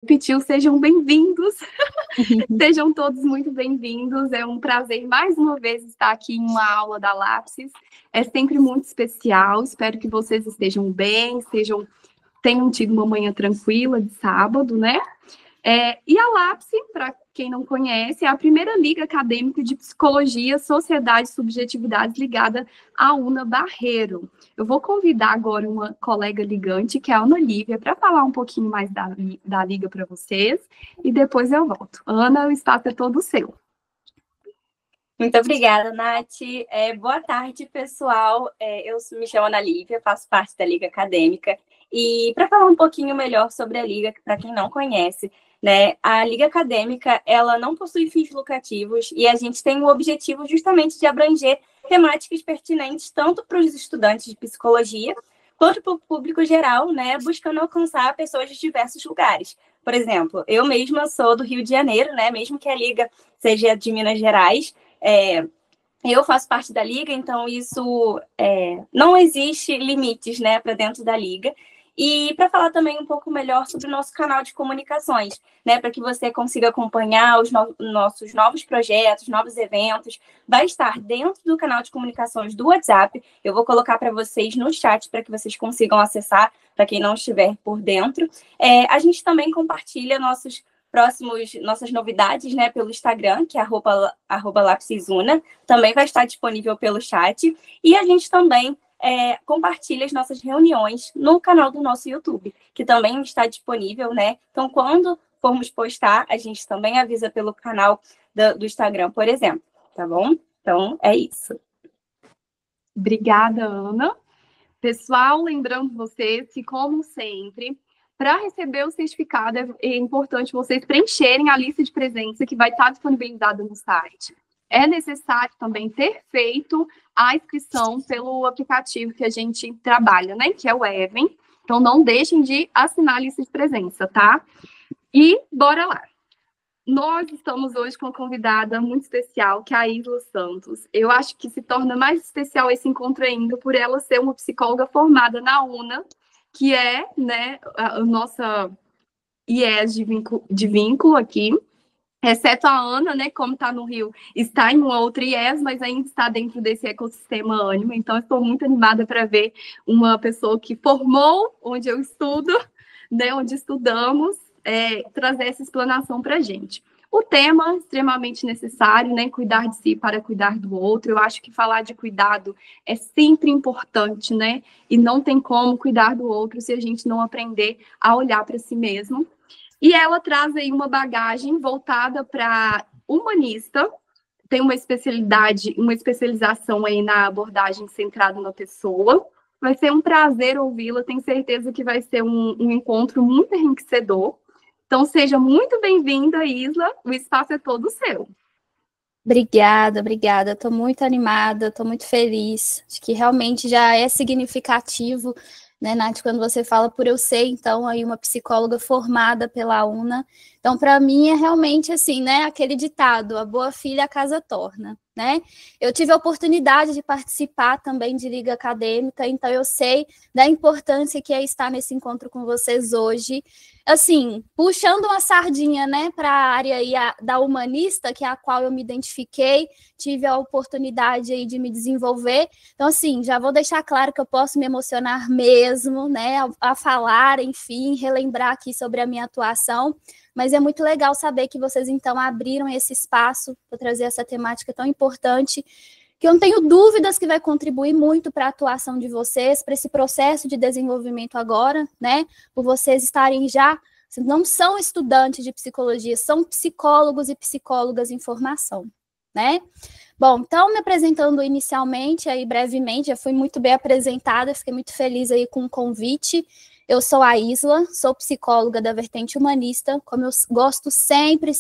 Repetiu, sejam bem-vindos, sejam todos muito bem-vindos, é um prazer mais uma vez estar aqui em uma aula da Lapsis, é sempre muito especial, espero que vocês estejam bem, tenham tido uma manhã tranquila de sábado, né? E a LAPSE, para quem não conhece, é a primeira liga acadêmica de psicologia, sociedade e subjetividades ligada à UNA Barreiro. Eu vou convidar agora uma colega ligante, que é a Ana Lívia, para falar um pouquinho mais da liga para vocês, e depois eu volto. Ana, o espaço é todo seu. Muito obrigada, Nath. Boa tarde, pessoal. Eu me chamo Ana Lívia, faço parte da Liga Acadêmica. E para falar um pouquinho melhor sobre a Liga, para quem não conhece, né, a Liga Acadêmica ela não possui fins lucrativos e a gente tem o objetivo justamente de abranger temáticas pertinentes tanto para os estudantes de psicologia quanto para o público geral, né, buscando alcançar pessoas de diversos lugares. Por exemplo, eu mesma sou do Rio de Janeiro, né, mesmo que a Liga seja de Minas Gerais, eu faço parte da Liga, então isso não existe limites, né, para dentro da Liga. E para falar também um pouco melhor sobre o nosso canal de comunicações, né, para que você consiga acompanhar os nossos novos projetos, novos eventos, vai estar dentro do canal de comunicações do WhatsApp. Eu vou colocar para vocês no chat para que vocês consigam acessar, para quem não estiver por dentro. A gente também compartilha nossas novidades, né, pelo Instagram, que é @lapsisuna, também vai estar disponível pelo chat, e a gente também compartilha as nossas reuniões no canal do nosso YouTube, que também está disponível, né? Então, quando formos postar, a gente também avisa pelo canal do Instagram, por exemplo, tá bom? Então, é isso. Obrigada, Ana. Pessoal, lembrando vocês que, como sempre, para receber o certificado, é importante vocês preencherem a lista de presença que vai estar disponibilizada no site. É necessário também ter feito a inscrição pelo aplicativo que a gente trabalha, né? Que é o Even. Então, não deixem de assinar a lista de presença, tá? E bora lá. Nós estamos hoje com uma convidada muito especial, que é a Isla Santos. Eu acho que se torna mais especial esse encontro ainda por ela ser uma psicóloga formada na UNA, que é, né, a nossa IES de vínculo aqui, exceto a Ana, né, como está no Rio, está em uma outra IES, mas ainda está dentro desse ecossistema ânimo. Então, estou muito animada para ver uma pessoa que formou onde eu estudo, né, onde estudamos, trazer essa explanação para a gente. O tema extremamente necessário, né? Cuidar de si para cuidar do outro. Eu acho que falar de cuidado é sempre importante, né? E não tem como cuidar do outro se a gente não aprender a olhar para si mesmo. E ela traz aí uma bagagem voltada para humanista, tem uma especialização aí na abordagem centrada na pessoa. Vai ser um prazer ouvi-la, tenho certeza que vai ser um encontro muito enriquecedor. Então, seja muito bem-vinda, Isla, o espaço é todo seu. Obrigada. Estou muito animada, estou muito feliz. Acho que realmente já é significativo, né, Nath, quando você fala por eu ser, então, aí uma psicóloga formada pela UNA. Então, para mim, é realmente assim, né, aquele ditado, a boa filha a casa torna, né? Eu tive a oportunidade de participar também de liga acadêmica, então eu sei da importância que é estar nesse encontro com vocês hoje. Assim, puxando uma sardinha, né, para a área aí da humanista, que é a qual eu me identifiquei, tive a oportunidade aí de me desenvolver. Então, assim, já vou deixar claro que eu posso me emocionar mesmo, né, a falar, enfim, relembrar aqui sobre a minha atuação, mas é muito legal saber que vocês, então, abriram esse espaço para trazer essa temática tão importante, que eu não tenho dúvidas que vai contribuir muito para a atuação de vocês, para esse processo de desenvolvimento agora, né? Por vocês estarem já, não são estudantes de psicologia, são psicólogos e psicólogas em formação, né? Bom, então, me apresentando inicialmente, aí brevemente, já fui muito bem apresentada, fiquei muito feliz aí com o convite. Eu sou a Isla, sou psicóloga da vertente humanista, como eu gosto sempre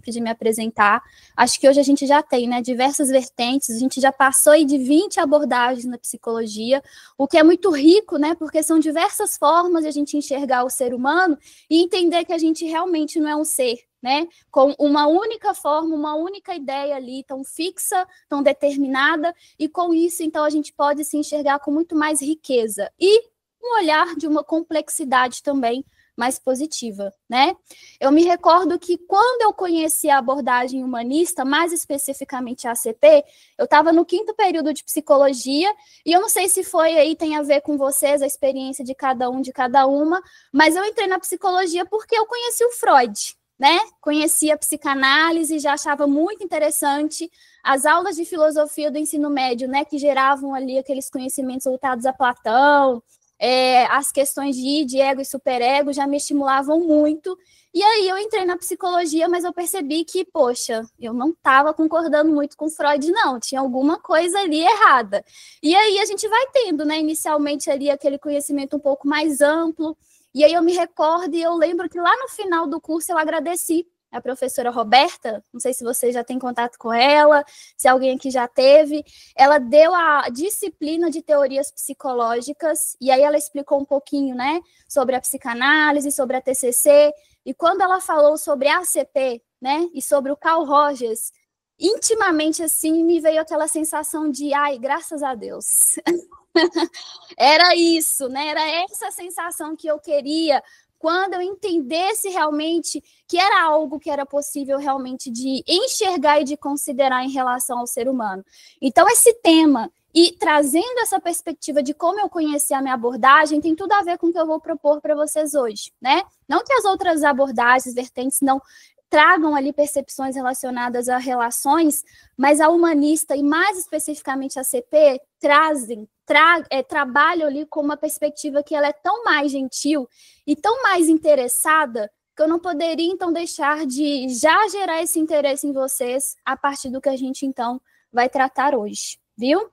de me apresentar. Acho que hoje a gente já tem, né, diversas vertentes, a gente já passou aí de 20 abordagens na psicologia, o que é muito rico, né, porque são diversas formas de a gente enxergar o ser humano e entender que a gente realmente não é um ser, né, com uma única forma, uma única ideia ali, tão fixa, tão determinada, e com isso, então, a gente pode se enxergar com muito mais riqueza. E um olhar de uma complexidade também mais positiva, né? Eu me recordo que quando eu conheci a abordagem humanista, mais especificamente a ACP, eu estava no 5º período de psicologia, e eu não sei se foi aí, tem a ver com vocês, a experiência de cada um, de cada uma, mas eu entrei na psicologia porque eu conheci o Freud, né? Conhecia a psicanálise, já achava muito interessante as aulas de filosofia do ensino médio, né, que geravam ali aqueles conhecimentos voltados a Platão, as questões de id, ego e superego já me estimulavam muito. E aí eu entrei na psicologia, mas eu percebi que, poxa, eu não estava concordando muito com Freud, não, tinha alguma coisa ali errada. E aí a gente vai tendo, né, inicialmente ali aquele conhecimento um pouco mais amplo. E aí eu me recordo e eu lembro que lá no final do curso eu agradeci a professora Roberta, não sei se você já tem contato com ela, se alguém aqui já teve, ela deu a disciplina de teorias psicológicas, e aí ela explicou um pouquinho, né, sobre a psicanálise, sobre a TCC, e quando ela falou sobre a ACP, né, e sobre o Carl Rogers, intimamente, assim, me veio aquela sensação de, ai, graças a Deus. Era isso, né, era essa sensação que eu queria, quando eu entendesse realmente que era algo que era possível realmente de enxergar e de considerar em relação ao ser humano. Então, esse tema, e trazendo essa perspectiva de como eu conheci a minha abordagem, tem tudo a ver com o que eu vou propor para vocês hoje, né? Não que as outras abordagens, vertentes, não tragam ali percepções relacionadas a relações, mas a humanista, e mais especificamente a CP, trabalham ali com uma perspectiva que ela é tão mais gentil e tão mais interessada, que eu não poderia, então, deixar de já gerar esse interesse em vocês a partir do que a gente, então, vai tratar hoje, viu?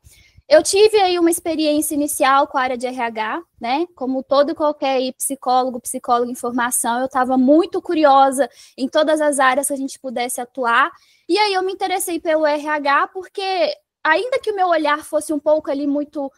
Eu tive aí uma experiência inicial com a área de RH, né? Como todo e qualquer psicóloga em formação, eu estava muito curiosa em todas as áreas que a gente pudesse atuar. E aí eu me interessei pelo RH porque, ainda que o meu olhar fosse um pouco ali muito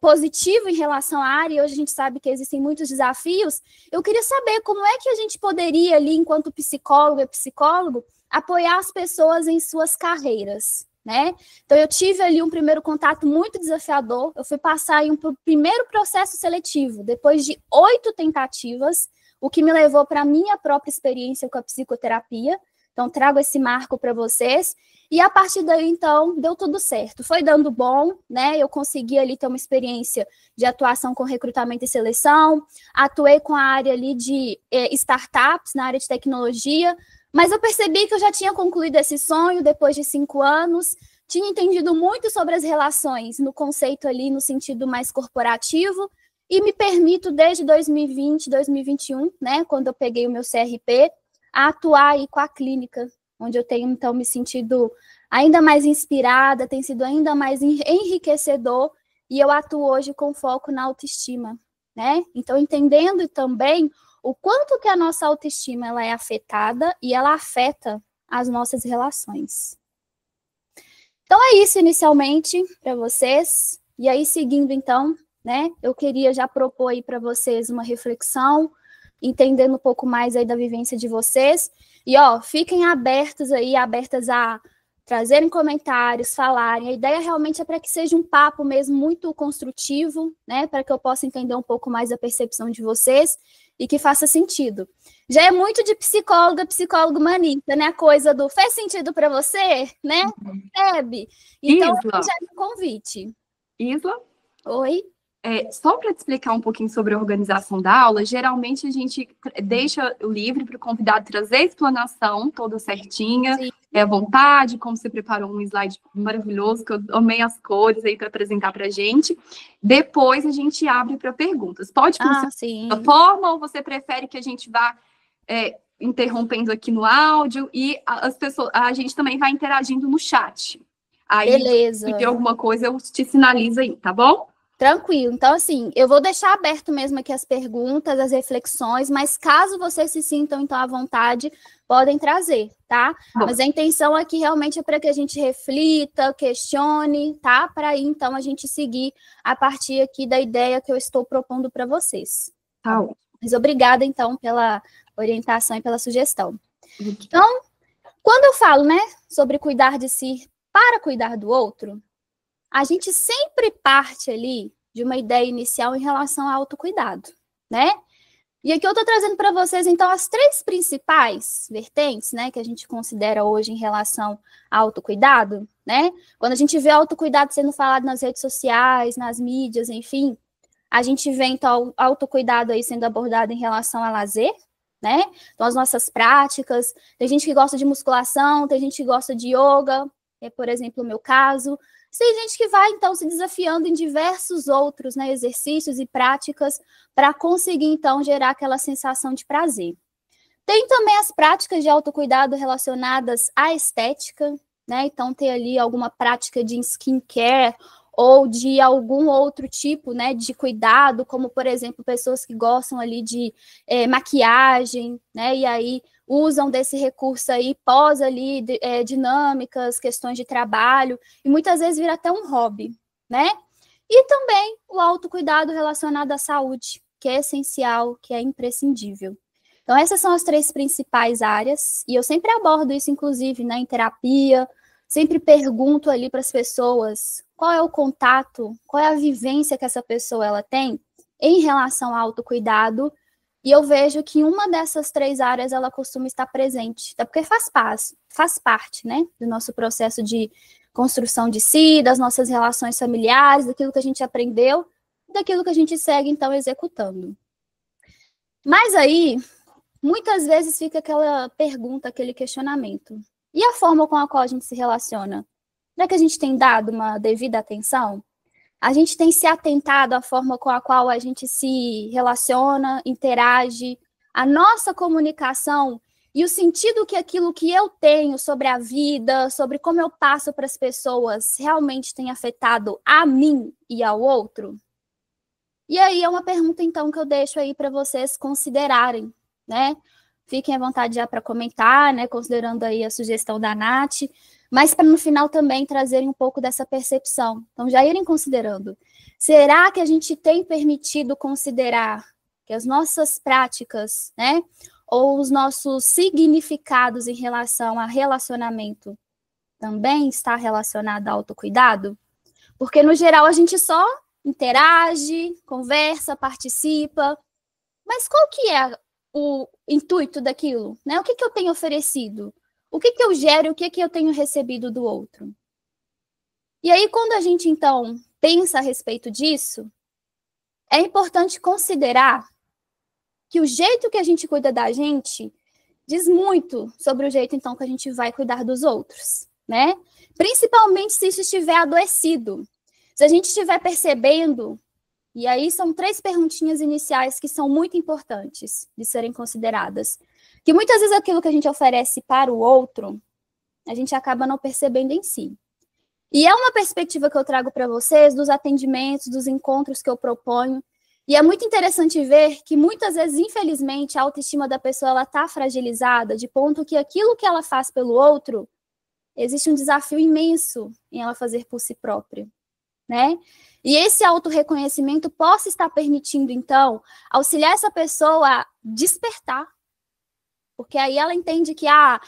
positivo em relação à área, e hoje a gente sabe que existem muitos desafios, eu queria saber como é que a gente poderia ali, enquanto psicólogo e psicólogo, apoiar as pessoas em suas carreiras, né? Então, eu tive ali um primeiro contato muito desafiador, eu fui passar em um primeiro processo seletivo, depois de 8 tentativas, o que me levou para a minha própria experiência com a psicoterapia. Então, trago esse marco para vocês, e a partir daí, então, deu tudo certo. Foi dando bom, né? Eu consegui ali ter uma experiência de atuação com recrutamento e seleção, atuei com a área ali de startups, na área de tecnologia, mas eu percebi que eu já tinha concluído esse sonho depois de 5 anos, tinha entendido muito sobre as relações, no conceito ali, no sentido mais corporativo, e me permito, desde 2020, 2021, né, quando eu peguei o meu CRP, a atuar aí com a clínica, onde eu tenho, então, me sentido ainda mais inspirada, tem sido ainda mais enriquecedor, e eu atuo hoje com foco na autoestima, né? Então, entendendo também o quanto que a nossa autoestima ela é afetada e ela afeta as nossas relações. Então, é isso inicialmente para vocês, e aí seguindo, então, né, eu queria já propor aí para vocês uma reflexão, entendendo um pouco mais aí da vivência de vocês. E, ó, fiquem abertas a trazerem comentários, falarem. A ideia realmente é para que seja um papo mesmo muito construtivo, né? Para que eu possa entender um pouco mais a percepção de vocês e que faça sentido. Já é muito de psicólogo humanista, né? A coisa do fez sentido para você, né? Percebe? Então, já é um convite. Isla? Oi? Só para te explicar um pouquinho sobre a organização da aula, geralmente a gente deixa livre para o convidado trazer a explanação toda certinha, à vontade, como você preparou um slide maravilhoso, que eu amei as cores aí para apresentar para a gente. Depois a gente abre para perguntas. Pode funcionar da forma ou você prefere que a gente vá interrompendo aqui no áudio e a gente também vai interagindo no chat. Aí, beleza. Se tiver alguma coisa, eu te sinalizo aí, tá bom? Tranquilo. Então, assim, eu vou deixar aberto mesmo aqui as perguntas, as reflexões, mas caso vocês se sintam, então, à vontade, podem trazer, tá? Bom. Mas a intenção aqui realmente é para que a gente reflita, questione, tá? Para aí, então, a gente seguir a partir aqui da ideia que eu estou propondo para vocês. Tá. Mas obrigada, então, pela orientação e pela sugestão. Então, quando eu falo, né, sobre cuidar de si para cuidar do outro, a gente sempre parte ali de uma ideia inicial em relação ao autocuidado, né? E aqui eu estou trazendo para vocês, então, as 3 principais vertentes, né, que a gente considera hoje em relação ao autocuidado, né? Quando a gente vê autocuidado sendo falado nas redes sociais, nas mídias, enfim, a gente vê, então, o autocuidado aí sendo abordado em relação a lazer, né? Então, as nossas práticas, tem gente que gosta de musculação, tem gente que gosta de yoga, é, por exemplo, o meu caso. Tem gente que vai, então, se desafiando em diversos outros, né, exercícios e práticas para conseguir, então, gerar aquela sensação de prazer. Tem também as práticas de autocuidado relacionadas à estética, né? Então, ter ali alguma prática de skincare ou de algum outro tipo, né, de cuidado, como, por exemplo, pessoas que gostam ali de maquiagem, né, e aí usam desse recurso aí pós ali dinâmicas, questões de trabalho, e muitas vezes vira até um hobby, né? E também o autocuidado relacionado à saúde, que é essencial, que é imprescindível. Então, essas são as 3 principais áreas, e eu sempre abordo isso, inclusive, né, em terapia, sempre pergunto ali para as pessoas qual é o contato, qual é a vivência que essa pessoa ela tem em relação ao autocuidado, e eu vejo que uma dessas 3 áreas ela costuma estar presente, até porque faz parte, né, do nosso processo de construção de si, das nossas relações familiares, daquilo que a gente aprendeu, daquilo que a gente segue, então, executando. Mas aí, muitas vezes fica aquela pergunta, aquele questionamento. E a forma com a qual a gente se relaciona? Será que a gente tem dado uma devida atenção? A gente tem se atentado à forma com a qual a gente se relaciona, interage, a nossa comunicação e o sentido que aquilo que eu tenho sobre a vida, sobre como eu passo para as pessoas, realmente tem afetado a mim e ao outro? E aí é uma pergunta, então, que eu deixo aí para vocês considerarem, né? Fiquem à vontade já para comentar, né? Considerando aí a sugestão da Nath, mas para no final também trazerem um pouco dessa percepção. Então, já irem considerando. Será que a gente tem permitido considerar que as nossas práticas, né? Ou os nossos significados em relação a relacionamento também está relacionado ao autocuidado? Porque, no geral, a gente só interage, conversa, participa, mas qual que é o intuito daquilo, né? O que eu tenho oferecido? O que eu gero? O que eu tenho recebido do outro? E aí, quando a gente, então, pensa a respeito disso, é importante considerar que o jeito que a gente cuida da gente diz muito sobre o jeito, então, que a gente vai cuidar dos outros, né? Principalmente se isso estiver adoecido. Se a gente estiver percebendo, e aí são 3 perguntinhas iniciais que são muito importantes de serem consideradas, que muitas vezes aquilo que a gente oferece para o outro, a gente acaba não percebendo em si. E é uma perspectiva que eu trago para vocês dos atendimentos, dos encontros que eu proponho, e é muito interessante ver que muitas vezes, infelizmente, a autoestima da pessoa está fragilizada, de ponto que aquilo que ela faz pelo outro, existe um desafio imenso em ela fazer por si própria, né? E esse autorreconhecimento possa estar permitindo, então, auxiliar essa pessoa a despertar. Porque aí ela entende que ela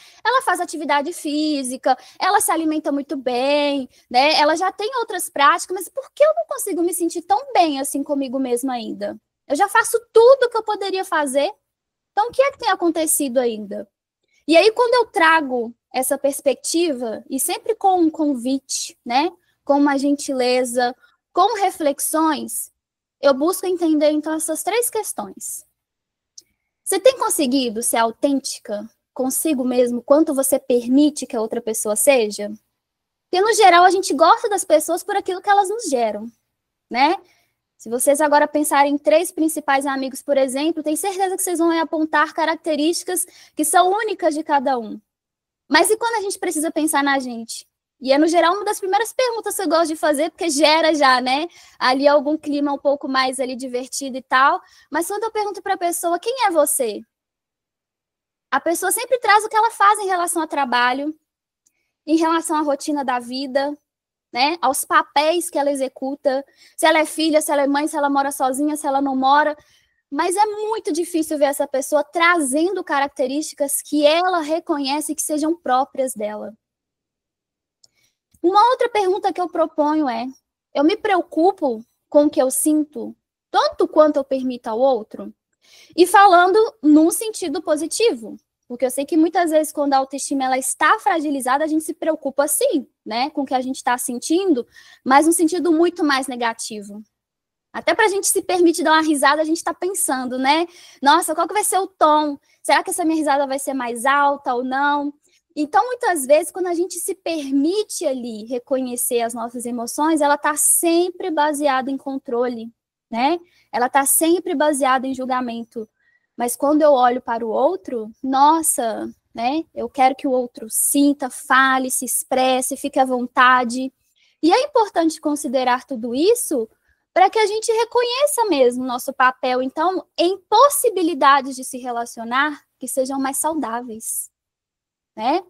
faz atividade física, ela se alimenta muito bem, né? Ela já tem outras práticas, mas por que eu não consigo me sentir tão bem assim comigo mesma ainda? Eu já faço tudo que eu poderia fazer, então o que é que tem acontecido ainda? E aí, quando eu trago essa perspectiva, e sempre com um convite, né? Com uma gentileza, com reflexões, eu busco entender, então, essas 3 questões. Você tem conseguido ser autêntica consigo mesmo, quanto você permite que a outra pessoa seja? Porque, no geral, a gente gosta das pessoas por aquilo que elas nos geram, né? Se vocês agora pensarem em 3 principais amigos, por exemplo, tenho certeza que vocês vão apontar características que são únicas de cada um. Mas e quando a gente precisa pensar na gente? E é, no geral, uma das primeiras perguntas que eu gosto de fazer, porque gera já, né, ali algum clima um pouco mais ali divertido e tal. Mas quando eu pergunto para a pessoa, quem é você? A pessoa sempre traz o que ela faz em relação ao trabalho, em relação à rotina da vida, né, aos papéis que ela executa, se ela é filha, se ela é mãe, se ela mora sozinha, se ela não mora. Mas é muito difícil ver essa pessoa trazendo características que ela reconhece que sejam próprias dela. Uma outra pergunta que eu proponho é: eu me preocupo com o que eu sinto, tanto quanto eu permito ao outro? E falando num sentido positivo, porque eu sei que muitas vezes quando a autoestima ela está fragilizada, a gente se preocupa sim, né, com o que a gente está sentindo, mas num sentido muito mais negativo. Até para a gente se permitir dar uma risada, a gente está pensando, né? Nossa, qual que vai ser o tom? Será que essa minha risada vai ser mais alta ou não? Então, muitas vezes, quando a gente se permite ali reconhecer as nossas emoções, ela está sempre baseada em controle, né? Ela está sempre baseada em julgamento. Mas quando eu olho para o outro, nossa, né? Eu quero que o outro sinta, fale, se expresse, fique à vontade. E é importante considerar tudo isso para que a gente reconheça mesmo o nosso papel, então, em possibilidades de se relacionar que sejam mais saudáveis, né?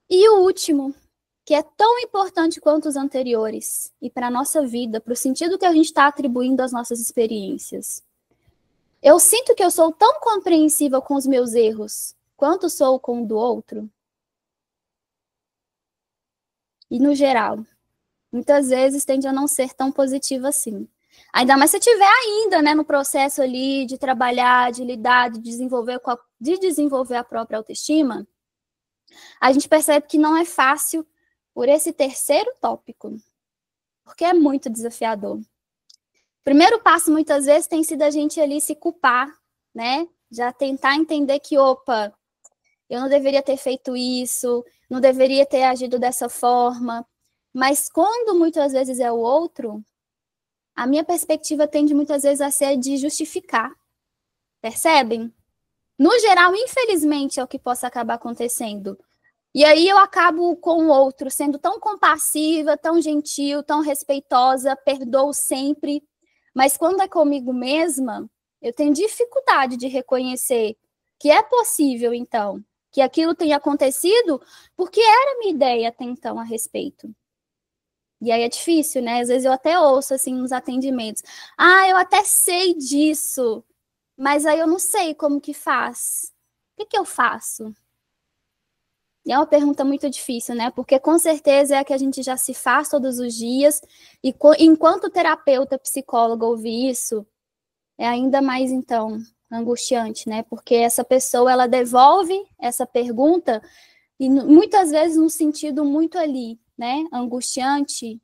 E o último, que é tão importante quanto os anteriores, e para a nossa vida, para o sentido que a gente está atribuindo às nossas experiências. Eu sinto que eu sou tão compreensiva com os meus erros, quanto sou com o do outro? E no geral, muitas vezes tende a não ser tão positiva assim. Ainda mais se estiver ainda, né, no processo ali de trabalhar, de lidar, de desenvolver a própria autoestima, a gente percebe que não é fácil por esse terceiro tópico, porque é muito desafiador. O primeiro passo, muitas vezes, tem sido a gente ali se culpar, né? Já tentar entender que, opa, eu não deveria ter feito isso, não deveria ter agido dessa forma. Mas quando muitas vezes é o outro, a minha perspectiva tende muitas vezes a ser de justificar. Percebem? No geral, infelizmente, é o que possa acabar acontecendo. E aí eu acabo com o outro sendo tão compassiva, tão gentil, tão respeitosa, perdoo sempre. Mas quando é comigo mesma, eu tenho dificuldade de reconhecer que é possível, então, que aquilo tenha acontecido porque era a minha ideia até então a respeito. E aí é difícil, né? Às vezes eu até ouço, assim, nos atendimentos. Ah, eu até sei disso, mas aí eu não sei como que faz. O que eu faço? E é uma pergunta muito difícil, né? Porque com certeza é a que a gente já se faz todos os dias. E enquanto terapeuta, psicólogo ouvir isso, é ainda mais, então, angustiante, né? Porque essa pessoa, ela devolve essa pergunta e muitas vezes num sentido muito ali, né, angustiante,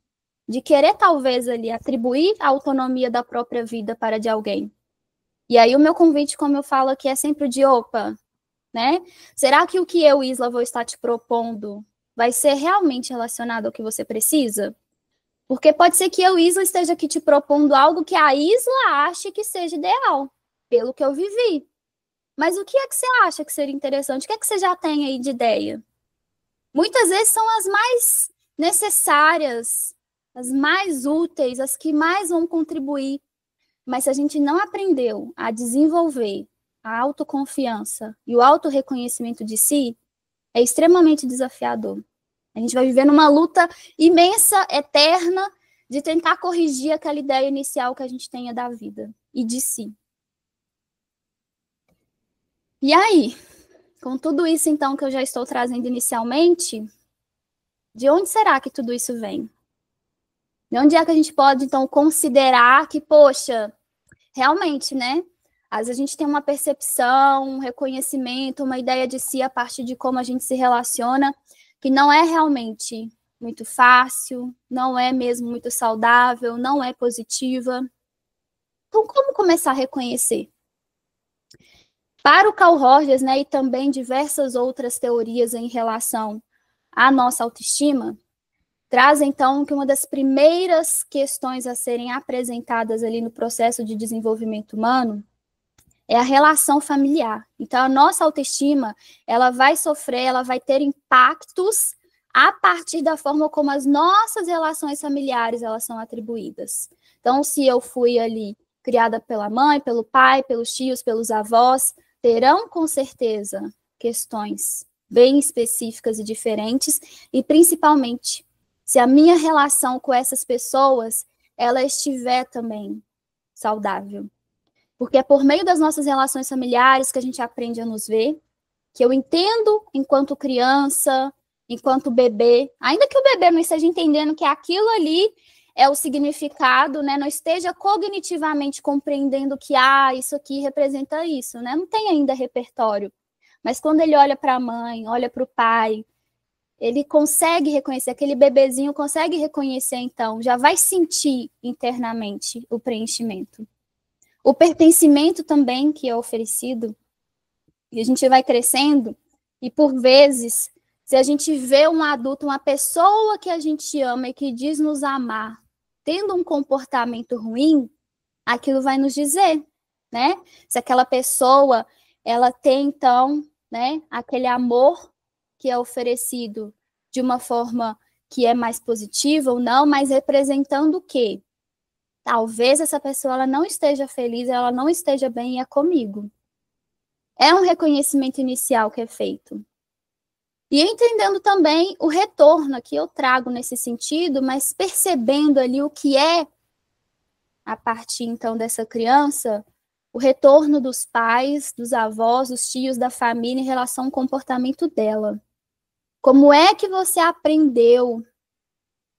de querer talvez ali atribuir a autonomia da própria vida para de alguém. E aí o meu convite, como eu falo aqui, é sempre de, opa, né, será que o que eu, Isla, vou estar te propondo vai ser realmente relacionado ao que você precisa? Porque pode ser que eu, Isla, esteja aqui te propondo algo que a Isla ache que seja ideal, pelo que eu vivi. Mas o que é que você acha que seria interessante? O que é que você já tem aí de ideia? Muitas vezes são as mais necessárias, as mais úteis, as que mais vão contribuir. Mas se a gente não aprendeu a desenvolver a autoconfiança e o autorreconhecimento de si, é extremamente desafiador. A gente vai viver numa luta imensa, eterna, de tentar corrigir aquela ideia inicial que a gente tenha da vida e de si. E aí, com tudo isso, então, que eu já estou trazendo inicialmente, de onde será que tudo isso vem? De onde é que a gente pode, então, considerar que, poxa, realmente, né? Às vezes a gente tem uma percepção, um reconhecimento, uma ideia de si a partir de como a gente se relaciona, que não é realmente muito fácil, não é mesmo muito saudável, não é positiva. Então, como começar a reconhecer? Para o Carl Rogers, né, e também diversas outras teorias em relação à nossa autoestima, traz, então, que uma das primeiras questões a serem apresentadas ali no processo de desenvolvimento humano é a relação familiar. Então, a nossa autoestima, ela vai sofrer, ela vai ter impactos a partir da forma como as nossas relações familiares, elas são atribuídas. Então, se eu fui ali criada pela mãe, pelo pai, pelos tios, pelos avós, terão, com certeza, questões bem específicas e diferentes, e, principalmente, se a minha relação com essas pessoas, ela estiver também saudável. Porque é por meio das nossas relações familiares que a gente aprende a nos ver, que eu entendo enquanto criança, enquanto bebê, ainda que o bebê não esteja entendendo que aquilo ali é o significado, né, não esteja cognitivamente compreendendo que, isso aqui representa isso, né? Não tem ainda repertório. Mas quando ele olha para a mãe, olha para o pai, ele consegue reconhecer, aquele bebezinho consegue reconhecer, então, já vai sentir internamente o preenchimento. O pertencimento também que é oferecido, e a gente vai crescendo, e por vezes, se a gente vê um adulto, uma pessoa que a gente ama e que diz nos amar, tendo um comportamento ruim, aquilo vai nos dizer, né? Se aquela pessoa, ela tem, então, né, aquele amor que é oferecido de uma forma que é mais positiva ou não, mas representando o quê? Talvez essa pessoa ela não esteja feliz, ela não esteja bem e é comigo. É um reconhecimento inicial que é feito. E entendendo também o retorno que eu trago nesse sentido, mas percebendo ali o que é, a partir então dessa criança, o retorno dos pais, dos avós, dos tios, da família em relação ao comportamento dela. Como é que você aprendeu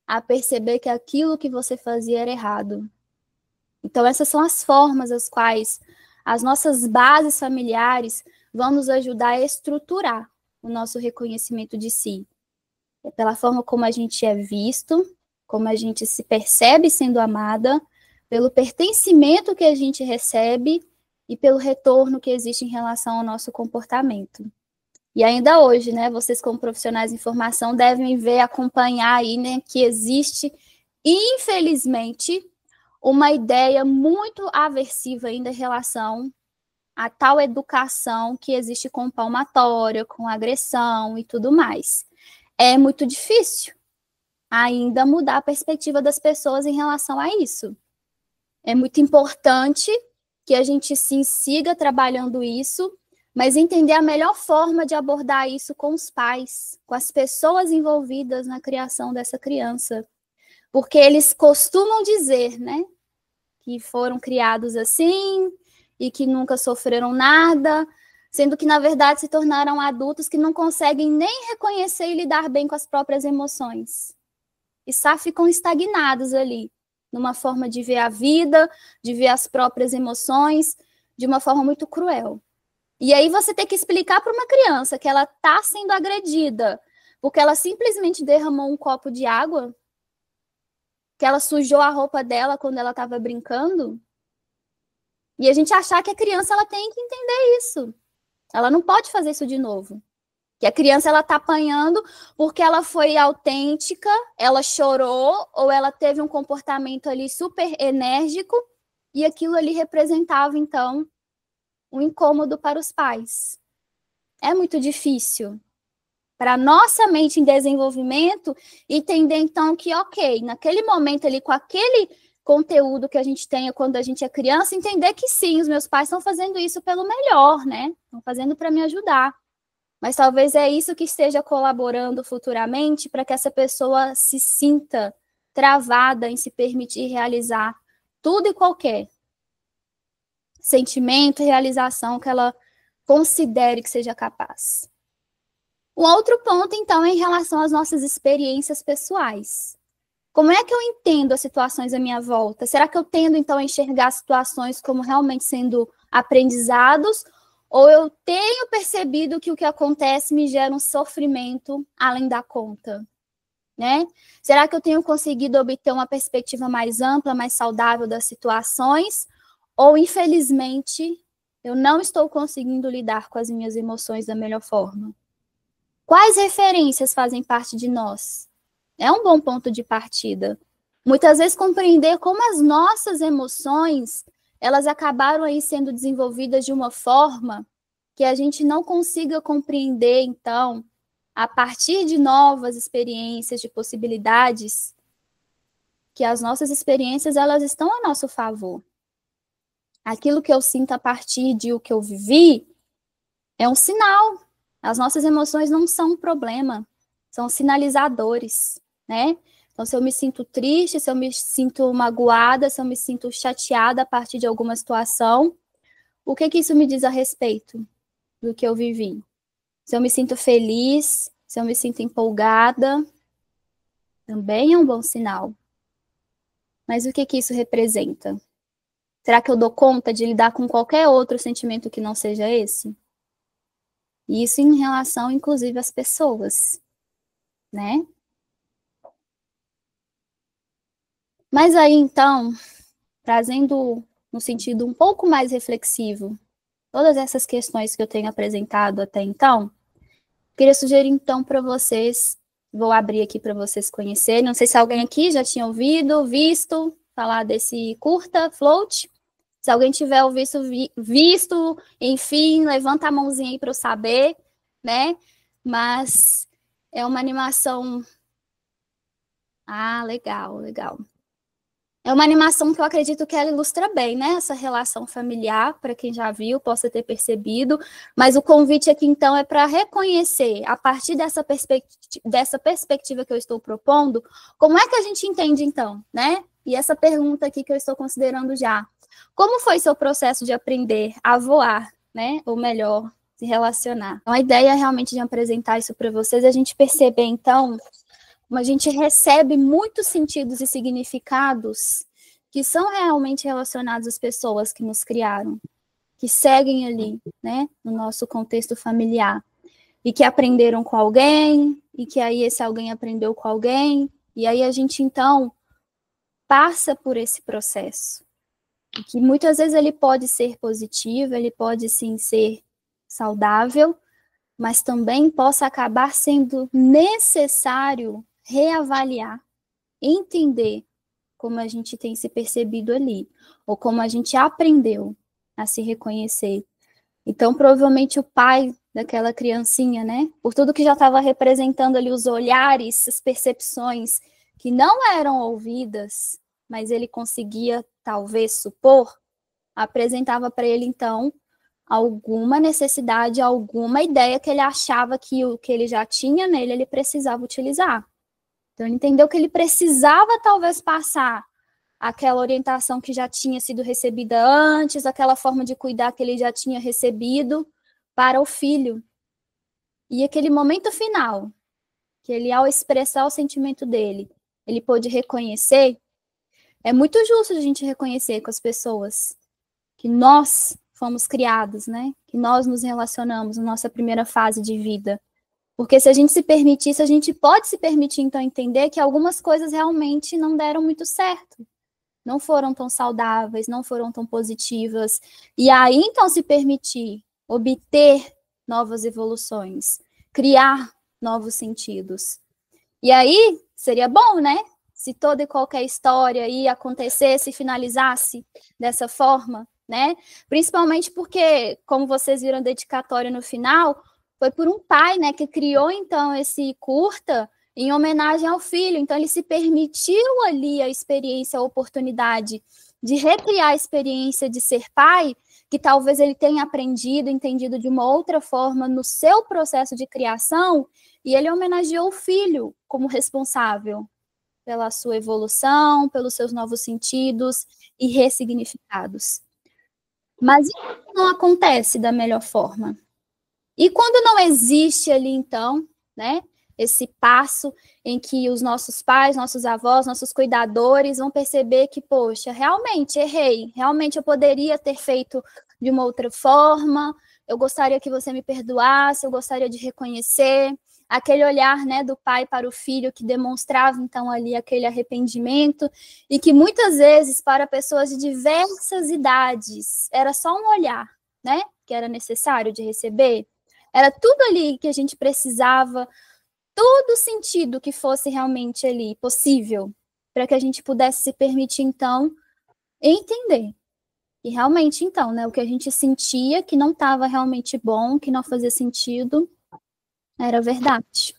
a perceber que aquilo que você fazia era errado? Então, essas são as formas as quais as nossas bases familiares vão nos ajudar a estruturar o nosso reconhecimento de si. É pela forma como a gente é visto, como a gente se percebe sendo amada, pelo pertencimento que a gente recebe e pelo retorno que existe em relação ao nosso comportamento. E ainda hoje, né, vocês como profissionais de informação devem ver, acompanhar aí, né, que existe, infelizmente, uma ideia muito aversiva ainda em relação a tal educação que existe com palmatória, com agressão e tudo mais. É muito difícil ainda mudar a perspectiva das pessoas em relação a isso. É muito importante que a gente sim siga trabalhando isso, mas entender a melhor forma de abordar isso com os pais, com as pessoas envolvidas na criação dessa criança. Porque eles costumam dizer, né, que foram criados assim e que nunca sofreram nada, sendo que, na verdade, se tornaram adultos que não conseguem nem reconhecer e lidar bem com as próprias emoções. E só ficam estagnados ali, numa forma de ver a vida, de ver as próprias emoções, de uma forma muito cruel. E aí você tem que explicar para uma criança que ela está sendo agredida porque ela simplesmente derramou um copo de água, que ela sujou a roupa dela quando ela estava brincando, e a gente achar que a criança ela tem que entender isso. Ela não pode fazer isso de novo. Que a criança ela está apanhando porque ela foi autêntica, ela chorou, ou ela teve um comportamento ali super enérgico, e aquilo ali representava, então, um incômodo para os pais. É muito difícil para a nossa mente em desenvolvimento entender, então, que, ok, naquele momento ali, com aquele conteúdo que a gente tenha quando a gente é criança, entender que sim, os meus pais estão fazendo isso pelo melhor, né? Estão fazendo para me ajudar. Mas talvez é isso que esteja colaborando futuramente para que essa pessoa se sinta travada em se permitir realizar tudo e qualquer sentimento e realização que ela considere que seja capaz. Um outro ponto, então, é em relação às nossas experiências pessoais. Como é que eu entendo as situações à minha volta? Será que eu tendo, então, a enxergar situações como realmente sendo aprendizados? Ou eu tenho percebido que o que acontece me gera um sofrimento além da conta, né? Será que eu tenho conseguido obter uma perspectiva mais ampla, mais saudável das situações? Ou, infelizmente, eu não estou conseguindo lidar com as minhas emoções da melhor forma? Quais referências fazem parte de nós? É um bom ponto de partida. Muitas vezes compreender como as nossas emoções elas acabaram aí sendo desenvolvidas de uma forma que a gente não consiga compreender, então, a partir de novas experiências, de possibilidades, que as nossas experiências, elas estão a nosso favor. Aquilo que eu sinto a partir de o que eu vivi é um sinal. As nossas emoções não são um problema, são sinalizadores, né? Então, se eu me sinto triste, se eu me sinto magoada, se eu me sinto chateada a partir de alguma situação, o que isso me diz a respeito do que eu vivi? Se eu me sinto feliz, se eu me sinto empolgada, também é um bom sinal. Mas o que que isso representa? Será que eu dou conta de lidar com qualquer outro sentimento que não seja esse? E isso em relação, inclusive, às pessoas, né? Mas aí, então, trazendo um sentido um pouco mais reflexivo, todas essas questões que eu tenho apresentado até então, queria sugerir, então, para vocês, vou abrir aqui para vocês conhecerem, não sei se alguém aqui já tinha ouvido, visto, falar desse curta, Float. Se alguém tiver visto, enfim, levanta a mãozinha aí para eu saber, né? Mas é uma animação... Ah, legal, legal. É uma animação que eu acredito que ela ilustra bem, né? Essa relação familiar, para quem já viu, possa ter percebido. Mas o convite aqui, então, é para reconhecer, a partir dessa perspectiva que eu estou propondo, como é que a gente entende, então, né? E essa pergunta aqui que eu estou considerando já. Como foi seu processo de aprender a voar, né? Ou melhor, se relacionar? Então, a ideia realmente de apresentar isso para vocês é a gente perceber, então, como a gente recebe muitos sentidos e significados que são realmente relacionados às pessoas que nos criaram, que seguem ali, né, no nosso contexto familiar, e que aprenderam com alguém, e que aí esse alguém aprendeu com alguém, e aí a gente, então, passa por esse processo, que muitas vezes ele pode ser positivo, ele pode, sim, ser saudável, mas também possa acabar sendo necessário reavaliar, entender como a gente tem se percebido ali, ou como a gente aprendeu a se reconhecer. Então, provavelmente o pai daquela criancinha, né, por tudo que já estava representando ali os olhares, as percepções que não eram ouvidas, mas ele conseguia, talvez, supor, apresentava para ele, então, alguma necessidade, alguma ideia que ele achava que o que ele já tinha nele, ele precisava utilizar. Então, ele entendeu que ele precisava, talvez, passar aquela orientação que já tinha sido recebida antes, aquela forma de cuidar que ele já tinha recebido para o filho. E aquele momento final, que ele, ao expressar o sentimento dele, ele pôde reconhecer, é muito justo a gente reconhecer com as pessoas que nós fomos criados, né? Que nós nos relacionamos na nossa primeira fase de vida. Porque se a gente se permitir isso, a gente pode se permitir, então, entender que algumas coisas realmente não deram muito certo. Não foram tão saudáveis, não foram tão positivas. E aí, então, se permitir obter novas evoluções, criar novos sentidos. E aí, seria bom, né? Se toda e qualquer história aí acontecesse e finalizasse dessa forma, né? Principalmente porque, como vocês viram a dedicatória no final, foi por um pai, né, que criou, então, esse curta em homenagem ao filho. Então, ele se permitiu ali a experiência, a oportunidade de recriar a experiência de ser pai, que talvez ele tenha aprendido, entendido de uma outra forma no seu processo de criação, e ele homenageou o filho como responsável pela sua evolução, pelos seus novos sentidos e ressignificados. Mas isso não acontece da melhor forma. E quando não existe ali, então, né, esse passo em que os nossos pais, nossos avós, nossos cuidadores vão perceber que, poxa, realmente errei, realmente eu poderia ter feito de uma outra forma, eu gostaria que você me perdoasse, eu gostaria de reconhecer, aquele olhar, né, do pai para o filho que demonstrava, então, ali aquele arrependimento, e que muitas vezes, para pessoas de diversas idades, era só um olhar, né, que era necessário de receber. Era tudo ali que a gente precisava, todo sentido que fosse realmente ali possível, para que a gente pudesse se permitir, então, entender. E realmente, então, né, o que a gente sentia que não estava realmente bom, que não fazia sentido, era verdade.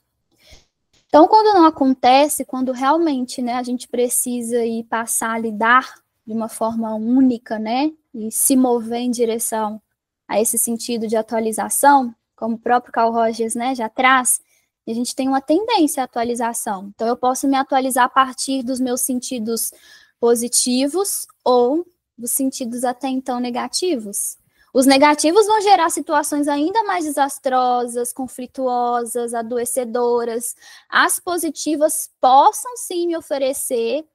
Então, quando não acontece, quando realmente, né, a gente precisa ir passar a lidar de uma forma única, né, e se mover em direção a esse sentido de atualização, como o próprio Carl Rogers, né, já traz, a gente tem uma tendência à atualização. Então, eu posso me atualizar a partir dos meus sentidos positivos ou dos sentidos até então negativos. Os negativos vão gerar situações ainda mais desastrosas, conflituosas, adoecedoras. As positivas possam sim me oferecer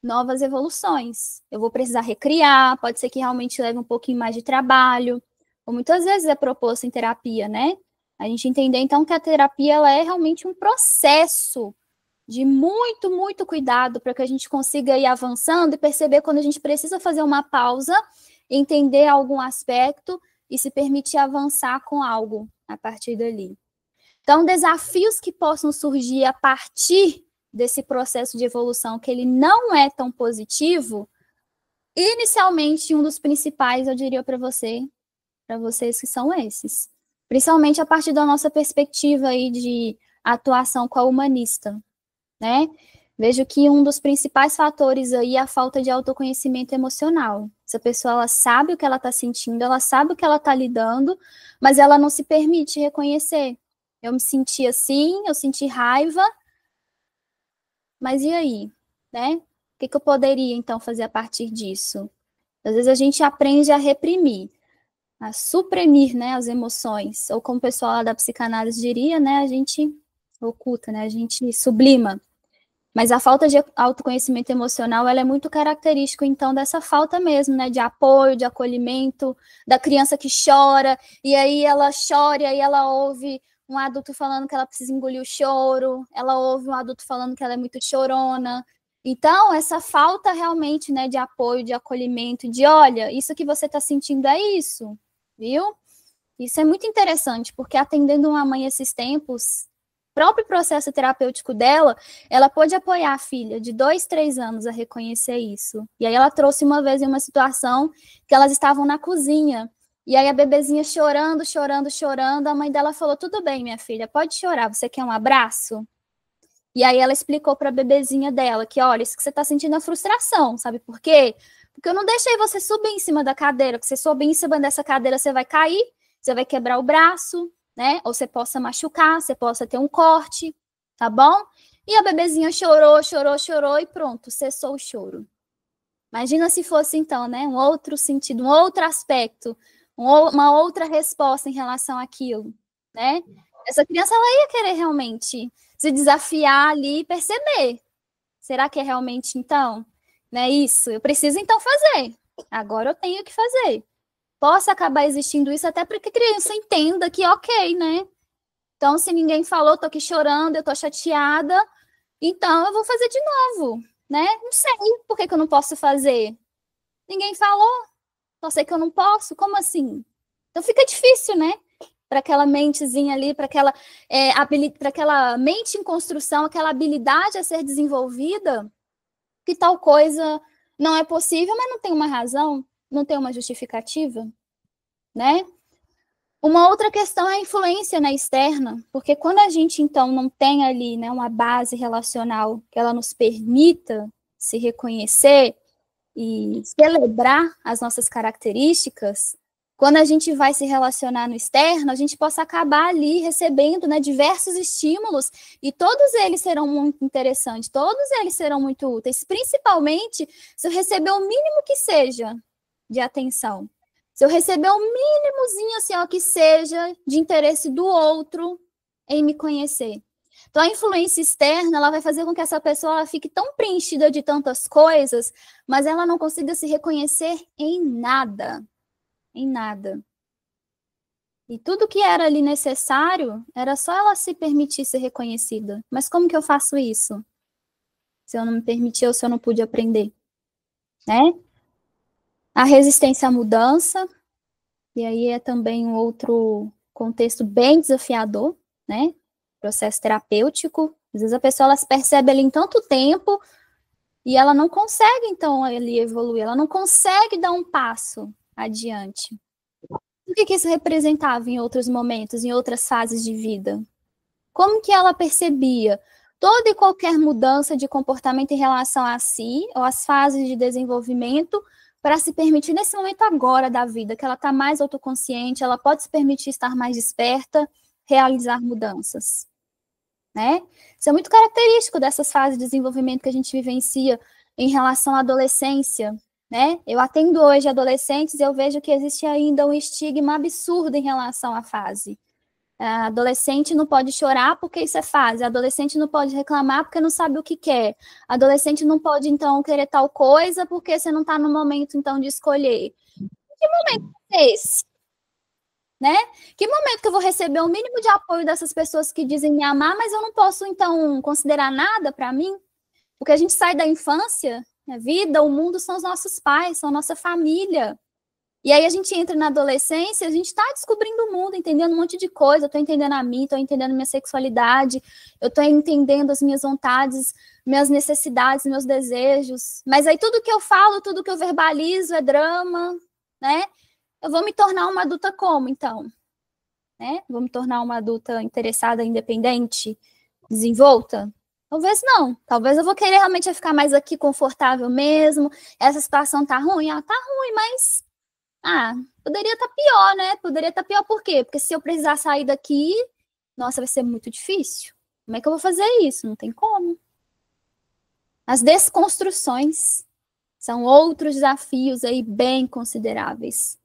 novas evoluções. Eu vou precisar recriar, pode ser que realmente leve um pouquinho mais de trabalho, ou muitas vezes é proposto em terapia, né? A gente entender, então, que a terapia ela é realmente um processo de muito, muito cuidado para que a gente consiga ir avançando e perceber quando a gente precisa fazer uma pausa, entender algum aspecto e se permitir avançar com algo a partir dali. Então, desafios que possam surgir a partir desse processo de evolução, que ele não é tão positivo, inicialmente, um dos principais, eu diria para vocês que são esses. Principalmente a partir da nossa perspectiva aí de atuação com a humanista, né? Vejo que um dos principais fatores aí é a falta de autoconhecimento emocional. Essa pessoa, ela sabe o que ela está sentindo, ela sabe o que ela está lidando, mas ela não se permite reconhecer. Eu me senti assim, eu senti raiva, mas e aí, né? O que eu poderia, então, fazer a partir disso? Às vezes a gente aprende a reprimir, a suprimir, né, as emoções, ou como o pessoal lá da psicanálise diria, né, a gente oculta, né, a gente sublima. Mas a falta de autoconhecimento emocional, ela é muito característica, então, dessa falta mesmo, né, de apoio, de acolhimento, da criança que chora, e aí ela chora, e aí ela ouve um adulto falando que ela precisa engolir o choro, ela ouve um adulto falando que ela é muito chorona. Então, essa falta realmente, né, de apoio, de acolhimento, de olha, isso que você está sentindo é isso, viu? Isso é muito interessante, porque atendendo uma mãe esses tempos, o próprio processo terapêutico dela, ela pôde apoiar a filha de 2, 3 anos a reconhecer isso. E aí ela trouxe uma vez em uma situação que elas estavam na cozinha, e aí a bebezinha chorando, chorando, chorando, a mãe dela falou, tudo bem, minha filha, pode chorar, você quer um abraço? E aí ela explicou para a bebezinha dela que, olha, isso que você está sentindo é frustração, sabe por quê? Porque eu não deixei você subir em cima da cadeira, porque você subir em cima dessa cadeira, você vai cair, você vai quebrar o braço, né? Ou você possa machucar, você possa ter um corte, tá bom? E a bebezinha chorou, chorou, chorou e pronto, cessou o choro. Imagina se fosse então, né? Um outro sentido, um outro aspecto, uma outra resposta em relação àquilo, né? Essa criança, ela ia querer realmente se desafiar ali e perceber. Será que é realmente então? Né, isso, eu preciso então fazer. Agora eu tenho que fazer. Possa acabar existindo isso até para que a criança entenda que ok, né? Então, se ninguém falou, eu tô aqui chorando, eu tô chateada, então eu vou fazer de novo, né? Não sei por que eu não posso fazer. Ninguém falou, só sei que eu não posso, como assim? Então fica difícil, né? Para aquela mentezinha ali, para aquela mente em construção, aquela habilidade a ser desenvolvida, que tal coisa não é possível, mas não tem uma razão, não tem uma justificativa, né? Uma outra questão é a influência na externa, porque quando a gente, então, não tem ali, né, uma base relacional que ela nos permita se reconhecer e celebrar as nossas características, quando a gente vai se relacionar no externo, a gente possa acabar ali recebendo, né, diversos estímulos, e todos eles serão muito interessantes, todos eles serão muito úteis, principalmente se eu receber o mínimo que seja de atenção. Se eu receber o mínimozinho, assim, ó, que seja de interesse do outro em me conhecer. Então, a influência externa, ela vai fazer com que essa pessoa ela fique tão preenchida de tantas coisas, mas ela não consiga se reconhecer em nada. Em nada. E tudo que era ali necessário, era só ela se permitir ser reconhecida. Mas como que eu faço isso? Se eu não me permitir ou se eu não pude aprender? Né? A resistência à mudança, e aí é também um outro contexto bem desafiador, né? Processo terapêutico. Às vezes a pessoa ela se percebe ali em tanto tempo e ela não consegue, então, ali evoluir, ela não consegue dar um passo adiante. O que isso representava em outros momentos, em outras fases de vida? Como que ela percebia toda e qualquer mudança de comportamento em relação a si, ou às fases de desenvolvimento, para se permitir nesse momento agora da vida, que ela está mais autoconsciente, ela pode se permitir estar mais desperta, realizar mudanças, né? Isso é muito característico dessas fases de desenvolvimento que a gente vivencia em relação à adolescência, né? Eu atendo hoje adolescentes e eu vejo que existe ainda um estigma absurdo em relação à fase. A adolescente não pode chorar porque isso é fase. A adolescente não pode reclamar porque não sabe o que quer. A adolescente não pode, então, querer tal coisa porque você não está no momento, então, de escolher. Que momento é esse? Né? Que momento que eu vou receber o mínimo de apoio dessas pessoas que dizem me amar, mas eu não posso, então, considerar nada para mim? Porque a gente sai da infância, a vida, o mundo são os nossos pais, são a nossa família. E aí a gente entra na adolescência, a gente está descobrindo o mundo, entendendo um monte de coisa, eu estou entendendo a mim, estou entendendo minha sexualidade, eu estou entendendo as minhas vontades, minhas necessidades, meus desejos. Mas aí tudo que eu falo, tudo que eu verbalizo é drama, né? Eu vou me tornar uma adulta como, então? Né? Vou me tornar uma adulta interessada, independente, desenvolta? Talvez não. Talvez eu vou querer realmente ficar mais aqui confortável mesmo. Essa situação tá ruim? Ah, tá ruim, mas... poderia estar pior, né? Poderia estar pior por quê? Porque se eu precisar sair daqui, nossa, vai ser muito difícil. Como é que eu vou fazer isso? Não tem como. As desconstruções são outros desafios aí bem consideráveis.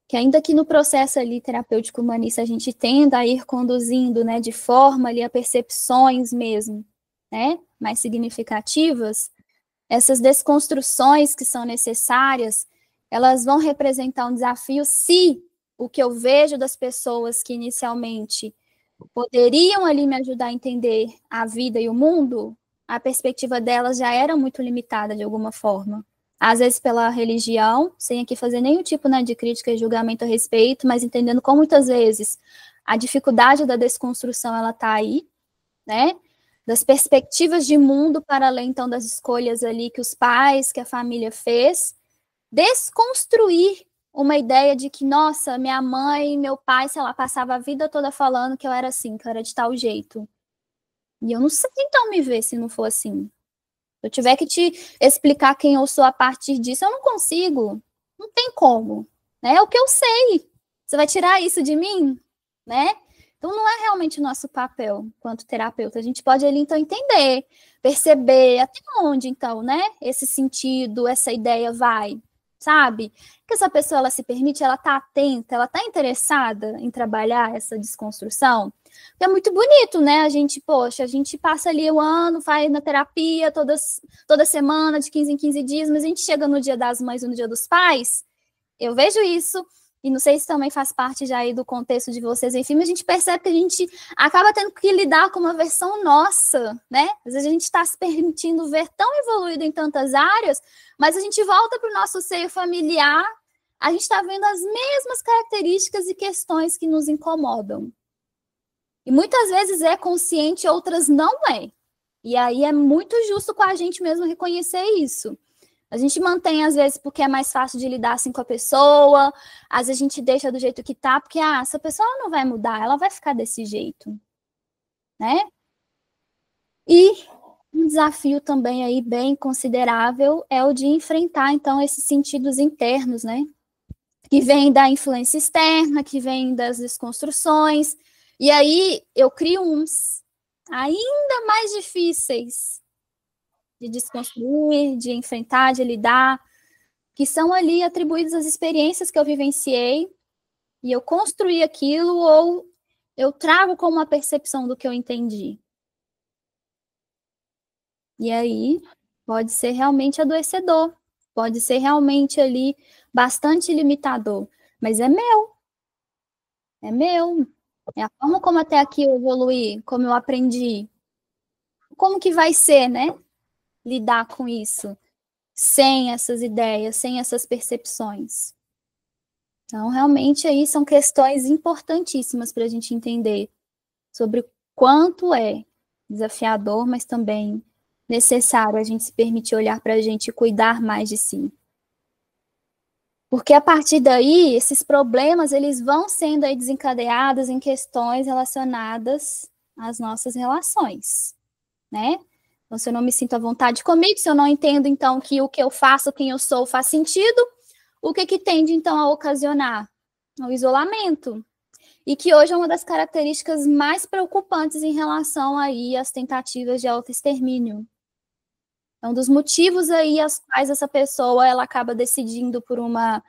Que ainda que no processo ali terapêutico humanista a gente tenda a ir conduzindo, né, de forma ali a percepções mesmo, né, mais significativas, essas desconstruções que são necessárias, elas vão representar um desafio se o que eu vejo das pessoas que inicialmente poderiam ali me ajudar a entender a vida e o mundo, a perspectiva delas já era muito limitada de alguma forma. Às vezes pela religião, sem aqui fazer nenhum tipo, né, de crítica e julgamento a respeito, mas entendendo como muitas vezes a dificuldade da desconstrução ela está aí, né? Das perspectivas de mundo para além, então, das escolhas ali que os pais, que a família fez, desconstruir uma ideia de que, nossa, minha mãe, meu pai, sei lá, passava a vida toda falando que eu era assim, que eu era de tal jeito. E eu não sei, então, me ver se não for assim. Se eu tiver que te explicar quem eu sou a partir disso, eu não consigo. Não tem como. Né? É o que eu sei. Você vai tirar isso de mim? Né? Então, não é realmente o nosso papel enquanto terapeuta. A gente pode ali, então, entender, perceber até onde, então, né? Esse sentido, essa ideia vai, sabe? Que essa pessoa, ela se permite, ela tá atenta, ela tá interessada em trabalhar essa desconstrução. É muito bonito, né? A gente, poxa, a gente passa ali o ano, vai na terapia toda semana, de 15 em 15 dias, mas a gente chega no Dia das Mães ou no Dia dos Pais, eu vejo isso, e não sei se também faz parte já aí do contexto de vocês, enfim, mas a gente percebe que a gente acaba tendo que lidar com uma versão nossa, né? Às vezes a gente está se permitindo ver tão evoluído em tantas áreas, mas a gente volta para o nosso seio familiar, a gente está vendo as mesmas características e questões que nos incomodam. E muitas vezes é consciente, outras não é. E aí é muito justo com a gente mesmo reconhecer isso. A gente mantém, às vezes, porque é mais fácil de lidar assim com a pessoa, às vezes a gente deixa do jeito que tá, porque essa pessoa não vai mudar, ela vai ficar desse jeito, né? E um desafio também aí bem considerável é o de enfrentar, então, esses sentidos internos, né? Que vem da influência externa, que vem das desconstruções. E aí eu crio uns ainda mais difíceis de desconstruir, de enfrentar, de lidar, que são ali atribuídos às experiências que eu vivenciei, e eu construí aquilo, ou eu trago como uma percepção do que eu entendi. E aí pode ser realmente adoecedor, pode ser realmente ali bastante limitador, mas é meu. É meu. É a forma como até aqui eu evoluí, como eu aprendi. Como que vai ser, né? Lidar com isso, sem essas ideias, sem essas percepções. Então, realmente, aí são questões importantíssimas para a gente entender sobre o quanto é desafiador, mas também necessário a gente se permitir olhar para a gente e cuidar mais de si. Porque a partir daí, esses problemas, eles vão sendo aí desencadeados em questões relacionadas às nossas relações, né? Então, se eu não me sinto à vontade comigo, se eu não entendo, então, que o que eu faço, quem eu sou, faz sentido, o que tende, então, a ocasionar? O isolamento. E que hoje é uma das características mais preocupantes em relação aí às tentativas de autoextermínio. É um dos motivos aí aos quais essa pessoa ela acaba decidindo por uma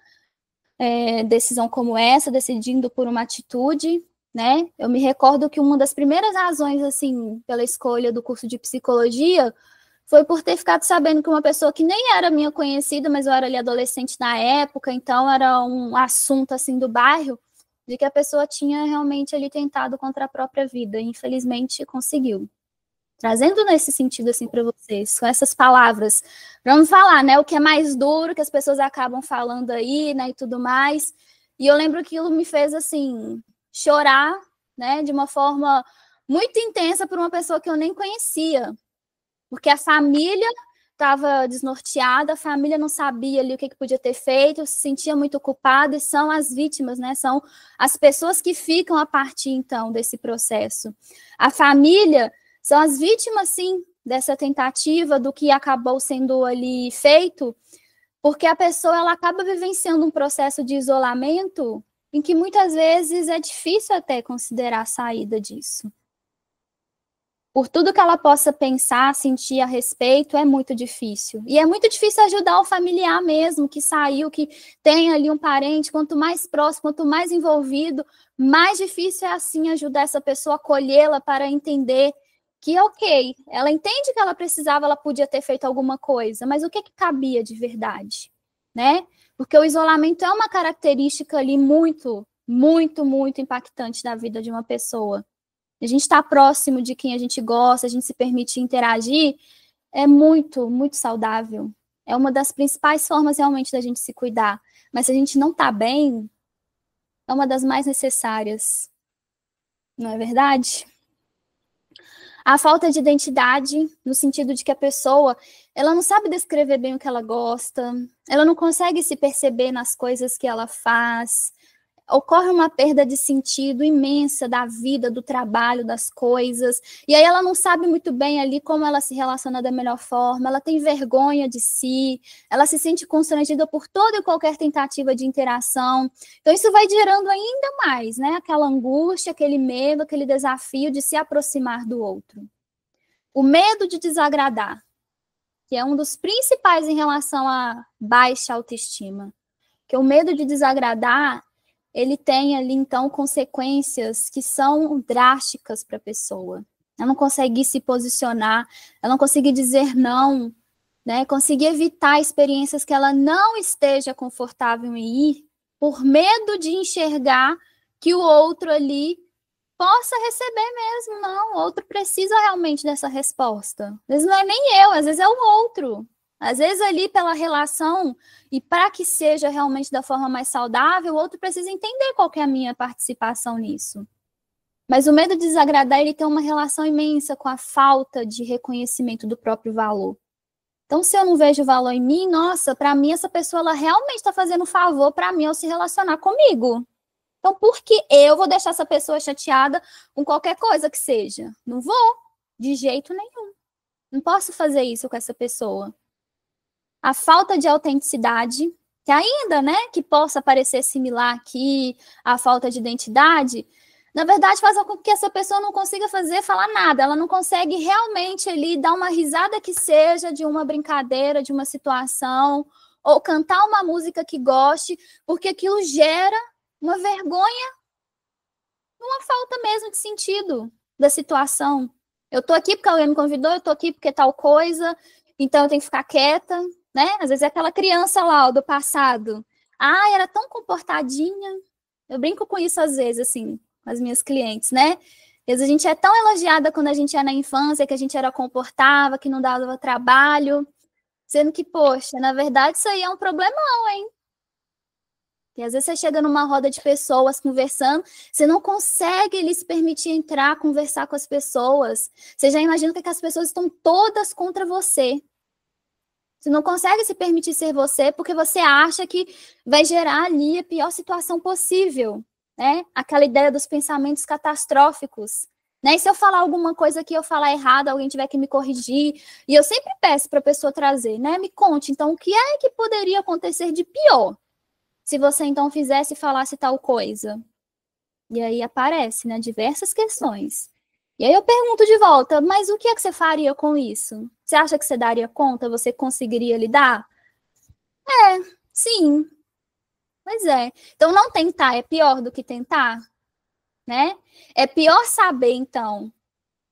decisão como essa, decidindo por uma atitude, né? Eu me recordo que uma das primeiras razões, assim, pela escolha do curso de psicologia foi por ter ficado sabendo que uma pessoa que nem era minha conhecida, mas eu era ali adolescente na época, então era um assunto, assim, do bairro, de que a pessoa tinha realmente ali tentado contra a própria vida, e infelizmente conseguiu. Trazendo nesse sentido, assim, para vocês, com essas palavras, vamos falar, né, o que é mais duro, que as pessoas acabam falando aí, né, e tudo mais, e eu lembro que aquilo me fez, assim, chorar, né, de uma forma muito intensa por uma pessoa que eu nem conhecia, porque a família estava desnorteada, a família não sabia ali o que podia ter feito, se sentia muito culpada, e são as vítimas, né? São as pessoas que ficam a partir, então, desse processo. A família são as vítimas, sim, dessa tentativa, do que acabou sendo ali feito, porque a pessoa ela acaba vivenciando um processo de isolamento em que muitas vezes é difícil até considerar a saída disso. Por tudo que ela possa pensar, sentir a respeito, é muito difícil. E é muito difícil ajudar o familiar mesmo, que saiu, que tem ali um parente. Quanto mais próximo, quanto mais envolvido, mais difícil é assim ajudar essa pessoa, acolhê-la para entender que, ok, ela entende que ela precisava, ela podia ter feito alguma coisa, mas o que cabia de verdade, né? Porque o isolamento é uma característica ali muito, muito, muito impactante da vida de uma pessoa. A gente está próximo de quem a gente gosta, a gente se permite interagir, é muito, muito saudável. É uma das principais formas realmente da gente se cuidar. Mas se a gente não está bem, é uma das mais necessárias. Não é verdade? A falta de identidade, no sentido de que a pessoa, ela não sabe descrever bem o que ela gosta, ela não consegue se perceber nas coisas que ela faz, ocorre uma perda de sentido imensa da vida, do trabalho, das coisas, e aí ela não sabe muito bem ali como ela se relaciona da melhor forma, ela tem vergonha de si, ela se sente constrangida por toda e qualquer tentativa de interação, então isso vai gerando ainda mais, né, aquela angústia, aquele medo, aquele desafio de se aproximar do outro. O medo de desagradar, que é um dos principais em relação à baixa autoestima, que o medo de desagradar ele tem ali, então, consequências que são drásticas para a pessoa. Ela não consegue se posicionar, ela não consegue dizer não, né? Conseguir evitar experiências que ela não esteja confortável em ir, por medo de enxergar que o outro ali possa receber mesmo. Não, o outro precisa realmente dessa resposta. Às vezes não é nem eu, às vezes é o outro. Às vezes ali pela relação, e para que seja realmente da forma mais saudável, o outro precisa entender qual que é a minha participação nisso. Mas o medo de desagradar, ele tem uma relação imensa com a falta de reconhecimento do próprio valor. Então, se eu não vejo valor em mim, nossa, para mim essa pessoa ela realmente está fazendo um favor para mim ao se relacionar comigo. Então, por que eu vou deixar essa pessoa chateada com qualquer coisa que seja? Não vou, de jeito nenhum. Não posso fazer isso com essa pessoa. A falta de autenticidade, que ainda, né, que possa parecer similar aqui, a falta de identidade, na verdade faz com que essa pessoa não consiga falar nada, ela não consegue realmente ali dar uma risada que seja de uma brincadeira, de uma situação, ou cantar uma música que goste, porque aquilo gera uma vergonha, uma falta mesmo de sentido da situação. Eu tô aqui porque alguém me convidou, eu tô aqui porque tal coisa, então eu tenho que ficar quieta, né? Às vezes é aquela criança lá, ó, do passado. Ah, era tão comportadinha. Eu brinco com isso às vezes, assim, com as minhas clientes, né? Às vezes a gente é tão elogiada quando a gente é na infância, que a gente era comportava, que não dava trabalho, sendo que, poxa, na verdade isso aí é um problemão, hein? E às vezes você chega numa roda de pessoas conversando, você não consegue lhes permitir entrar, conversar com as pessoas. Você já imagina que as pessoas estão todas contra você. Você não consegue se permitir ser você porque você acha que vai gerar ali a pior situação possível, né? Aquela ideia dos pensamentos catastróficos, né? E se eu falar alguma coisa que eu falar errado, alguém tiver que me corrigir, e eu sempre peço para a pessoa trazer, né? Me conte, então, o que é que poderia acontecer de pior se você, então, fizesse e falasse tal coisa? E aí aparece, né, diversas questões. E aí eu pergunto de volta, mas o que é que você faria com isso? Você acha que você daria conta? Você conseguiria lidar? Sim. Pois é. Então não tentar é pior do que tentar? né? É pior saber, então,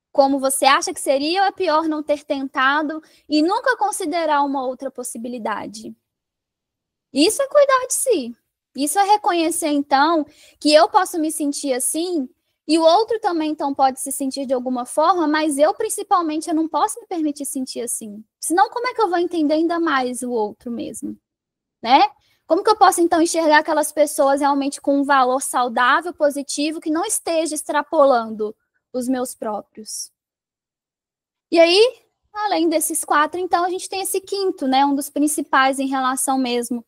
como você acha que seria, ou é pior não ter tentado e nunca considerar uma outra possibilidade? Isso é cuidar de si. Isso é reconhecer, então, que eu posso me sentir assim e o outro também, então, pode se sentir de alguma forma, mas eu, principalmente, eu não posso me permitir sentir assim. Senão, como é que eu vou entender ainda mais o outro mesmo? Né? Como que eu posso, então, enxergar aquelas pessoas realmente com um valor saudável, positivo, que não esteja extrapolando os meus próprios? E aí, além desses 4, então, a gente tem esse 5º, né? Um dos principais em relação mesmo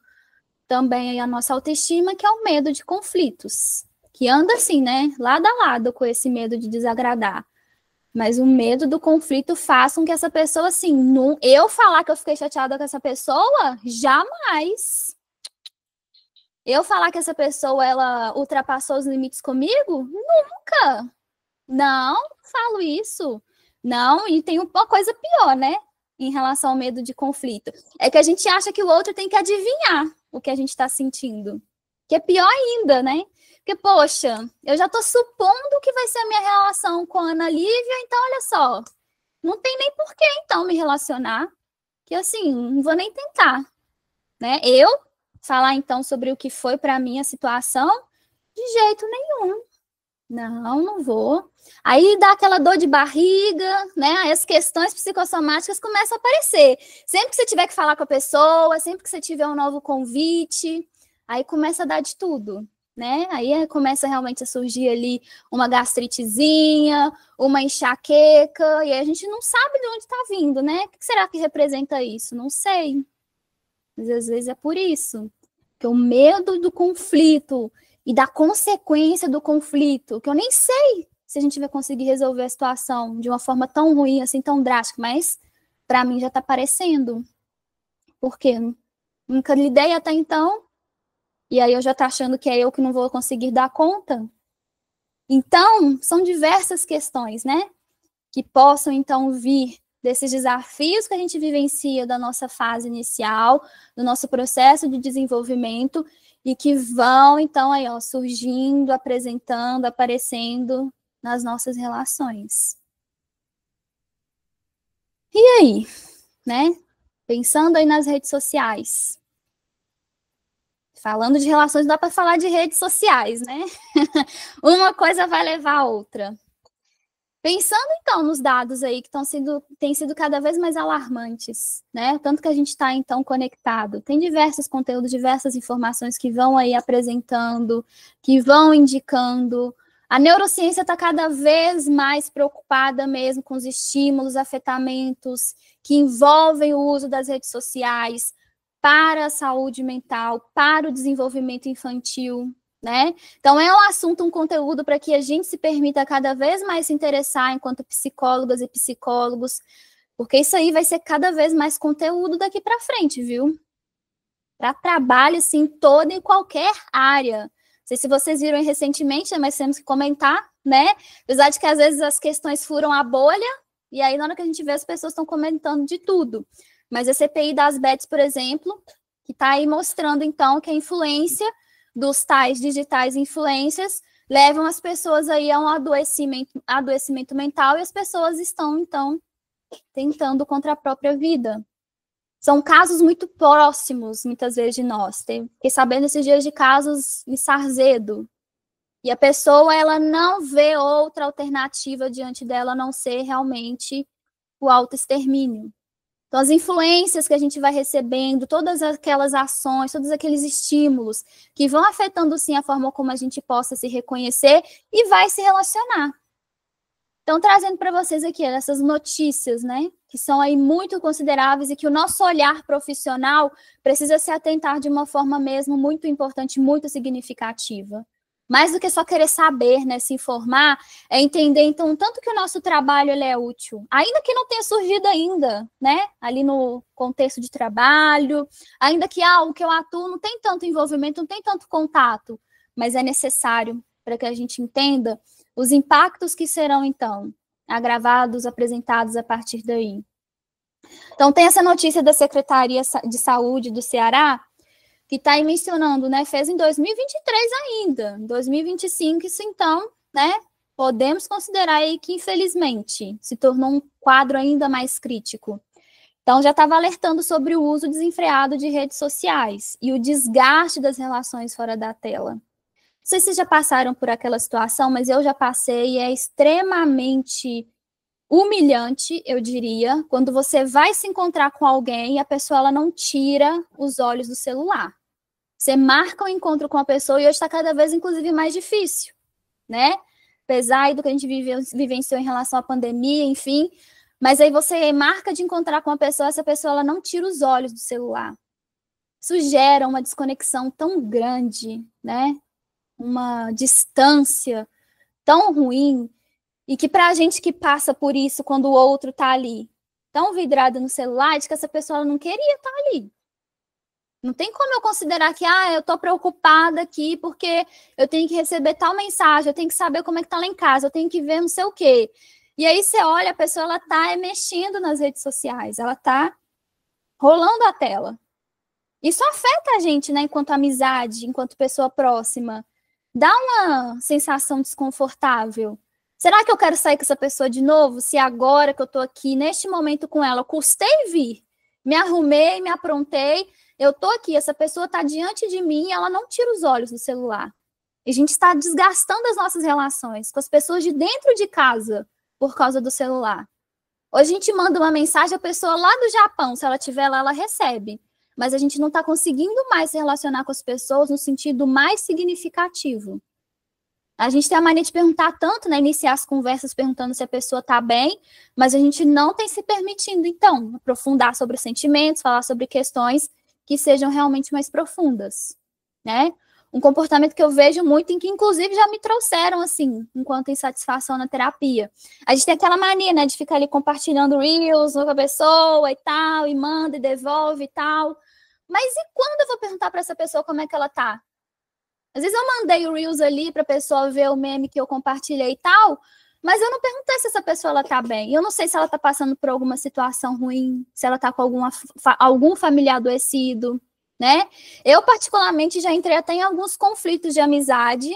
também à nossa autoestima, que é o medo de conflitos. Que anda assim, né? Lado a lado com esse medo de desagradar. Mas o medo do conflito faz com que essa pessoa, assim, não, eu falar que eu fiquei chateada com essa pessoa, jamais. Eu falar que essa pessoa, ela ultrapassou os limites comigo? Nunca. Não falo isso. Não, e tem uma coisa pior, né? Em relação ao medo de conflito. É que a gente acha que o outro tem que adivinhar o que a gente está sentindo. Que é pior ainda, né? Porque, poxa, eu já estou supondo que vai ser a minha relação com a Ana Lívia, então, olha só, não tem nem por que, então, me relacionar. Que, assim, não vou nem tentar, né? Eu falar, então, sobre o que foi para mim a situação, de jeito nenhum. Não vou. Aí dá aquela dor de barriga, né? Aí as questões psicossomáticas começam a aparecer. Sempre que você tiver que falar com a pessoa, sempre que você tiver um novo convite, aí começa a dar de tudo, né? Aí começa realmente a surgir ali uma gastritezinha, uma enxaqueca, e aí a gente não sabe de onde está vindo, né? O que será que representa isso? Não sei. Mas às vezes é por isso. Que o medo do conflito e da consequência do conflito, que eu nem sei se a gente vai conseguir resolver a situação de uma forma tão ruim, assim, tão drástica, mas para mim já está aparecendo. Por quê? Nunca lidei até então, e aí eu já estou achando que é eu que não vou conseguir dar conta. Então, são diversas questões, né? Que possam, então, vir desses desafios que a gente vivencia da nossa fase inicial, do nosso processo de desenvolvimento, e que vão, então, aí, ó, surgindo, apresentando, aparecendo nas nossas relações. E aí, né? Pensando aí nas redes sociais. Falando de relações, dá para falar de redes sociais, né? Uma coisa vai levar a outra. Pensando, então, nos dados aí que têm sido cada vez mais alarmantes, né? Tanto que a gente está, então, conectado. Tem diversos conteúdos, diversas informações que vão aí apresentando, que vão indicando. A neurociência está cada vez mais preocupada mesmo com os estímulos, afetamentos que envolvem o uso das redes sociais para a saúde mental, para o desenvolvimento infantil, né? Então, é um assunto, um conteúdo para que a gente se permita cada vez mais se interessar enquanto psicólogas e psicólogos, porque isso aí vai ser cada vez mais conteúdo daqui para frente, viu? Para trabalho, assim, toda e qualquer área. Não sei se vocês viram recentemente, mas temos que comentar, né? Apesar de que às vezes as questões furam a bolha, e aí na hora que a gente vê as pessoas estão comentando de tudo. Mas a CPI das Bets, por exemplo, que está aí mostrando, então, que a influência dos tais digitais influências levam as pessoas aí a um adoecimento mental e as pessoas estão, então, tentando contra a própria vida. São casos muito próximos, muitas vezes, de nós. Fiquei sabendo esses dias de casos em Sarzedo. E a pessoa, ela não vê outra alternativa diante dela a não ser realmente o autoextermínio. Então, as influências que a gente vai recebendo, todas aquelas ações, todos aqueles estímulos que vão afetando, sim, a forma como a gente possa se reconhecer e vai se relacionar. Então, trazendo para vocês aqui essas notícias, né, que são aí muito consideráveis e que o nosso olhar profissional precisa se atentar de uma forma mesmo muito importante, muito significativa. Mais do que só querer saber, né, se informar, é entender, então, tanto que o nosso trabalho ele é útil, ainda que não tenha surgido ainda, né, ali no contexto de trabalho, ainda que o que eu atuo não tem tanto envolvimento, não tem tanto contato, mas é necessário para que a gente entenda os impactos que serão, então, agravados, apresentados a partir daí. Então, tem essa notícia da Secretaria de Saúde do Ceará, que está aí mencionando, né, fez em 2023 ainda, em 2025, isso então né, podemos considerar aí que, infelizmente, se tornou um quadro ainda mais crítico. Então, já estava alertando sobre o uso desenfreado de redes sociais e o desgaste das relações fora da tela. Não sei se vocês já passaram por aquela situação, mas eu já passei e é extremamente humilhante, eu diria, quando você vai se encontrar com alguém e a pessoa ela não tira os olhos do celular. Você marca o encontro com a pessoa e hoje está cada vez, inclusive, mais difícil, né? Apesar do que a gente vivenciou em relação à pandemia, enfim, mas aí você marca de encontrar com a pessoa, essa pessoa ela não tira os olhos do celular. Isso gera uma desconexão tão grande, né? Uma distância tão ruim, e que para a gente que passa por isso quando o outro está ali, tão vidrado no celular, de que essa pessoa ela não queria estar ali. Não tem como eu considerar que, eu estou preocupada aqui porque eu tenho que receber tal mensagem, eu tenho que saber como é que está lá em casa, eu tenho que ver não sei o quê. E aí você olha, a pessoa ela está mexendo nas redes sociais, ela está rolando a tela. Isso afeta a gente, né, enquanto amizade, enquanto pessoa próxima. Dá uma sensação desconfortável. Será que eu quero sair com essa pessoa de novo? Se agora que eu estou aqui, neste momento com ela, eu custei vir, me arrumei, me aprontei, eu estou aqui, essa pessoa está diante de mim e ela não tira os olhos do celular. E a gente está desgastando as nossas relações com as pessoas de dentro de casa por causa do celular. Hoje a gente manda uma mensagem, a pessoa lá do Japão, se ela estiver lá, ela recebe. Mas a gente não está conseguindo mais se relacionar com as pessoas no sentido mais significativo. A gente tem a mania de perguntar tanto, né, iniciar as conversas perguntando se a pessoa está bem, mas a gente não tem se permitindo, então, aprofundar sobre os sentimentos, falar sobre questões que sejam realmente mais profundas, né? Um comportamento que eu vejo muito, em que inclusive já me trouxeram, assim, enquanto insatisfação na terapia. A gente tem aquela mania, né, de ficar ali compartilhando reels com a pessoa e tal, e manda e devolve e tal. Mas e quando eu vou perguntar para essa pessoa como é que ela tá? Às vezes eu mandei o reels ali para a pessoa ver o meme que eu compartilhei e tal, mas eu não perguntei se essa pessoa ela tá bem. Eu não sei se ela tá passando por alguma situação ruim, se ela tá com algum familiar adoecido, né? Eu, particularmente, já entrei até em alguns conflitos de amizade,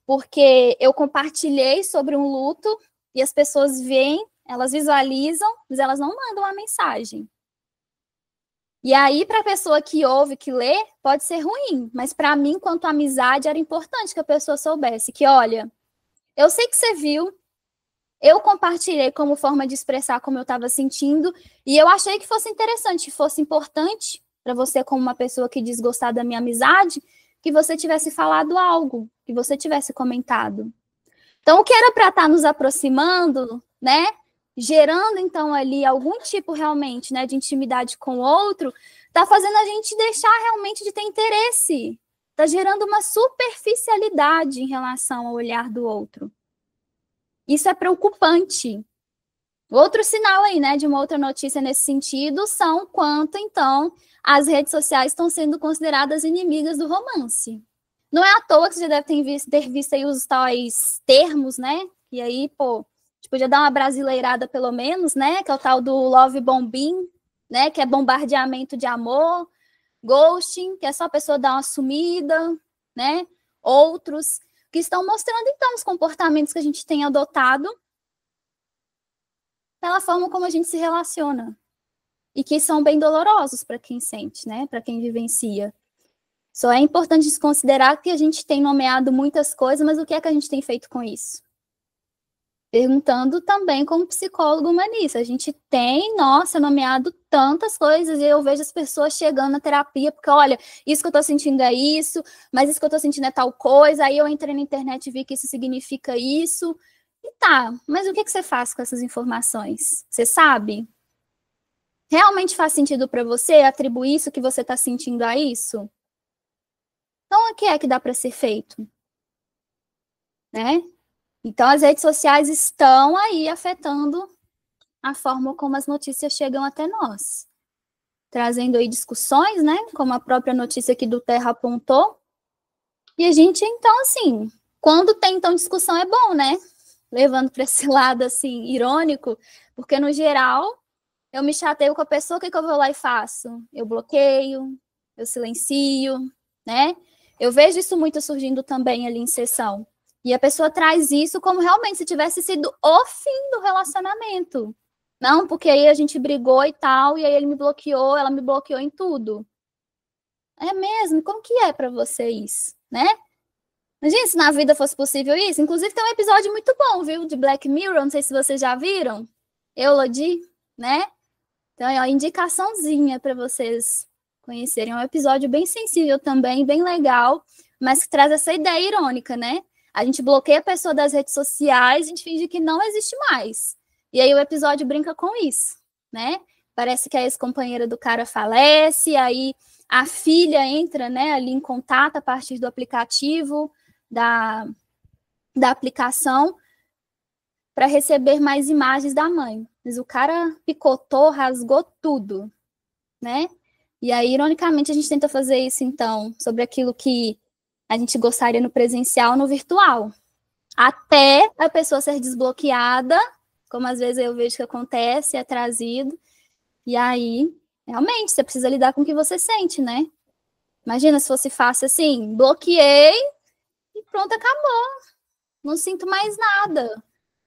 porque eu compartilhei sobre um luto e as pessoas veem, elas visualizam, mas elas não mandam uma mensagem. E aí, para a pessoa que ouve, que lê, pode ser ruim, mas para mim, quanto amizade, era importante que a pessoa soubesse que, olha, eu sei que você viu, eu compartilhei como forma de expressar como eu estava sentindo, e eu achei que fosse interessante, fosse importante para você, como uma pessoa que desgostar da minha amizade, que você tivesse falado algo, que você tivesse comentado. Então, o que era para estar nos aproximando, né, gerando, então, ali algum tipo, realmente, né, de intimidade com o outro, está fazendo a gente deixar realmente de ter interesse. Está gerando uma superficialidade em relação ao olhar do outro. Isso é preocupante. Outro sinal aí, né, de uma outra notícia nesse sentido, são quanto, então, as redes sociais estão sendo consideradas inimigas do romance. Não é à toa que você já deve ter visto aí os tais termos, né? E aí, pô, a gente podia dar uma brasileirada pelo menos, né? Que é o tal do love bombing, né? Que é bombardeamento de amor, ghosting, que é só a pessoa dar uma sumida, né? Outros que estão mostrando, então, os comportamentos que a gente tem adotado pela forma como a gente se relaciona. E que são bem dolorosos para quem sente, né? Para quem vivencia. Só é importante desconsiderar que a gente tem nomeado muitas coisas, mas o que é que a gente tem feito com isso? Perguntando também como psicólogo humanista. A gente tem, nomeado tantas coisas, e eu vejo as pessoas chegando na terapia, porque, olha, isso que eu estou sentindo é isso, mas isso que eu estou sentindo é tal coisa, aí eu entrei na internet e vi que isso significa isso. E tá, mas o que você faz com essas informações? Você sabe? Realmente faz sentido para você atribuir isso que você está sentindo a isso? Então, o que é que dá para ser feito? Né? Então, as redes sociais estão aí afetando a forma como as notícias chegam até nós. Trazendo aí discussões, né? Como a própria notícia aqui do Terra apontou. E a gente, então, assim, quando tem, então, discussão é bom, né? Levando para esse lado, assim, irônico, porque, no geral, eu me chateio com a pessoa, o que eu vou lá e faço? Eu bloqueio, eu silencio, né? Eu vejo isso muito surgindo também ali em sessão. E a pessoa traz isso como realmente se tivesse sido o fim do relacionamento. Não, porque aí a gente brigou e tal, e aí ele me bloqueou, ela me bloqueou em tudo. É mesmo? Como que é para você isso, né? Imagina se na vida fosse possível isso. Inclusive tem um episódio muito bom, viu? De Black Mirror, não sei se vocês já viram. Eulogy, né? Então é uma indicaçãozinha para vocês conhecerem. É um episódio bem sensível também, bem legal, mas que traz essa ideia irônica, né? A gente bloqueia a pessoa das redes sociais, a gente finge que não existe mais. E aí o episódio brinca com isso, né? Parece que a ex-companheira do cara falece, aí a filha entra, né, ali em contato a partir do aplicativo, da aplicação, para receber mais imagens da mãe. Mas o cara picotou, rasgou tudo, né? E aí, ironicamente, a gente tenta fazer isso, então, sobre aquilo que a gente gostaria no presencial, no virtual. Até a pessoa ser desbloqueada, como às vezes eu vejo que acontece, é trazido. E aí, realmente, você precisa lidar com o que você sente, né? Imagina se fosse fácil assim, bloqueei e pronto, acabou. Não sinto mais nada.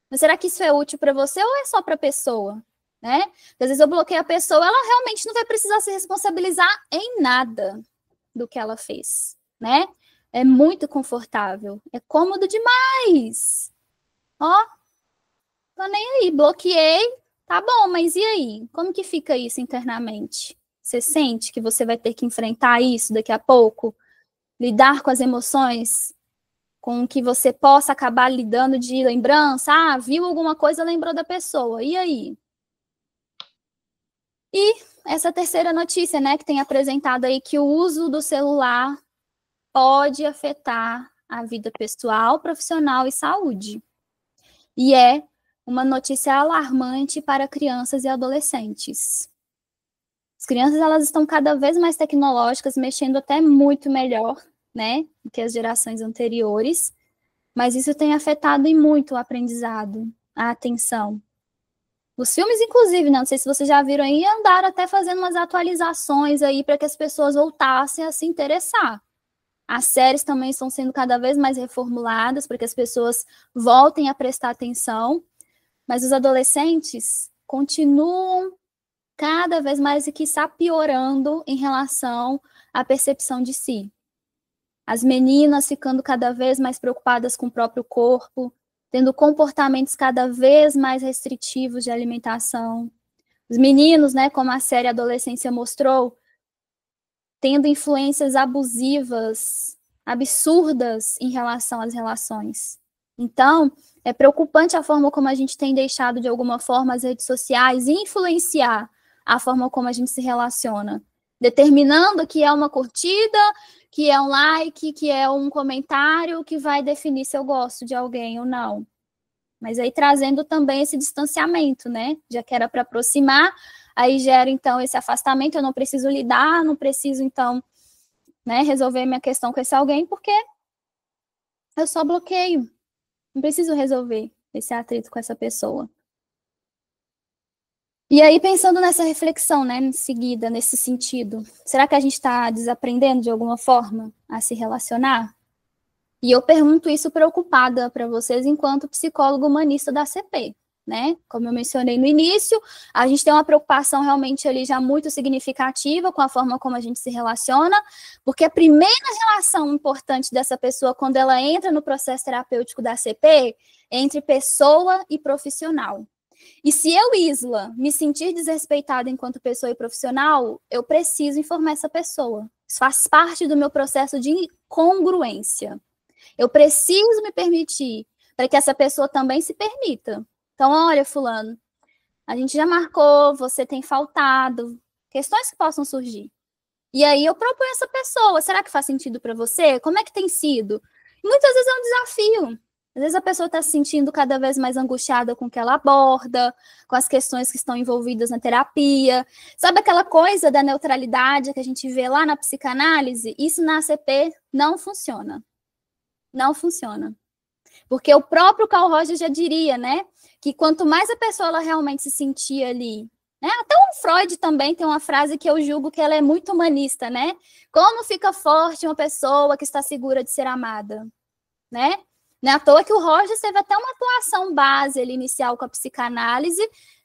Mas será que isso é útil para você ou é só para a pessoa? Né? Porque às vezes eu bloqueio a pessoa, ela realmente não vai precisar se responsabilizar em nada do que ela fez, né? É muito confortável, é cômodo demais. Ó, tô nem aí, bloqueei, tá bom, mas e aí? Como que fica isso internamente? Você sente que você vai ter que enfrentar isso daqui a pouco? Lidar com as emoções, com que você possa acabar lidando de lembrança? Ah, viu alguma coisa, lembrou da pessoa, e aí? E essa terceira notícia, né, que tem apresentado aí que o uso do celular pode afetar a vida pessoal, profissional e saúde. E é uma notícia alarmante para crianças e adolescentes. As crianças, elas estão cada vez mais tecnológicas, mexendo até muito melhor, né, do que as gerações anteriores, mas isso tem afetado e muito o aprendizado, a atenção. Os filmes, inclusive, não sei se vocês já viram aí, andaram até fazendo umas atualizações aí para que as pessoas voltassem a se interessar. As séries também estão sendo cada vez mais reformuladas para que as pessoas voltem a prestar atenção, mas os adolescentes continuam cada vez mais e quiçá piorando em relação à percepção de si. As meninas ficando cada vez mais preocupadas com o próprio corpo, tendo comportamentos cada vez mais restritivos de alimentação. Os meninos, né, como a série Adolescência mostrou, tendo influências abusivas, absurdas em relação às relações. Então, é preocupante a forma como a gente tem deixado, de alguma forma, as redes sociais influenciar a forma como a gente se relaciona, determinando que é uma curtida, que é um like, que é um comentário que vai definir se eu gosto de alguém ou não. Mas aí trazendo também esse distanciamento, né? Já que era para aproximar, aí gera então esse afastamento, eu não preciso lidar, não preciso então, né, resolver minha questão com esse alguém, porque eu só bloqueio. Não preciso resolver esse atrito com essa pessoa. E aí, pensando nessa reflexão, né, em seguida, nesse sentido, será que a gente está desaprendendo de alguma forma a se relacionar? E eu pergunto isso preocupada para vocês enquanto psicólogo humanista da CP, né? Como eu mencionei no início, a gente tem uma preocupação realmente ali já muito significativa com a forma como a gente se relaciona, porque a primeira relação importante dessa pessoa quando ela entra no processo terapêutico da CP é entre pessoa e profissional. E se eu, Isla, me sentir desrespeitada enquanto pessoa e profissional, eu preciso informar essa pessoa. Isso faz parte do meu processo de incongruência. Eu preciso me permitir para que essa pessoa também se permita. Então, olha, fulano, a gente já marcou, você tem faltado, questões que possam surgir. E aí eu proponho essa pessoa, será que faz sentido para você? Como é que tem sido? E muitas vezes é um desafio. Às vezes a pessoa está se sentindo cada vez mais angustiada com o que ela aborda, com as questões que estão envolvidas na terapia. Sabe aquela coisa da neutralidade que a gente vê lá na psicanálise? Isso na ACP não funciona. Não funciona. Porque o próprio Carl Rogers já diria, né, que quanto mais a pessoa ela realmente se sentia ali, né, até o Freud também tem uma frase que eu julgo que ela é muito humanista, né? Como fica forte uma pessoa que está segura de ser amada, né? Não é à toa que o Rogers teve até uma atuação base ali, inicial com a psicanálise,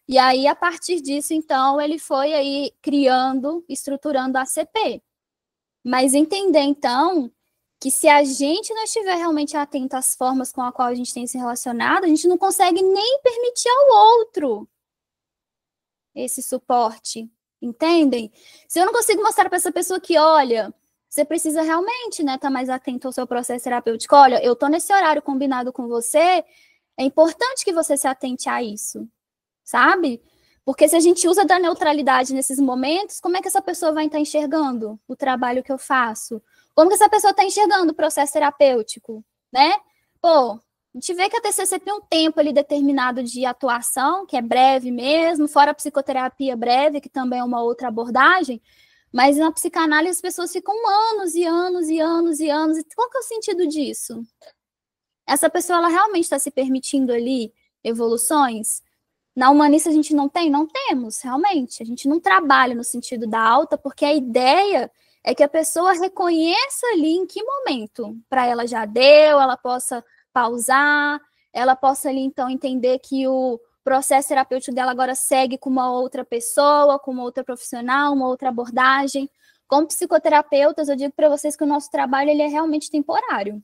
e aí, a partir disso, então, ele foi aí criando, estruturando a ACP. Mas entender, então, que se a gente não estiver realmente atento às formas com a qual a gente tem se relacionado, a gente não consegue nem permitir ao outro esse suporte, entendem? Se eu não consigo mostrar para essa pessoa que, olha, você precisa realmente, né, estar mais atento ao seu processo terapêutico, olha, eu estou nesse horário combinado com você, é importante que você se atente a isso, sabe? Porque se a gente usa da neutralidade nesses momentos, como é que essa pessoa vai estar enxergando o trabalho que eu faço? Como que essa pessoa está enxergando o processo terapêutico, né? Pô, a gente vê que a TCC tem um tempo ali determinado de atuação, que é breve mesmo, fora a psicoterapia breve, que também é uma outra abordagem, mas na psicanálise as pessoas ficam anos e anos e anos e anos. E qual que é o sentido disso? Essa pessoa, ela realmente está se permitindo ali evoluções? Na humanista a gente não tem? Não temos, realmente. A gente não trabalha no sentido da alta, porque a ideia é que a pessoa reconheça ali em que momento para ela já deu, ela possa pausar, ela possa ali então entender que o processo terapêutico dela agora segue com uma outra pessoa, com uma outra profissional, uma outra abordagem. Como psicoterapeutas, eu digo para vocês que o nosso trabalho ele é realmente temporário.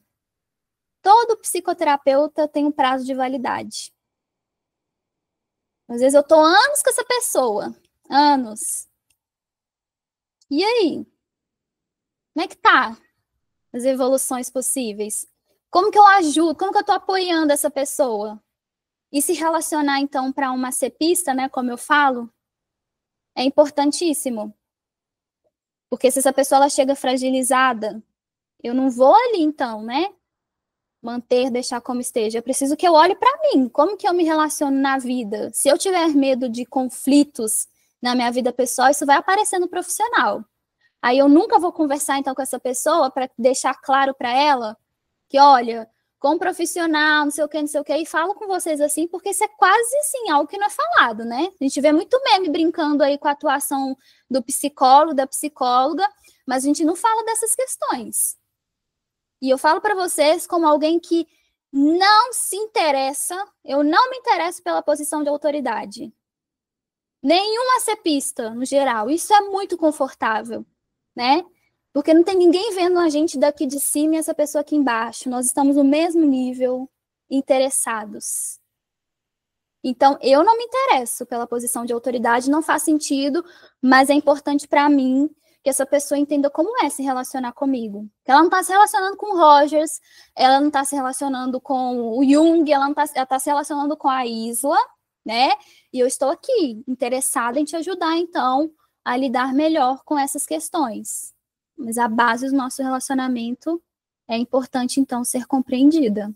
Todo psicoterapeuta tem um prazo de validade. Às vezes eu estou anos com essa pessoa, anos. E aí? Como é que tá as evoluções possíveis? Como que eu ajudo? Como que eu estou apoiando essa pessoa? E se relacionar, então, para uma cepista, né, como eu falo, é importantíssimo. Porque se essa pessoa ela chega fragilizada, eu não vou ali, então, né, manter, deixar como esteja. Eu preciso que eu olhe para mim. Como que eu me relaciono na vida? Se eu tiver medo de conflitos na minha vida pessoal, isso vai aparecer no profissional. Aí eu nunca vou conversar, então, com essa pessoa para deixar claro para ela que, olha, como profissional, não sei o que, e falo com vocês assim, porque isso é quase, assim, algo que não é falado, né? A gente vê muito meme brincando aí com a atuação do psicólogo, da psicóloga, mas a gente não fala dessas questões. E eu falo para vocês como alguém que não se interessa, eu não me interesso pela posição de autoridade. Nenhuma cepista, no geral. Isso é muito confortável, né? Porque não tem ninguém vendo a gente daqui de cima e essa pessoa aqui embaixo. Nós estamos no mesmo nível, interessados. Então, eu não me interesso pela posição de autoridade, não faz sentido, mas é importante para mim que essa pessoa entenda como é se relacionar comigo. Ela não está se relacionando com o Rogers, ela não está se relacionando com o Jung, ela está se relacionando com a Isla, né? E eu estou aqui, interessada em te ajudar, então, a lidar melhor com essas questões. Mas a base do nosso relacionamento é importante, então, ser compreendida,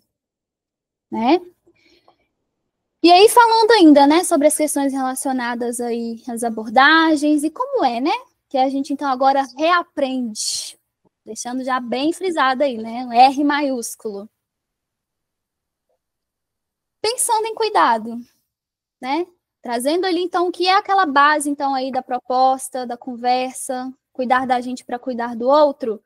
né? E aí, falando ainda, né, sobre as questões relacionadas aí às abordagens e como é, né? Que a gente, então, agora reaprende, deixando já bem frisado aí, né? Um R maiúsculo. Pensando em cuidado, né? Trazendo ali, então, o que é aquela base, então, aí da proposta, da conversa, cuidar da gente para cuidar do outro.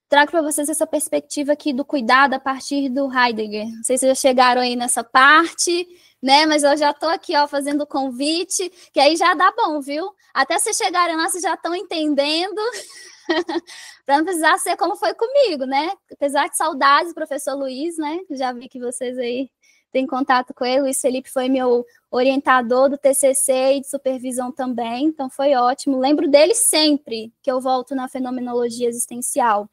Trago para vocês essa perspectiva aqui do cuidado a partir do Heidegger. Não sei se já chegaram aí nessa parte, né? Mas eu já estou aqui, ó, fazendo o convite, que aí já dá bom, viu? Até se chegarem lá, vocês já estão entendendo, para não precisar ser como foi comigo, né? Apesar de saudades, professor Luiz, né? Já vi que vocês aí têm contato com ele. O Luiz Felipe foi meu orientador do TCC e de supervisão também, então foi ótimo. Lembro dele sempre que eu volto na fenomenologia existencial.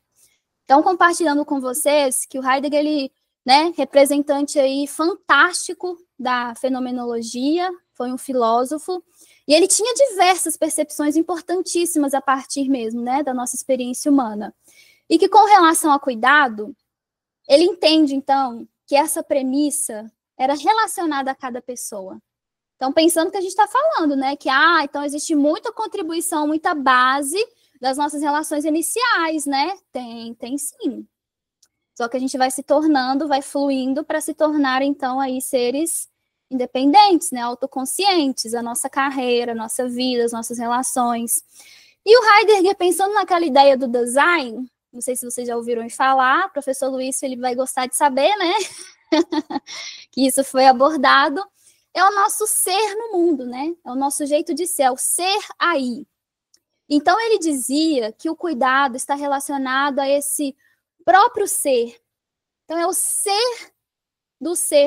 Então, compartilhando com vocês que o Heidegger, ele, né, representante aí fantástico da fenomenologia, foi um filósofo, e ele tinha diversas percepções importantíssimas a partir mesmo, né, da nossa experiência humana. E que com relação ao cuidado, ele entende, então, que essa premissa era relacionada a cada pessoa. Então, pensando que a gente está falando, né, que, então existe muita contribuição, muita base das nossas relações iniciais, né? Tem sim. Só que a gente vai se tornando, vai fluindo para se tornar, então, aí seres independentes, né? Autoconscientes, a nossa carreira, a nossa vida, as nossas relações. E o Heidegger, pensando naquela ideia do design, não sei se vocês já ouviram falar, o professor Luiz, ele vai gostar de saber, né? que isso foi abordado, é o nosso ser no mundo, né? É o nosso jeito de ser, é o ser aí. Então, ele dizia que o cuidado está relacionado a esse próprio ser. Então, é o ser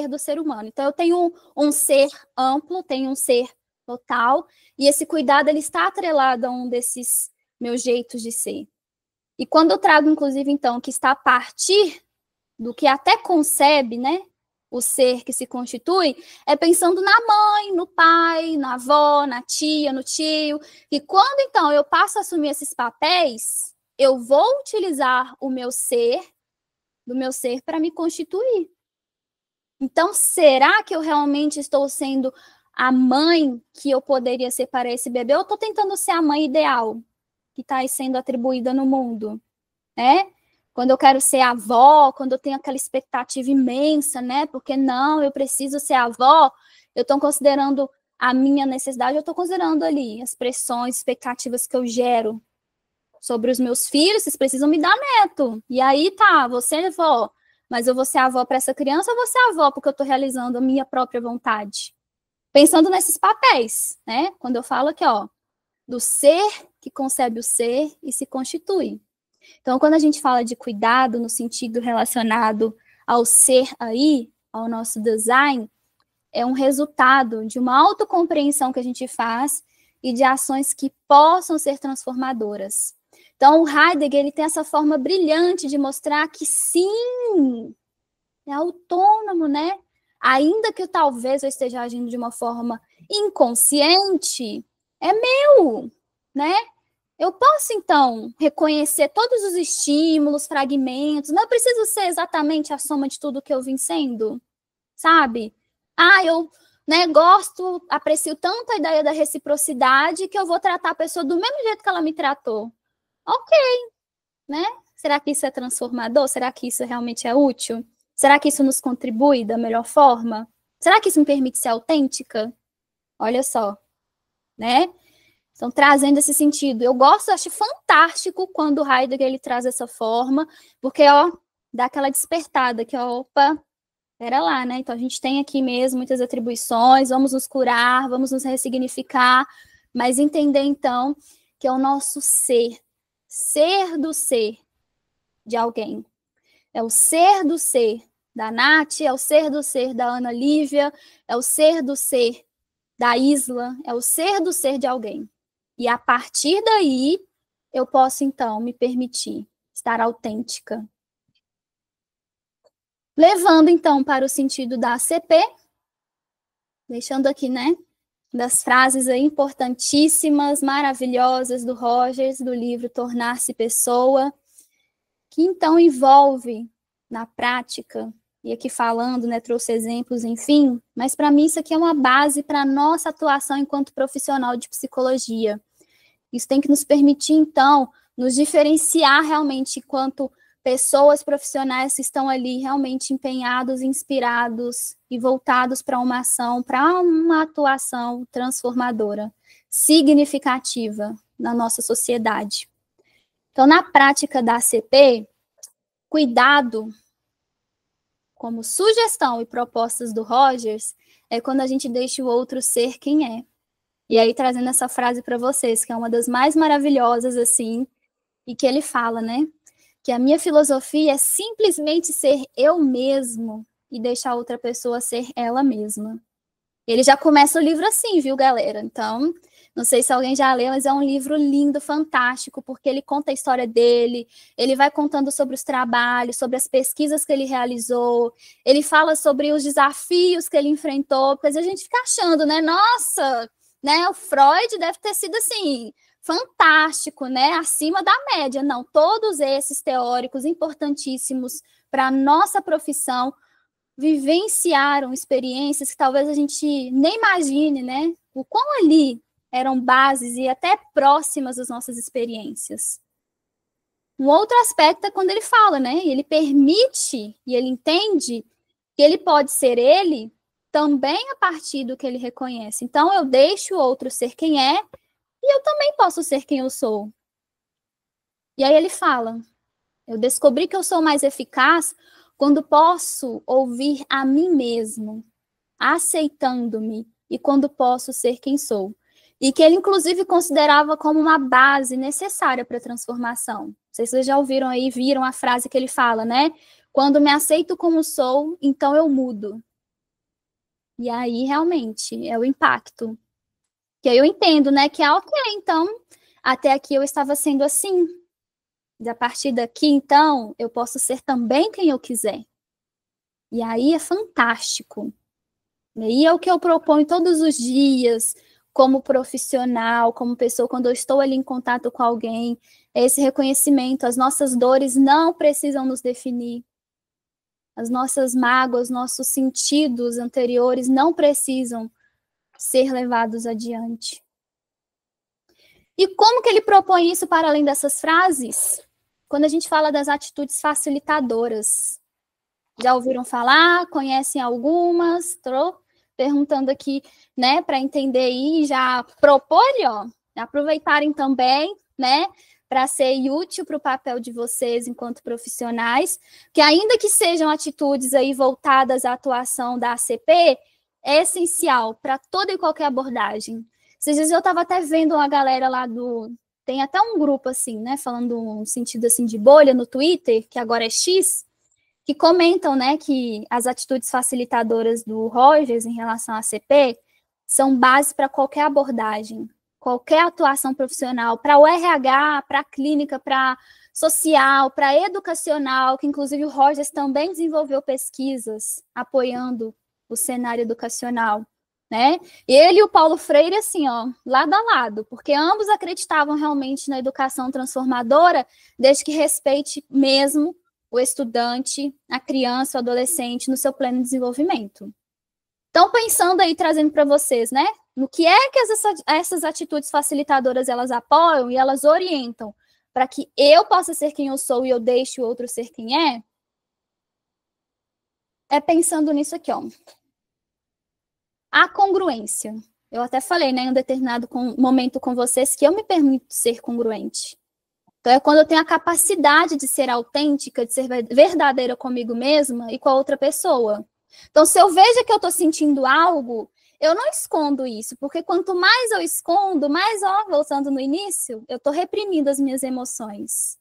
do ser humano. Então, eu tenho um ser amplo, tenho um ser total, e esse cuidado ele está atrelado a um desses meus jeitos de ser. E quando eu trago, inclusive, então, que está a partir do que até concebe, né, o ser que se constitui, é pensando na mãe, no pai, na avó, na tia, no tio. E quando, então, eu passo a assumir esses papéis, eu vou utilizar o meu ser, do meu ser, para me constituir. Então, será que eu realmente estou sendo a mãe que eu poderia ser para esse bebê? Ou estou tentando ser a mãe ideal que está sendo atribuída no mundo, né? Quando eu quero ser avó, quando eu tenho aquela expectativa imensa, né? Porque não, eu preciso ser avó, eu estou considerando a minha necessidade, eu estou considerando ali as pressões, expectativas que eu gero sobre os meus filhos, vocês precisam me dar neto. E aí tá, você é avó, mas eu vou ser avó para essa criança ou vou ser avó porque eu estou realizando a minha própria vontade? Pensando nesses papéis, né? Quando eu falo aqui, ó, do ser que concebe o ser e se constitui. Então, quando a gente fala de cuidado no sentido relacionado ao ser aí, ao nosso design, é um resultado de uma autocompreensão que a gente faz e de ações que possam ser transformadoras. Então, o Heidegger ele tem essa forma brilhante de mostrar que sim, é autônomo, né? Ainda que talvez eu esteja agindo de uma forma inconsciente, é meu, né? Eu posso, então, reconhecer todos os estímulos, fragmentos, não preciso ser exatamente a soma de tudo que eu vim sendo, sabe? Ah, eu, né, gosto, aprecio tanto a ideia da reciprocidade que eu vou tratar a pessoa do mesmo jeito que ela me tratou. Ok, né? Será que isso é transformador? Será que isso realmente é útil? Será que isso nos contribui da melhor forma? Será que isso me permite ser autêntica? Olha só, né? Então, trazendo esse sentido. Eu gosto, acho fantástico quando o Heidegger ele traz essa forma, porque, ó, dá aquela despertada que, ó, opa, pera lá, né? Então, a gente tem aqui mesmo muitas atribuições, vamos nos curar, vamos nos ressignificar, mas entender, então, que é o nosso ser do ser de alguém. É o ser do ser da Nath, é o ser do ser da Ana Lívia, é o ser do ser da Isla, é o ser do ser de alguém. E a partir daí, eu posso, então, me permitir estar autêntica. Levando, então, para o sentido da ACP, deixando aqui, né, das frases aí importantíssimas, maravilhosas do Rogers, do livro Tornar-se Pessoa, que, então, envolve, na prática, e aqui falando, né, trouxe exemplos, enfim, mas para mim isso aqui é uma base para a nossa atuação enquanto profissional de psicologia. Isso tem que nos permitir, então, nos diferenciar realmente enquanto pessoas profissionais que estão ali realmente empenhados, inspirados e voltados para uma ação, para uma atuação transformadora, significativa na nossa sociedade. Então, na prática da ACP, cuidado, como sugestão e propostas do Rogers, é quando a gente deixa o outro ser quem é. E aí, trazendo essa frase para vocês, que é uma das mais maravilhosas, assim, e que ele fala, né? Que a minha filosofia é simplesmente ser eu mesmo e deixar outra pessoa ser ela mesma. Ele já começa o livro assim, viu, galera? Então, não sei se alguém já leu, mas é um livro lindo, fantástico, porque ele conta a história dele, ele vai contando sobre os trabalhos, sobre as pesquisas que ele realizou, ele fala sobre os desafios que ele enfrentou, porque a gente fica achando, né? Nossa, né? O Freud deve ter sido assim, fantástico, né? Acima da média. Não, todos esses teóricos importantíssimos para a nossa profissão vivenciaram experiências que talvez a gente nem imagine, né? O quão ali eram bases e até próximas das nossas experiências. Um outro aspecto é quando ele fala, né? Ele permite e ele entende que ele pode ser ele também a partir do que ele reconhece. Então, eu deixo o outro ser quem é e eu também posso ser quem eu sou. E aí ele fala, eu descobri que eu sou mais eficaz quando posso ouvir a mim mesmo, aceitando-me, e quando posso ser quem sou. E que ele, inclusive, considerava como uma base necessária para a transformação. Não sei se vocês já ouviram aí, viram a frase que ele fala, né? Quando me aceito como sou, então eu mudo. E aí, realmente, é o impacto. Que aí eu entendo, né? Que, ok, então, até aqui eu estava sendo assim. E a partir daqui, então, eu posso ser também quem eu quiser. E aí é fantástico. E é o que eu proponho todos os dias, como profissional, como pessoa, quando eu estou ali em contato com alguém, é esse reconhecimento. As nossas dores não precisam nos definir. As nossas mágoas, nossos sentidos anteriores não precisam ser levados adiante. E como que ele propõe isso para além dessas frases? Quando a gente fala das atitudes facilitadoras. Já ouviram falar? Conhecem algumas? Estou perguntando aqui, né, para entender aí, já propor, ó, aproveitarem também, né, para ser útil para o papel de vocês enquanto profissionais, que ainda que sejam atitudes aí voltadas à atuação da ACP, é essencial para toda e qualquer abordagem. Esses dias eu estava até vendo uma galera lá do... Tem até um grupo assim, né, falando um sentido assim de bolha no Twitter, que agora é X, que comentam, né, que as atitudes facilitadoras do Rogers em relação à ACP são base para qualquer abordagem, qualquer atuação profissional, para o RH, para a clínica, para social, para educacional, que inclusive o Rogers também desenvolveu pesquisas apoiando o cenário educacional, né? Ele e o Paulo Freire, assim, ó, lado a lado, porque ambos acreditavam realmente na educação transformadora, desde que respeite mesmo o estudante, a criança, o adolescente no seu pleno desenvolvimento. Então, pensando aí, trazendo para vocês, né, no que é que essas atitudes facilitadoras elas apoiam e elas orientam para que eu possa ser quem eu sou e eu deixe o outro ser quem é pensando nisso aqui, ó. A congruência. Eu até falei, né, em um determinado momento com vocês que eu me permito ser congruente. Então, é quando eu tenho a capacidade de ser autêntica, de ser verdadeira comigo mesma e com a outra pessoa. Então, se eu vejo que eu estou sentindo algo, eu não escondo isso, porque quanto mais eu escondo, mais, ó, voltando no início, eu estou reprimindo as minhas emoções.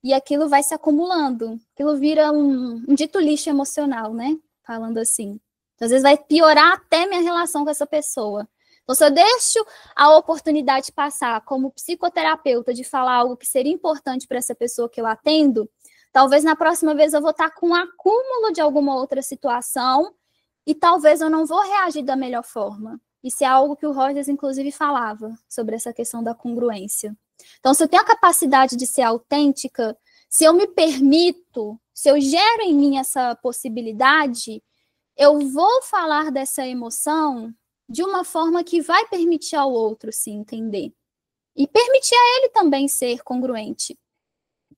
E aquilo vai se acumulando. Aquilo vira um dito lixo emocional, né? Falando assim. Então, às vezes vai piorar até minha relação com essa pessoa. Então, se eu deixo a oportunidade passar como psicoterapeuta de falar algo que seria importante para essa pessoa que eu atendo, talvez na próxima vez eu vou estar com um acúmulo de alguma outra situação e talvez eu não vou reagir da melhor forma. Isso é algo que o Rogers, inclusive, falava sobre essa questão da congruência. Então, se eu tenho a capacidade de ser autêntica, se eu me permito, se eu gero em mim essa possibilidade, eu vou falar dessa emoção de uma forma que vai permitir ao outro se entender. E permitir a ele também ser congruente.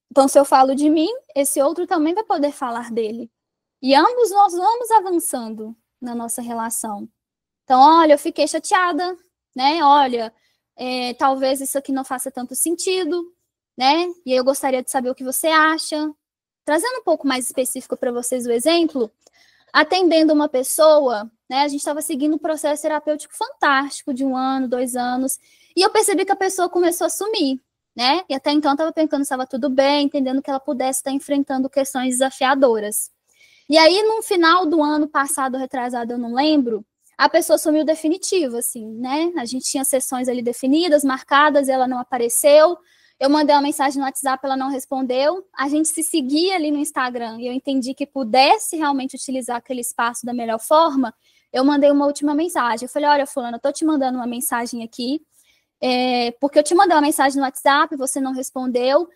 Então, se eu falo de mim, esse outro também vai poder falar dele. E ambos nós vamos avançando na nossa relação. Então, olha, eu fiquei chateada, né? Olha, talvez isso aqui não faça tanto sentido, né? E eu gostaria de saber o que você acha. Trazendo um pouco mais específico para vocês o exemplo, atendendo uma pessoa, né, a gente estava seguindo um processo terapêutico fantástico de 1 ano, 2 anos, e eu percebi que a pessoa começou a sumir, né, e até então estava pensando se estava tudo bem, entendendo que ela pudesse estar enfrentando questões desafiadoras. E aí, no final do ano passado, retrasado, eu não lembro, a pessoa sumiu definitivo, assim, né, a gente tinha sessões ali definidas, marcadas, ela não apareceu. Eu mandei uma mensagem no WhatsApp, ela não respondeu. A gente se seguia ali no Instagram e eu entendi que pudesse realmente utilizar aquele espaço da melhor forma. Eu mandei uma última mensagem. Eu falei, olha, fulana, eu tô te mandando uma mensagem aqui, porque eu te mandei uma mensagem no WhatsApp, você não respondeu,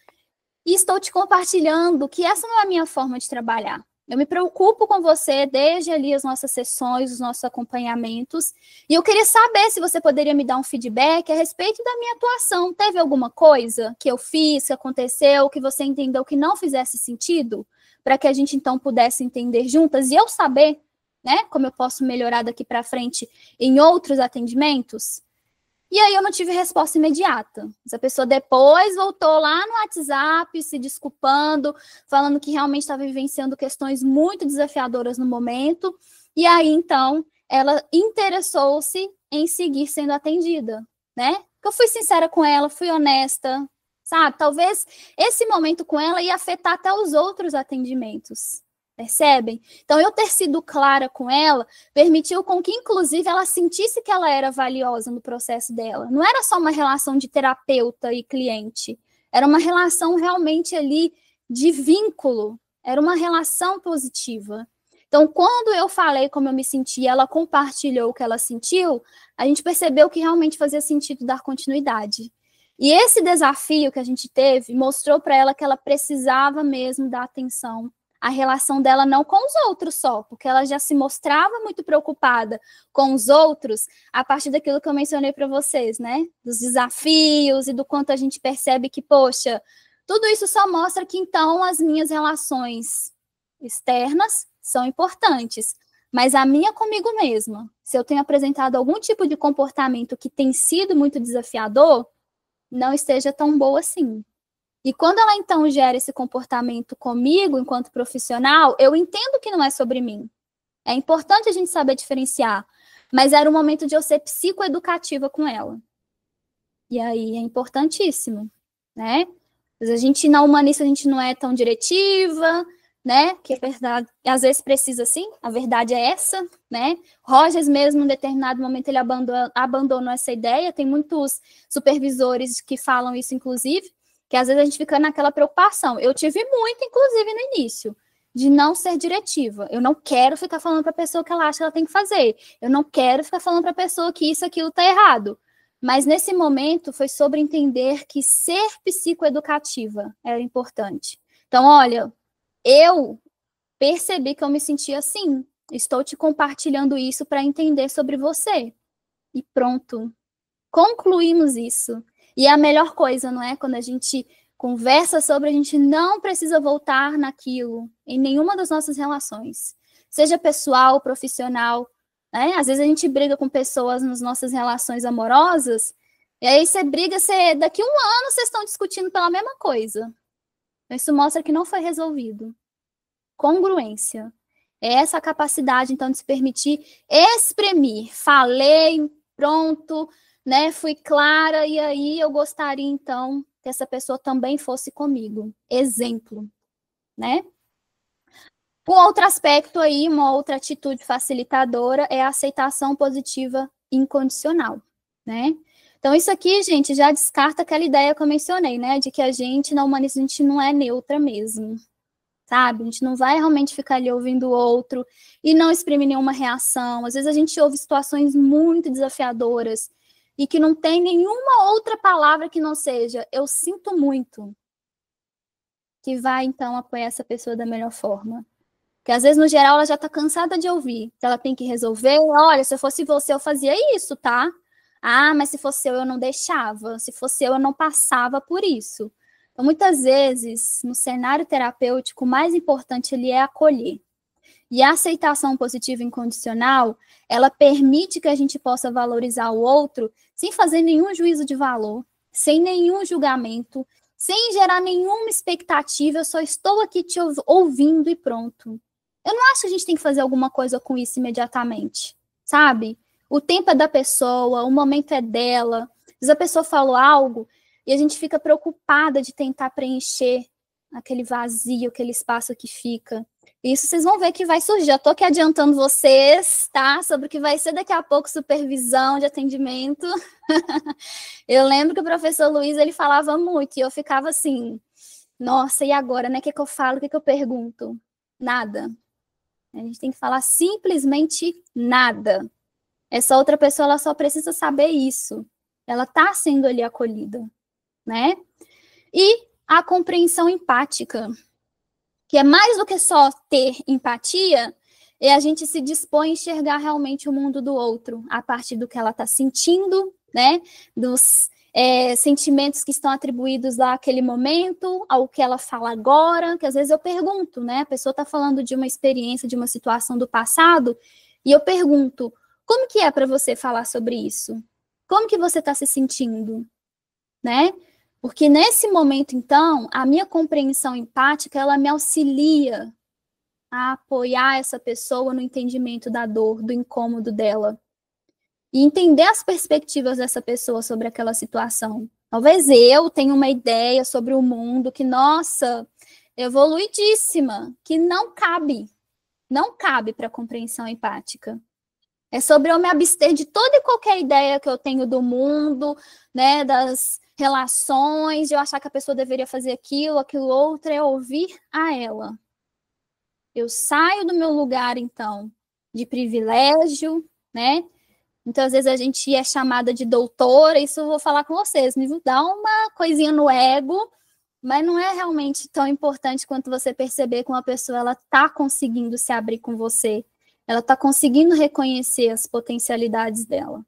e estou te compartilhando que essa não é a minha forma de trabalhar. Eu me preocupo com você desde ali as nossas sessões, os nossos acompanhamentos, e eu queria saber se você poderia me dar um feedback a respeito da minha atuação. Teve alguma coisa que eu fiz, que aconteceu, que você entendeu que não fizesse sentido, para que a gente então pudesse entender juntas e eu saber, né, como eu posso melhorar daqui para frente em outros atendimentos? E aí eu não tive resposta imediata. Essa pessoa depois voltou lá no WhatsApp, se desculpando, falando que realmente estava vivenciando questões muito desafiadoras no momento. E aí, então, ela interessou-se em seguir sendo atendida, né? Eu fui sincera com ela, fui honesta, sabe? Talvez esse momento com ela ia afetar até os outros atendimentos. Percebem? Então, eu ter sido clara com ela permitiu com que, inclusive, ela sentisse que ela era valiosa no processo dela. Não era só uma relação de terapeuta e cliente. Era uma relação realmente ali de vínculo. Era uma relação positiva. Então, quando eu falei como eu me senti, ela compartilhou o que ela sentiu, a gente percebeu que realmente fazia sentido dar continuidade. E esse desafio que a gente teve mostrou para ela que ela precisava mesmo dar atenção a relação dela não com os outros só, porque ela já se mostrava muito preocupada com os outros a partir daquilo que eu mencionei para vocês, né? Dos desafios e do quanto a gente percebe que, poxa, tudo isso só mostra que, então, as minhas relações externas são importantes, mas a minha comigo mesma, se eu tenho apresentado algum tipo de comportamento que tem sido muito desafiador, não esteja tão boa assim. E quando ela, então, gera esse comportamento comigo, enquanto profissional, eu entendo que não é sobre mim. É importante a gente saber diferenciar. Mas era o momento de eu ser psicoeducativa com ela. E aí é importantíssimo, né? Mas a gente, na humanista, a gente não é tão diretiva, né? Que é verdade. Às vezes precisa, sim. A verdade é essa, né? Rogers mesmo, em determinado momento, ele abandonou essa ideia. Tem muitos supervisores que falam isso, inclusive. Que às vezes a gente fica naquela preocupação. Eu tive muito, inclusive, no início, de não ser diretiva. Eu não quero ficar falando para a pessoa que ela acha que ela tem que fazer. Eu não quero ficar falando para a pessoa que isso, aquilo está errado. Mas nesse momento foi sobre entender que ser psicoeducativa era importante. Então, olha, eu percebi que eu me sentia assim. Estou te compartilhando isso para entender sobre você. E pronto. Concluímos isso. E é a melhor coisa, não é? Quando a gente conversa sobre, a gente não precisa voltar naquilo em nenhuma das nossas relações. Seja pessoal, profissional, né? Às vezes a gente briga com pessoas nas nossas relações amorosas, e aí você briga, daqui a um ano vocês estão discutindo pela mesma coisa. Isso mostra que não foi resolvido. Congruência. É essa capacidade, então, de se permitir exprimir. Falei, pronto, né, fui clara, e aí eu gostaria, então, que essa pessoa também fosse comigo. Exemplo, né? Um outro aspecto aí, uma outra atitude facilitadora é a aceitação positiva incondicional, né? Então, isso aqui, gente, já descarta aquela ideia que eu mencionei, né, de que a gente, na humanista, a gente não é neutra mesmo, sabe? A gente não vai realmente ficar ali ouvindo o outro e não exprimir nenhuma reação. Às vezes a gente ouve situações muito desafiadoras e que não tem nenhuma outra palavra que não seja eu sinto muito, que vai, então, apoiar essa pessoa da melhor forma. Porque, às vezes, no geral, ela já está cansada de ouvir, que ela tem que resolver. Olha, se eu fosse você, eu fazia isso, tá? Ah, mas se fosse eu não deixava. Se fosse eu não passava por isso. Então, muitas vezes, no cenário terapêutico, o mais importante ali é acolher. E a aceitação positiva incondicional, ela permite que a gente possa valorizar o outro sem fazer nenhum juízo de valor, sem nenhum julgamento, sem gerar nenhuma expectativa, eu só estou aqui te ouvindo e pronto. Eu não acho que a gente tem que fazer alguma coisa com isso imediatamente, sabe? O tempo é da pessoa, o momento é dela. Às vezes a pessoa falou algo e a gente fica preocupada de tentar preencher aquele vazio, aquele espaço que fica. Isso vocês vão ver que vai surgir. Eu estou aqui adiantando vocês, tá? Sobre o que vai ser daqui a pouco supervisão de atendimento. Eu lembro que o professor Luiz, ele falava muito e eu ficava assim, nossa, e agora, né? O que eu falo? O que eu pergunto? Nada. A gente tem que falar simplesmente nada. Essa outra pessoa, ela só precisa saber isso. Ela está sendo ali acolhida, né? E a compreensão empática, que é mais do que só ter empatia, é a gente se dispõe a enxergar realmente o mundo do outro, a partir do que ela está sentindo, né? Dos sentimentos que estão atribuídos àquele momento, ao que ela fala agora, que às vezes eu pergunto, né? A pessoa está falando de uma experiência, de uma situação do passado, e eu pergunto, como que é para você falar sobre isso? Como que você está se sentindo, né? Porque nesse momento, então, a minha compreensão empática, ela me auxilia a apoiar essa pessoa no entendimento da dor, do incômodo dela. E entender as perspectivas dessa pessoa sobre aquela situação. Talvez eu tenha uma ideia sobre o mundo que, nossa, evoluidíssima, que não cabe para a compreensão empática. É sobre eu me abster de toda e qualquer ideia que eu tenho do mundo, né, das relações, de eu achar que a pessoa deveria fazer aquilo outro, é ouvir a ela. Eu saio do meu lugar, então, de privilégio, né? Então, às vezes, a gente é chamada de doutora, isso eu vou falar com vocês, me dá uma coisinha no ego, mas não é realmente tão importante quanto você perceber que uma pessoa ela está conseguindo se abrir com você, ela está conseguindo reconhecer as potencialidades dela,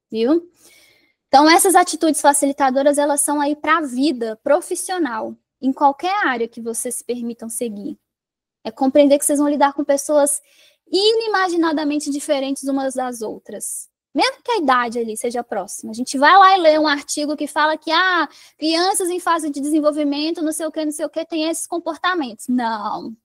viu? Então, essas atitudes facilitadoras, elas são aí para a vida profissional, em qualquer área que vocês se permitam seguir. É compreender que vocês vão lidar com pessoas inimaginadamente diferentes umas das outras. Mesmo que a idade ali seja próxima. A gente vai lá e lê um artigo que fala que crianças em fase de desenvolvimento, não sei o que, tem esses comportamentos. Não.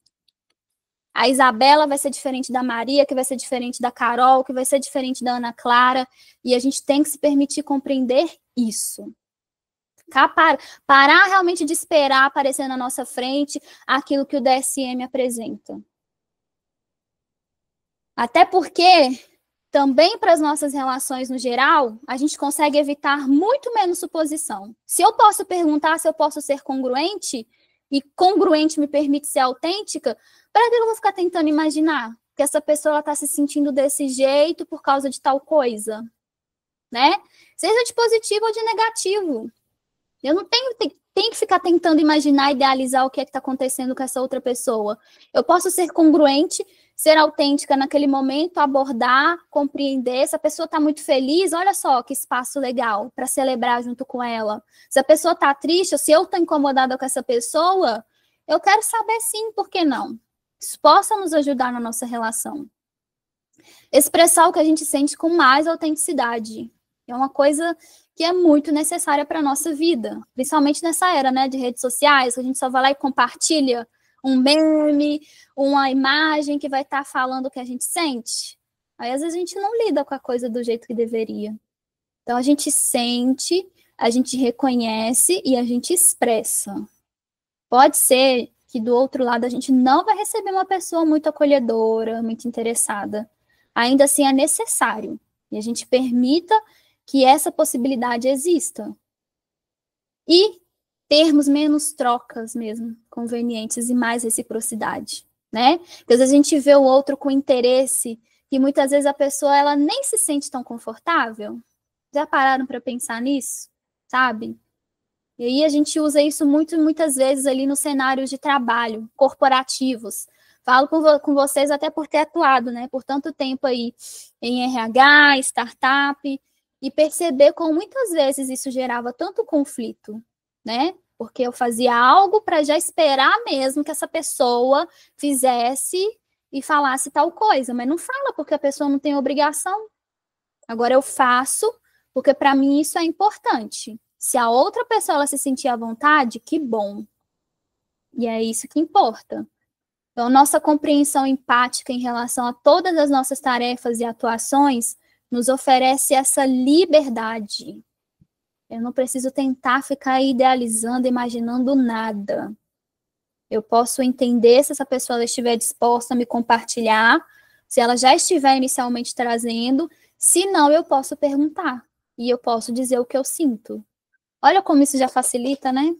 A Isabela vai ser diferente da Maria, que vai ser diferente da Carol, que vai ser diferente da Ana Clara. E a gente tem que se permitir compreender isso. Parar realmente de esperar aparecer na nossa frente aquilo que o DSM apresenta. Até porque, também para as nossas relações no geral, a gente consegue evitar muito menos suposição. Se eu posso perguntar se eu posso ser congruente, e congruente me permite ser autêntica, para que eu vou ficar tentando imaginar que essa pessoa está se sentindo desse jeito por causa de tal coisa? Né? Seja de positivo ou de negativo. Eu não tenho que ficar tentando imaginar, idealizar o que é que está acontecendo com essa outra pessoa. Eu posso ser congruente, ser autêntica naquele momento, abordar, compreender. Se a pessoa está muito feliz, olha só que espaço legal para celebrar junto com ela. Se a pessoa está triste, ou se eu estou incomodada com essa pessoa, eu quero saber sim, por que não? Isso possa nos ajudar na nossa relação. Expressar o que a gente sente com mais autenticidade. É uma coisa que é muito necessária para a nossa vida, principalmente nessa era, né, de redes sociais, que a gente só vai lá e compartilha um meme, uma imagem que vai estar falando o que a gente sente. Aí, às vezes, a gente não lida com a coisa do jeito que deveria. Então, a gente sente, a gente reconhece e a gente expressa. Pode ser que, do outro lado, a gente não vai receber uma pessoa muito acolhedora, muito interessada. Ainda assim, é necessário. E a gente permita que essa possibilidade exista. E termos menos trocas mesmo, convenientes e mais reciprocidade, né? Porque às vezes a gente vê o outro com interesse e muitas vezes a pessoa ela nem se sente tão confortável. Já pararam para pensar nisso? Sabe? E aí a gente usa isso muitas vezes ali nos cenários de trabalho, corporativos. Falo com vocês até por ter atuado, né, por tanto tempo aí em RH, startup, e perceber como muitas vezes isso gerava tanto conflito, né? Porque eu fazia algo para já esperar mesmo que essa pessoa fizesse e falasse tal coisa, mas não fala porque a pessoa não tem obrigação. Agora eu faço porque para mim isso é importante. Se a outra pessoa ela se sentir à vontade, que bom. E é isso que importa. Então, nossa compreensão empática em relação a todas as nossas tarefas e atuações nos oferece essa liberdade. Eu não preciso tentar ficar idealizando, imaginando nada. Eu posso entender se essa pessoa estiver disposta a me compartilhar, se ela já estiver inicialmente trazendo, se não, eu posso perguntar. E eu posso dizer o que eu sinto. Olha como isso já facilita, né?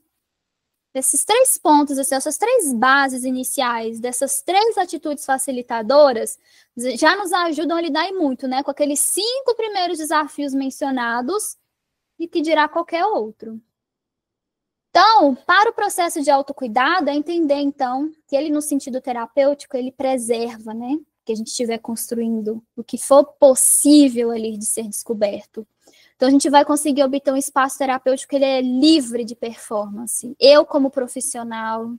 Esses 3 pontos, essas 3 bases iniciais, dessas 3 atitudes facilitadoras, já nos ajudam a lidar muito, né? Com aqueles 5 primeiros desafios mencionados e que dirá qualquer outro. Então, para o processo de autocuidado, é entender, então, que ele, no sentido terapêutico, ele preserva, né? Que a gente estiver construindo o que for possível ali de ser descoberto. Então, a gente vai conseguir obter um espaço terapêutico que ele é livre de performance. Eu, como profissional,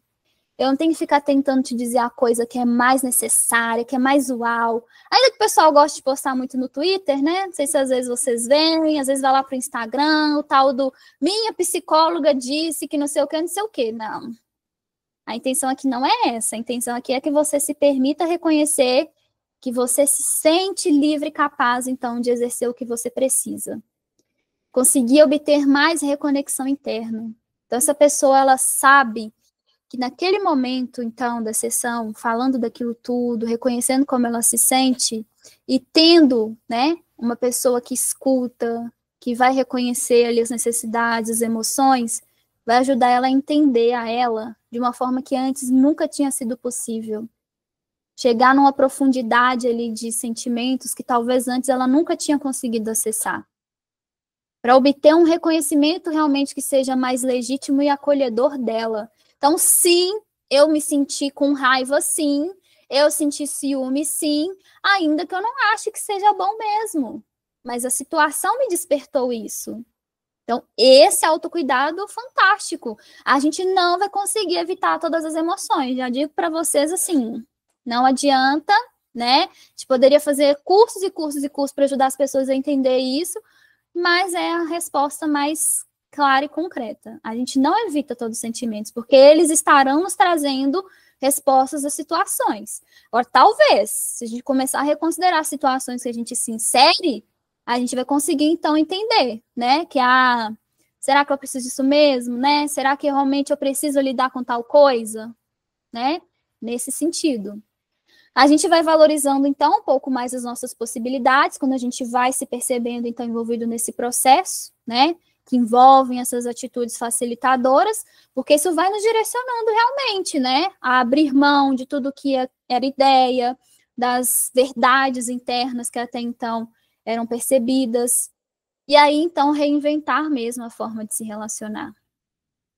Eu não tenho que ficar tentando te dizer a coisa que é mais necessária, que é mais uau. Ainda que o pessoal goste de postar muito no Twitter, né? Não sei se às vezes vocês veem, às vezes vai lá para o Instagram, o tal do minha psicóloga disse que não sei o que, não sei o que. Não. A intenção aqui não é essa. A intenção aqui é que você se permita reconhecer que você se sente livre e capaz, então, de exercer o que você precisa. Conseguir obter mais reconexão interna. Então, essa pessoa, ela sabe que naquele momento, então, da sessão, falando daquilo tudo, reconhecendo como ela se sente, e tendo, né, uma pessoa que escuta, que vai reconhecer ali as necessidades, as emoções, vai ajudar ela a entender a ela de uma forma que antes nunca tinha sido possível. Chegar numa profundidade ali de sentimentos que talvez antes ela nunca tinha conseguido acessar. Para obter um reconhecimento realmente que seja mais legítimo e acolhedor dela. Então, sim, eu me senti com raiva, sim, eu senti ciúme, sim, ainda que eu não ache que seja bom mesmo. Mas a situação me despertou isso. Então, esse autocuidado fantástico. A gente não vai conseguir evitar todas as emoções. Já digo para vocês assim, não adianta, né? A gente poderia fazer cursos e cursos e cursos para ajudar as pessoas a entender isso, mas é a resposta mais clara e concreta. A gente não evita todos os sentimentos, porque eles estarão nos trazendo respostas às situações. Agora, talvez, se a gente começar a reconsiderar situações que a gente se insere, a gente vai conseguir, então, entender, né? Que, será que eu preciso disso mesmo, né? Será que realmente eu preciso lidar com tal coisa, né? Nesse sentido. A gente vai valorizando, então, um pouco mais as nossas possibilidades, quando a gente vai se percebendo, então, envolvido nesse processo, né? Que envolvem essas atitudes facilitadoras, porque isso vai nos direcionando realmente, né? A abrir mão de tudo que era ideia, das verdades internas que até então eram percebidas, e aí, então, reinventar mesmo a forma de se relacionar.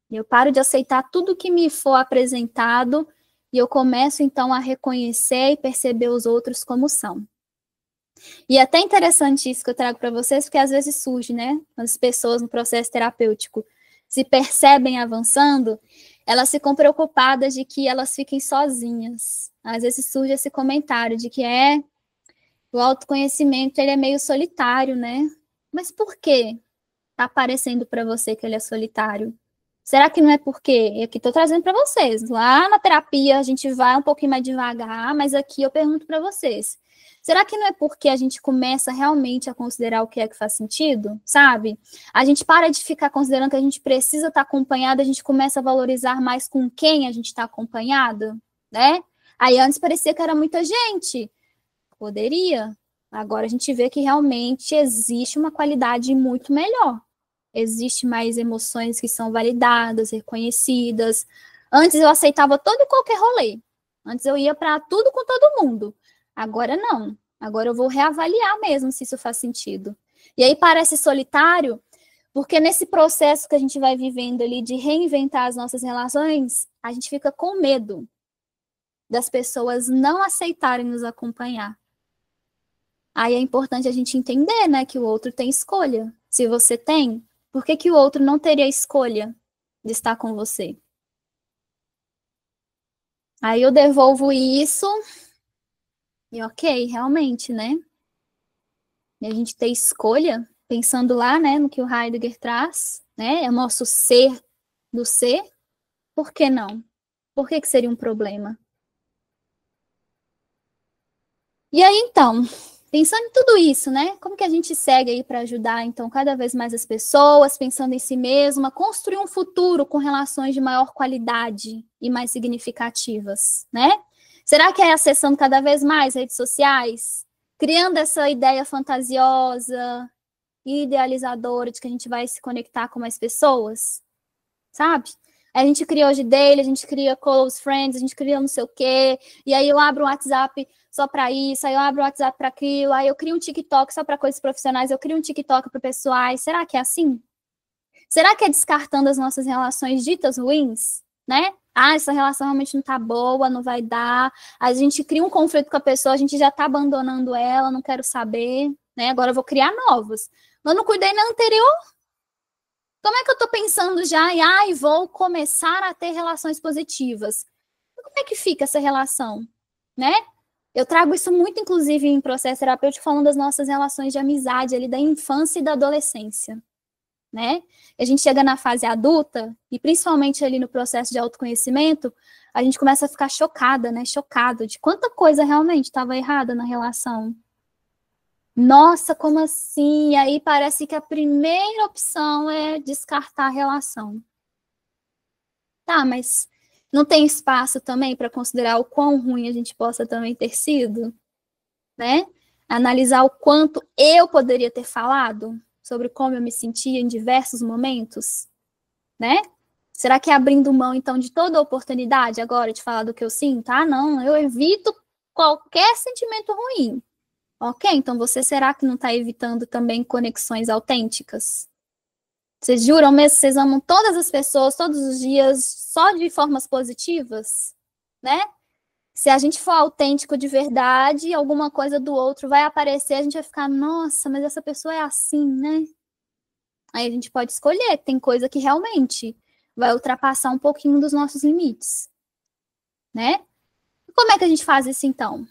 Eu paro de aceitar tudo que me for apresentado e eu começo, então, a reconhecer e perceber os outros como são. E é até interessante isso que eu trago para vocês, porque às vezes surge, né? As pessoas no processo terapêutico se percebem avançando, elas ficam preocupadas de que elas fiquem sozinhas. Às vezes surge esse comentário de que o autoconhecimento ele é meio solitário, né? Mas por quê? Tá parecendo para você que ele é solitário? Será que não é porque? E aqui estou trazendo para vocês. Lá na terapia a gente vai um pouquinho mais devagar, mas aqui eu pergunto para vocês. Será que não é porque a gente começa realmente a considerar o que é que faz sentido? Sabe? A gente para de ficar considerando que a gente precisa estar acompanhada, a gente começa a valorizar mais com quem a gente está acompanhada, né? Aí antes parecia que era muita gente. Poderia. Agora a gente vê que realmente existe uma qualidade muito melhor. Existe mais emoções que são validadas, reconhecidas. Antes eu aceitava todo e qualquer rolê. Antes eu ia para tudo com todo mundo. Agora não. Agora eu vou reavaliar mesmo se isso faz sentido. E aí parece solitário, porque nesse processo que a gente vai vivendo ali de reinventar as nossas relações, a gente fica com medo das pessoas não aceitarem nos acompanhar. Aí é importante a gente entender, né, que o outro tem escolha. Se você tem, por que o outro não teria escolha de estar com você? Aí eu devolvo isso e ok, realmente, né? E a gente ter escolha, pensando lá, né, no que o Heidegger traz, né, é o nosso ser do ser, por que não? Por que seria um problema? E aí, então, pensando em tudo isso, né? Como que a gente segue aí para ajudar, então, cada vez mais as pessoas, pensando em si mesma, construir um futuro com relações de maior qualidade e mais significativas, né? Será que é acessando cada vez mais redes sociais? Criando essa ideia fantasiosa e idealizadora de que a gente vai se conectar com mais pessoas? Sabe? A gente cria hoje daily, a gente cria close friends, a gente cria não sei o quê, e aí eu abro um WhatsApp só para isso, aí eu abro o WhatsApp para aquilo, aí eu crio um TikTok só para coisas profissionais, eu crio um TikTok para pessoais. Será que é assim? Será que é descartando as nossas relações ditas ruins, né? Essa relação realmente não tá boa, não vai dar. A gente cria um conflito com a pessoa, a gente já tá abandonando ela, não quero saber, né? Agora eu vou criar novos. Eu não cuidei na anterior. Como é que eu tô pensando já vou começar a ter relações positivas? Como é que fica essa relação, né? Eu trago isso muito, inclusive, em processo terapêutico, falando das nossas relações de amizade ali da infância e da adolescência, né? A gente chega na fase adulta, e principalmente ali no processo de autoconhecimento, a gente começa a ficar chocada, né? Chocado de quanta coisa realmente estava errada na relação. Nossa, como assim? E aí parece que a primeira opção é descartar a relação. Tá, mas não tem espaço também para considerar o quão ruim a gente possa também ter sido, né? Analisar o quanto eu poderia ter falado sobre como eu me sentia em diversos momentos, né? Será que é abrindo mão, então, de toda a oportunidade agora de falar do que eu sinto? Ah, não, eu evito qualquer sentimento ruim. Ok, então será que não está evitando também conexões autênticas? Vocês juram mesmo que vocês amam todas as pessoas, todos os dias, só de formas positivas? Né? Se a gente for autêntico de verdade, alguma coisa do outro vai aparecer, a gente vai ficar, nossa, mas essa pessoa é assim, né? Aí a gente pode escolher, tem coisa que realmente vai ultrapassar um pouquinho dos nossos limites, né? E como é que a gente faz isso, então?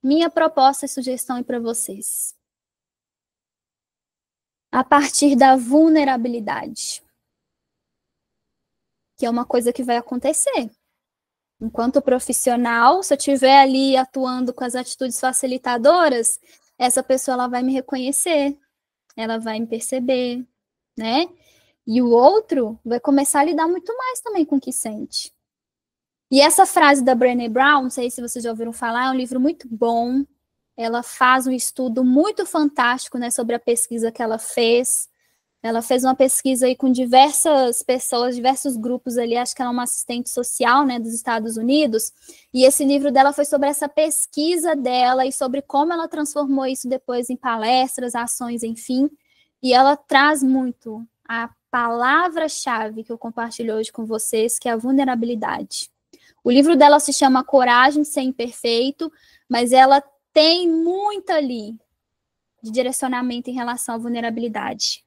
Minha proposta e sugestão é para vocês. A partir da vulnerabilidade, que é uma coisa que vai acontecer. Enquanto profissional, se eu estiver ali atuando com as atitudes facilitadoras, essa pessoa ela vai me reconhecer, ela vai me perceber, né? E o outro vai começar a lidar muito mais também com o que sente. E essa frase da Brené Brown, não sei se vocês já ouviram falar, é um livro muito bom. Ela faz um estudo muito fantástico, né, sobre a pesquisa que ela fez. Ela fez uma pesquisa aí com diversas pessoas, diversos grupos ali, acho que ela é uma assistente social, né, dos Estados Unidos, e esse livro dela foi sobre essa pesquisa dela e sobre como ela transformou isso depois em palestras, ações, enfim, e ela traz muito a palavra-chave que eu compartilho hoje com vocês, que é a vulnerabilidade. O livro dela se chama Coragem de Ser Imperfeito, mas ela tem muito ali de direcionamento em relação à vulnerabilidade.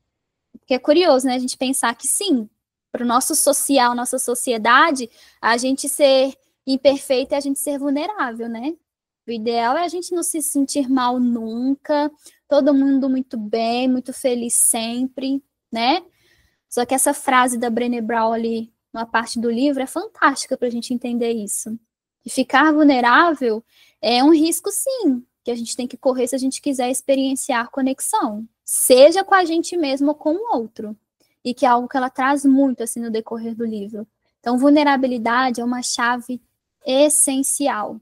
Porque é curioso, né, a gente pensar que sim, para o nosso social, nossa sociedade, a gente ser imperfeito é a gente ser vulnerável, né? O ideal é a gente não se sentir mal nunca, todo mundo muito bem, muito feliz sempre, né? Só que essa frase da Brené Brown ali, uma parte do livro, é fantástica para a gente entender isso. E ficar vulnerável é um risco, sim, que a gente tem que correr se a gente quiser experienciar conexão, seja com a gente mesmo ou com o outro. E que é algo que ela traz muito assim no decorrer do livro. Então, vulnerabilidade é uma chave essencial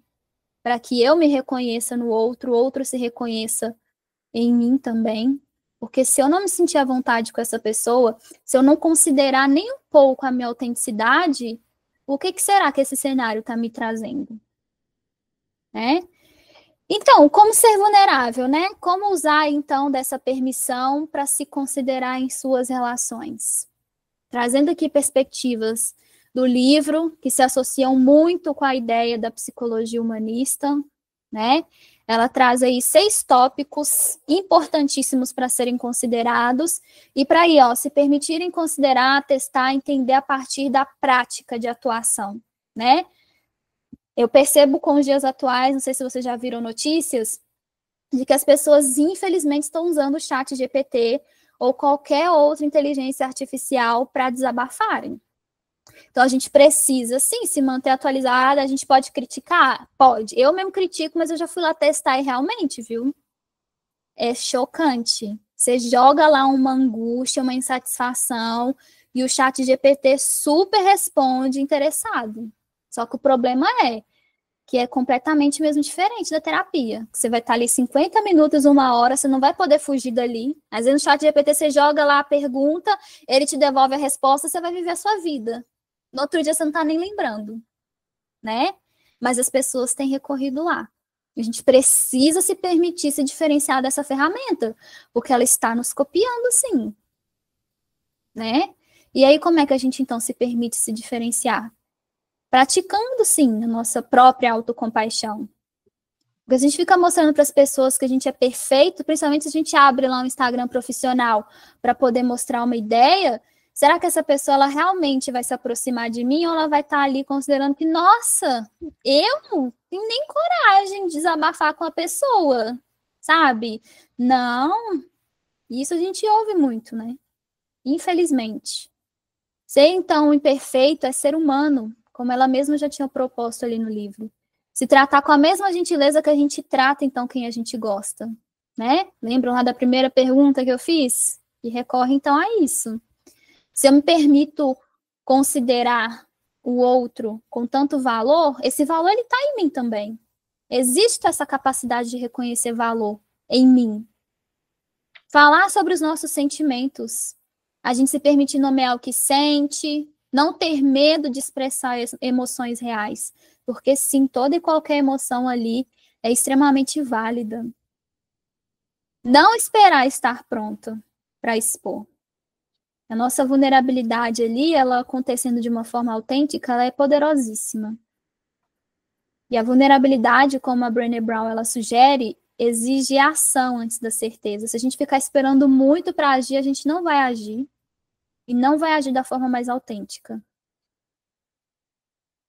para que eu me reconheça no outro, o outro se reconheça em mim também. Porque se eu não me sentir à vontade com essa pessoa, se eu não considerar nem um pouco a minha autenticidade, o que será que esse cenário está me trazendo? Né? Então, como ser vulnerável, né? Como usar, então, dessa permissão para se considerar em suas relações? Trazendo aqui perspectivas do livro, que se associam muito com a ideia da psicologia humanista, né? Ela traz aí 6 tópicos importantíssimos para serem considerados e para aí, ó, se permitirem considerar, testar, entender a partir da prática de atuação, né? Eu percebo com os dias atuais, não sei se vocês já viram notícias, de que as pessoas, infelizmente, estão usando o chat GPT ou qualquer outra inteligência artificial para desabafarem. Então, a gente precisa, sim, se manter atualizada. A gente pode criticar? Pode. Eu mesmo critico, mas eu já fui lá testar e realmente, viu? É chocante. Você joga lá uma angústia, uma insatisfação, e o chat GPT super responde interessado. Só que o problema é que é completamente mesmo diferente da terapia. Você vai estar ali 50 minutos, 1 hora, você não vai poder fugir dali. Às vezes no chat GPT você joga lá a pergunta, ele te devolve a resposta, você vai viver a sua vida. No outro dia você não está nem lembrando, né? Mas as pessoas têm recorrido lá. A gente precisa se permitir se diferenciar dessa ferramenta, porque ela está nos copiando, sim. Né? E aí como é que a gente então se permite se diferenciar? Praticando, sim, a nossa própria autocompaixão. Porque a gente fica mostrando para as pessoas que a gente é perfeito, principalmente se a gente abre lá um Instagram profissional para poder mostrar uma ideia, Será que essa pessoa ela realmente vai se aproximar de mim ou ela vai estar ali considerando que, nossa, eu não tenho nem coragem de desabafar com a pessoa, sabe? Não, isso a gente ouve muito, né? Infelizmente. Ser, então, imperfeito é ser humano, como ela mesma já tinha proposto ali no livro. Se tratar com a mesma gentileza que a gente trata, então, quem a gente gosta, né? Lembram lá da primeira pergunta que eu fiz? E recorre, então, a isso. Se eu me permito considerar o outro com tanto valor, esse valor ele está em mim também. Existe essa capacidade de reconhecer valor em mim. Falar sobre os nossos sentimentos. A gente se permitir nomear o que sente, não ter medo de expressar emoções reais. Porque sim, toda e qualquer emoção ali é extremamente válida. Não esperar estar pronta para expor. A nossa vulnerabilidade ali, ela acontecendo de uma forma autêntica, ela é poderosíssima. E a vulnerabilidade, como a Brené Brown ela sugere, exige ação antes da certeza. Se a gente ficar esperando muito para agir, a gente não vai agir. E não vai agir da forma mais autêntica.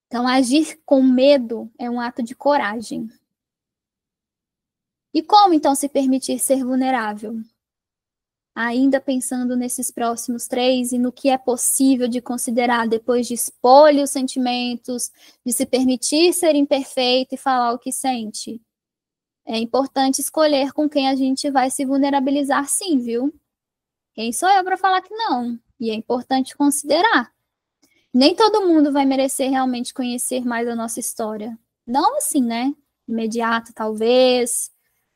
Então, agir com medo é um ato de coragem. E como, então, se permitir ser vulnerável? Ainda pensando nesses próximos 3 e no que é possível de considerar depois de expor os sentimentos, de se permitir ser imperfeito e falar o que sente. É importante escolher com quem a gente vai se vulnerabilizar, sim, viu? Quem sou eu para falar que não? E é importante considerar. Nem todo mundo vai merecer realmente conhecer mais a nossa história. Não assim, né? Imediato, talvez,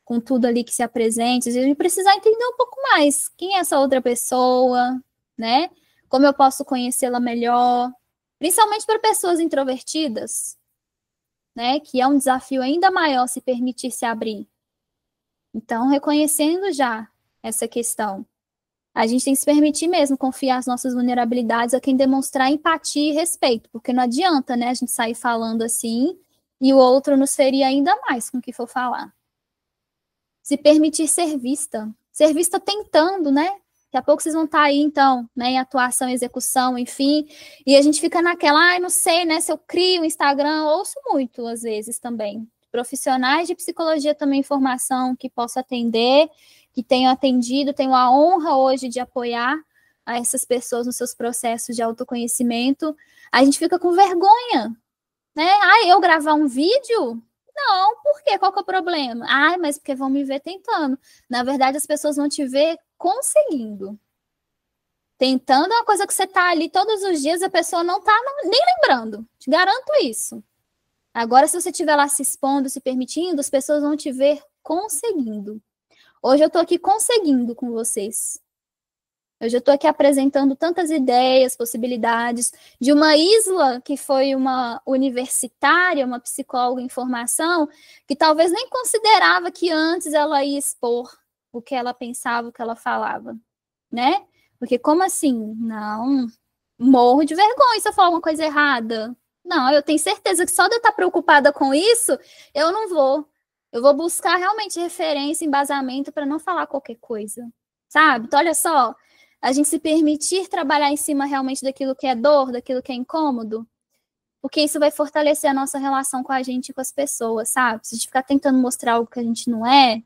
com tudo ali que se apresente. A gente precisa entender um pouco mais. Quem é essa outra pessoa, né? Como eu posso conhecê-la melhor? Principalmente para pessoas introvertidas, né? Que é um desafio ainda maior se permitir se abrir. Então, reconhecendo já essa questão. A gente tem que se permitir mesmo confiar as nossas vulnerabilidades a quem demonstrar empatia e respeito, porque não adianta, né, a gente sair falando assim e o outro nos ferir ainda mais com o que for falar. Se permitir ser vista tentando, né? Daqui a pouco vocês vão estar aí, então, né, em atuação, execução, enfim, e a gente fica naquela, não sei, né, se eu crio um Instagram, ouço muito, às vezes, também. Profissionais de psicologia também, formação que posso atender, que tenho atendido, tenho a honra hoje de apoiar a essas pessoas nos seus processos de autoconhecimento, a gente fica com vergonha, né? Eu gravar um vídeo? Não, por quê? Qual que é o problema? Mas porque vão me ver tentando. Na verdade, as pessoas vão te ver conseguindo. Tentando é uma coisa que você tá ali todos os dias, a pessoa não tá nem lembrando. Te garanto isso. Agora, se você estiver lá se expondo, se permitindo, as pessoas vão te ver conseguindo. Hoje eu estou aqui conseguindo com vocês. Hoje eu estou aqui apresentando tantas ideias, possibilidades, de uma Isla que foi uma universitária, uma psicóloga em formação, que talvez nem considerava que antes ela ia expor o que ela pensava, o que ela falava, né? Porque como assim? Não, morro de vergonha se eu falar uma coisa errada. Não, eu tenho certeza que só de eu estar preocupada com isso, eu não vou. Eu vou buscar realmente referência, embasamento para não falar qualquer coisa, sabe? Então, olha só, a gente se permitir trabalhar em cima realmente daquilo que é dor, daquilo que é incômodo, porque isso vai fortalecer a nossa relação com a gente e com as pessoas, sabe? Se a gente ficar tentando mostrar algo que a gente não é,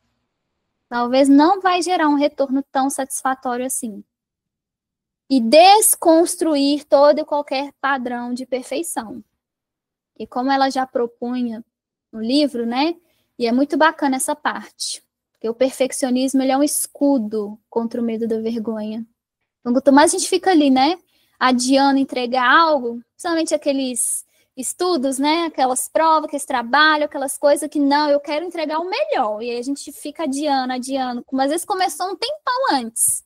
talvez não vai gerar um retorno tão satisfatório assim. E desconstruir todo e qualquer padrão de perfeição. E como ela já propunha no livro, né? E é muito bacana essa parte. Porque o perfeccionismo, ele é um escudo contra o medo da vergonha. Então, quanto mais a gente fica ali, né? Adiando entregar algo, principalmente aqueles estudos, né? Aquelas provas, aqueles trabalhos, aquelas coisas que não, eu quero entregar o melhor. E aí a gente fica adiando. Mas às vezes começou um tempão antes.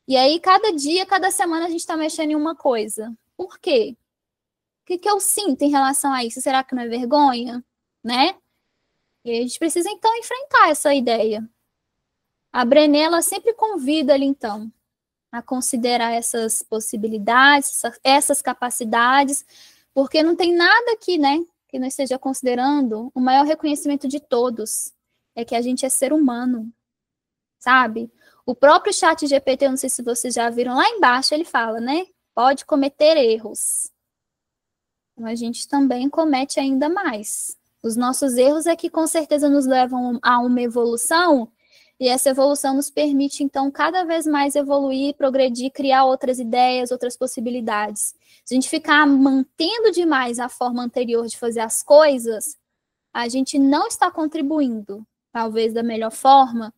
E aí, cada dia, cada semana, a gente está mexendo em uma coisa. Por quê? O que eu sinto em relação a isso? Será que não é vergonha? Né? E a gente precisa, então, enfrentar essa ideia. A Brené, ela sempre convida ali, então, a considerar essas possibilidades, essas capacidades, porque não tem nada aqui, né, que não esteja considerando o maior reconhecimento de todos, é que a gente é ser humano, sabe? O próprio ChatGPT, eu não sei se vocês já viram, lá embaixo ele fala, né, pode cometer erros. Então, a gente também comete ainda mais. Os nossos erros é que com certeza nos levam a uma evolução, e essa evolução nos permite, então, cada vez mais evoluir, progredir, criar outras ideias, outras possibilidades. Se a gente ficar mantendo demais a forma anterior de fazer as coisas, a gente não está contribuindo, talvez, da melhor forma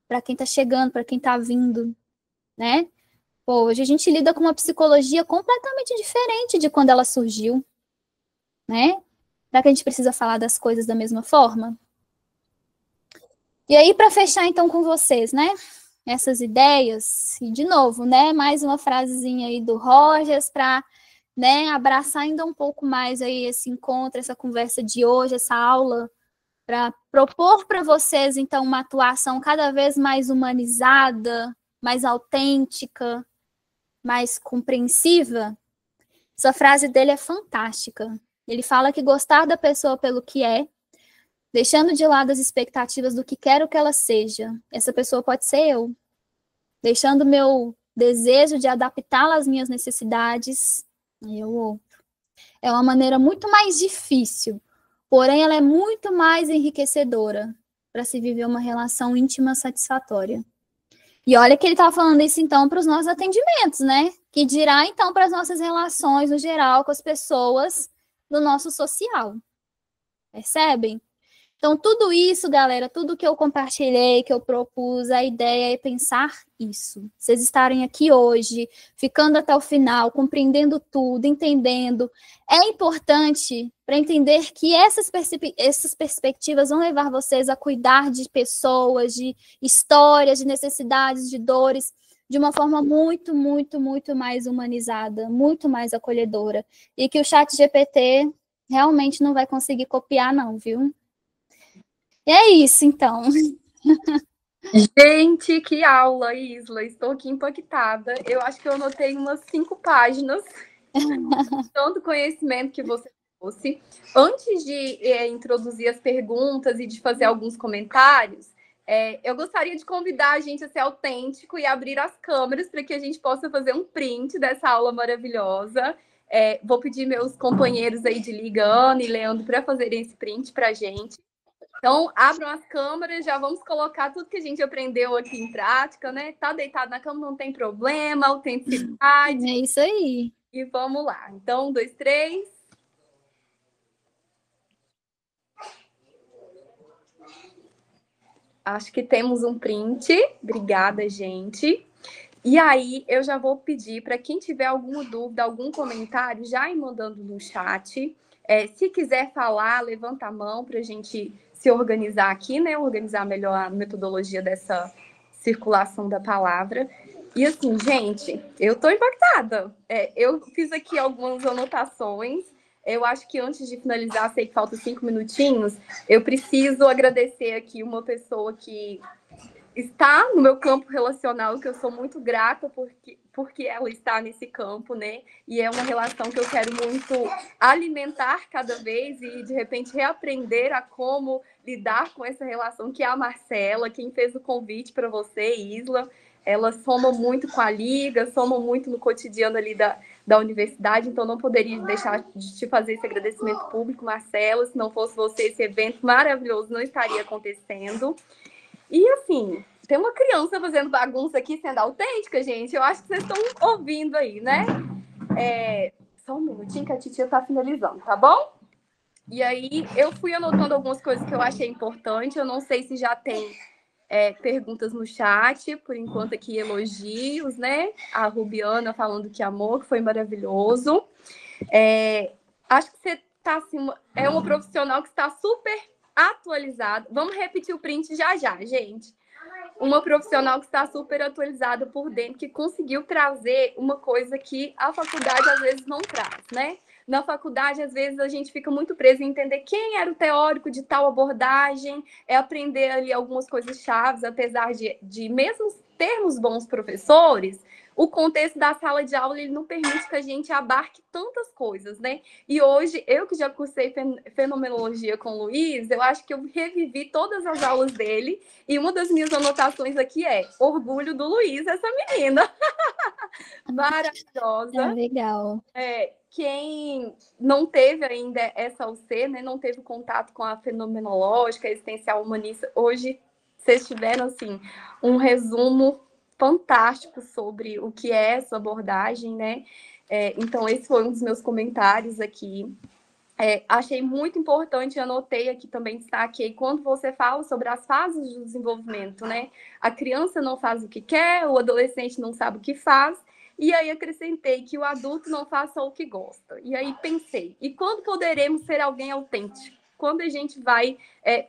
para quem está chegando, para quem está vindo, né? Pô, hoje a gente lida com uma psicologia completamente diferente de quando ela surgiu, né? Será que a gente precisa falar das coisas da mesma forma? E aí, para fechar, então, com vocês, né? Essas ideias, e de novo, né? Mais uma frasezinha aí do Rogers para, né, abraçar ainda um pouco mais aí esse encontro, essa conversa de hoje, essa aula, para propor para vocês, então, uma atuação cada vez mais humanizada, mais autêntica, mais compreensiva. Essa frase dele é fantástica. Ele fala que gostar da pessoa pelo que é, deixando de lado as expectativas do que quero que ela seja. Essa pessoa pode ser eu. Deixando meu desejo de adaptá-la às minhas necessidades, eu outro. É uma maneira muito mais difícil, porém ela é muito mais enriquecedora para se viver uma relação íntima satisfatória. E olha que ele estava falando isso, então, para os nossos atendimentos, né? Que dirá, então, para as nossas relações, no geral, com as pessoas do nosso social. Percebem? Então, tudo isso, galera, tudo que eu compartilhei, que eu propus, a ideia é pensar isso. Vocês estarem aqui hoje, ficando até o final, compreendendo tudo, entendendo. É importante para entender que essas perspectivas vão levar vocês a cuidar de pessoas, de histórias, de necessidades, de dores, de uma forma muito, muito, muito mais humanizada, muito mais acolhedora. E que o ChatGPT realmente não vai conseguir copiar, não, viu? E é isso, então. Gente, que aula, Isla. Estou aqui impactada. Eu acho que eu anotei umas 5 páginas. Tanto conhecimento que você trouxe. Antes de introduzir as perguntas e de fazer alguns comentários, eu gostaria de convidar a gente a ser autêntico e abrir as câmeras para que a gente possa fazer um print dessa aula maravilhosa. Vou pedir meus companheiros aí de Liga, Ana e Leandro, para fazerem esse print para a gente. Então, abram as câmeras, já vamos colocar tudo que a gente aprendeu aqui em prática, né? Tá deitado na cama, não tem problema, autenticidade. É isso aí. E vamos lá. Então, 1, 2, 3. Acho que temos um print. Obrigada, gente. E aí, eu já vou pedir para quem tiver alguma dúvida, algum comentário, já ir mandando no chat. Se quiser falar, levanta a mão para a gente se organizar aqui, né? Organizar melhor a metodologia dessa circulação da palavra. E assim, gente, eu tô impactada. Eu fiz aqui algumas anotações. Eu acho que antes de finalizar, sei que faltam 5 minutinhos, eu preciso agradecer aqui uma pessoa que está no meu campo relacional, que eu sou muito grata porque ela está nesse campo, né? E é uma relação que eu quero muito alimentar cada vez e, de repente, reaprender a como lidar com essa relação, que é a Marcela, quem fez o convite para você, Isla. Ela soma muito com a Liga, soma muito no cotidiano ali da universidade, então não poderia deixar de te fazer esse agradecimento público, Marcela. Se não fosse você, esse evento maravilhoso não estaria acontecendo. E, assim, tem uma criança fazendo bagunça aqui, sendo autêntica, gente. Eu acho que vocês estão ouvindo aí, né? Só um minutinho que a titia tá finalizando, tá bom? E aí, eu fui anotando algumas coisas que eu achei importante. Eu não sei se já tem perguntas no chat. Por enquanto, aqui, elogios, né? A Rubiana falando que amor, que foi maravilhoso. Acho que você tá, assim, é uma profissional que está super atualizada. Vamos repetir o print já, gente. Uma profissional que está super atualizada por dentro, que conseguiu trazer uma coisa que a faculdade às vezes não traz, né? Na faculdade, às vezes, a gente fica muito preso em entender quem era o teórico de tal abordagem, aprender ali algumas coisas chaves, apesar de mesmo termos bons professores, o contexto da sala de aula ele não permite que a gente abarque tantas coisas, né? E hoje, eu que já cursei fenomenologia com o Luiz, eu acho que eu revivi todas as aulas dele, e uma das minhas anotações aqui é orgulho do Luiz, essa menina. maravilhosa. Legal. Quem não teve ainda essa UC, né, não teve contato com a fenomenológica, existencial humanista, hoje vocês tiveram assim, um resumo fantástico sobre o que é essa abordagem, né? Então, esse foi um dos meus comentários aqui. Achei muito importante, anotei aqui também, destaquei, quando você fala sobre as fases do desenvolvimento, né? A criança não faz o que quer, o adolescente não sabe o que faz, e aí acrescentei que o adulto não faz só o que gosta. E aí pensei, e quando poderemos ser alguém autêntico? Quando a gente vai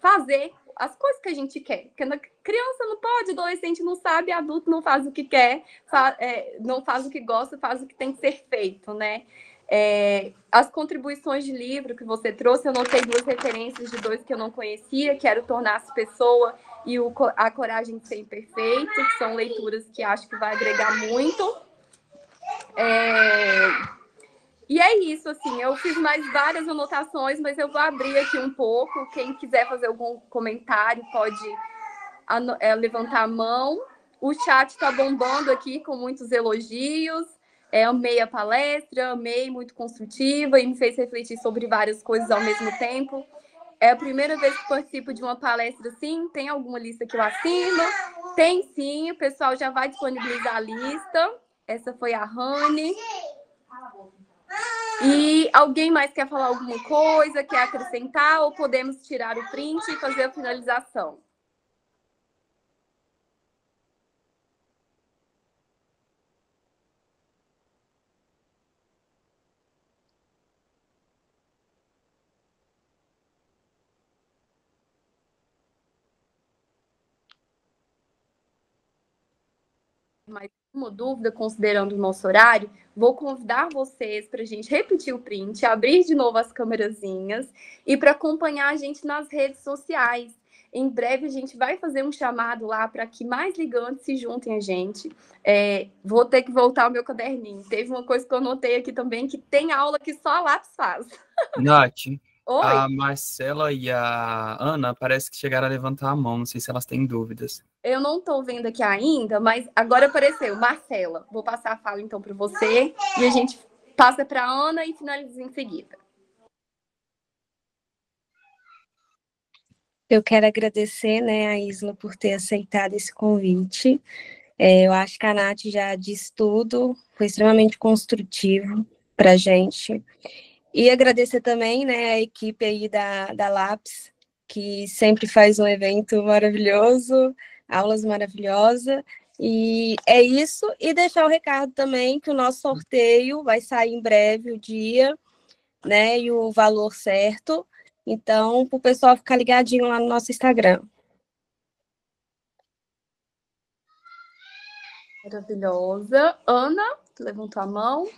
fazer as coisas que a gente quer? Porque a criança não pode, adolescente não sabe, adulto não faz o que quer, não faz o que gosta, faz o que tem que ser feito, né? As contribuições de livro que você trouxe, eu notei 2 referências de 2 que eu não conhecia, que era o Tornar-se Pessoa e A Coragem de Ser Imperfeito, que são leituras que acho que vai agregar muito. E é isso, assim, eu fiz mais várias anotações, mas eu vou abrir aqui um pouco. Quem quiser fazer algum comentário pode levantar a mão. O chat está bombando aqui com muitos elogios. Amei a palestra, amei, muito construtiva e me fez refletir sobre várias coisas ao mesmo tempo. É a primeira vez que participo de uma palestra assim. Tem alguma lista que eu assino? Tem sim, o pessoal já vai disponibilizar a lista. Essa foi a Rani. E alguém mais quer falar alguma coisa, quer acrescentar, ou podemos tirar o print e fazer a finalização? Mais uma dúvida, considerando o nosso horário, vou convidar vocês para a gente repetir o print, abrir de novo as câmerazinhas e para acompanhar a gente nas redes sociais. Em breve a gente vai fazer um chamado lá para que mais ligantes se juntem a gente. Vou ter que voltar ao meu caderninho. Teve uma coisa que eu anotei aqui também, que tem aula que só a lápis faz. Nath, Oi? a Marcela e a Ana parece que chegaram a levantar a mão. Não sei se elas têm dúvidas. Eu não estou vendo aqui ainda, mas agora apareceu. Marcela, vou passar a fala então para você e a gente passa para a Ana e finaliza em seguida. Eu quero agradecer, né, a Isla por ter aceitado esse convite. Eu acho que a Nath já disse tudo, foi extremamente construtivo para a gente. E agradecer também, né, a equipe aí da Lápis, que sempre faz um evento maravilhoso, aulas maravilhosas. E é isso. E deixar o recado também que o nosso sorteio vai sair em breve, o dia, né, e o valor certo. Então, para o pessoal ficar ligadinho lá no nosso Instagram. Maravilhosa. Ana, levantou a mão.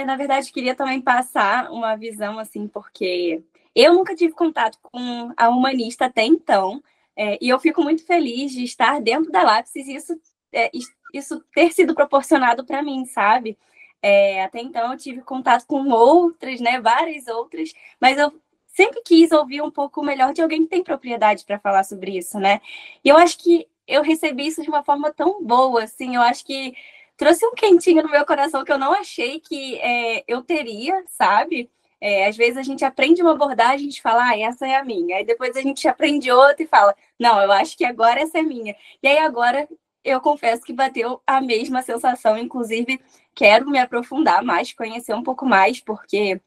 Na verdade, queria também passar uma visão, assim, porque eu nunca tive contato com a humanista até então, e eu fico muito feliz de estar dentro da Lápis e isso ter sido proporcionado para mim, sabe? Até então eu tive contato com outras, né, várias outras, mas eu sempre quis ouvir um pouco melhor de alguém que tem propriedade para falar sobre isso, né? E eu acho que eu recebi isso de uma forma tão boa, assim, eu acho que trouxe um quentinho no meu coração que eu não achei que eu teria, sabe? Às vezes a gente aprende uma abordagem e a gente fala, essa é a minha. Aí depois a gente aprende outra e fala, não, eu acho que agora essa é minha. E aí agora eu confesso que bateu a mesma sensação, inclusive quero me aprofundar mais, conhecer um pouco mais, porque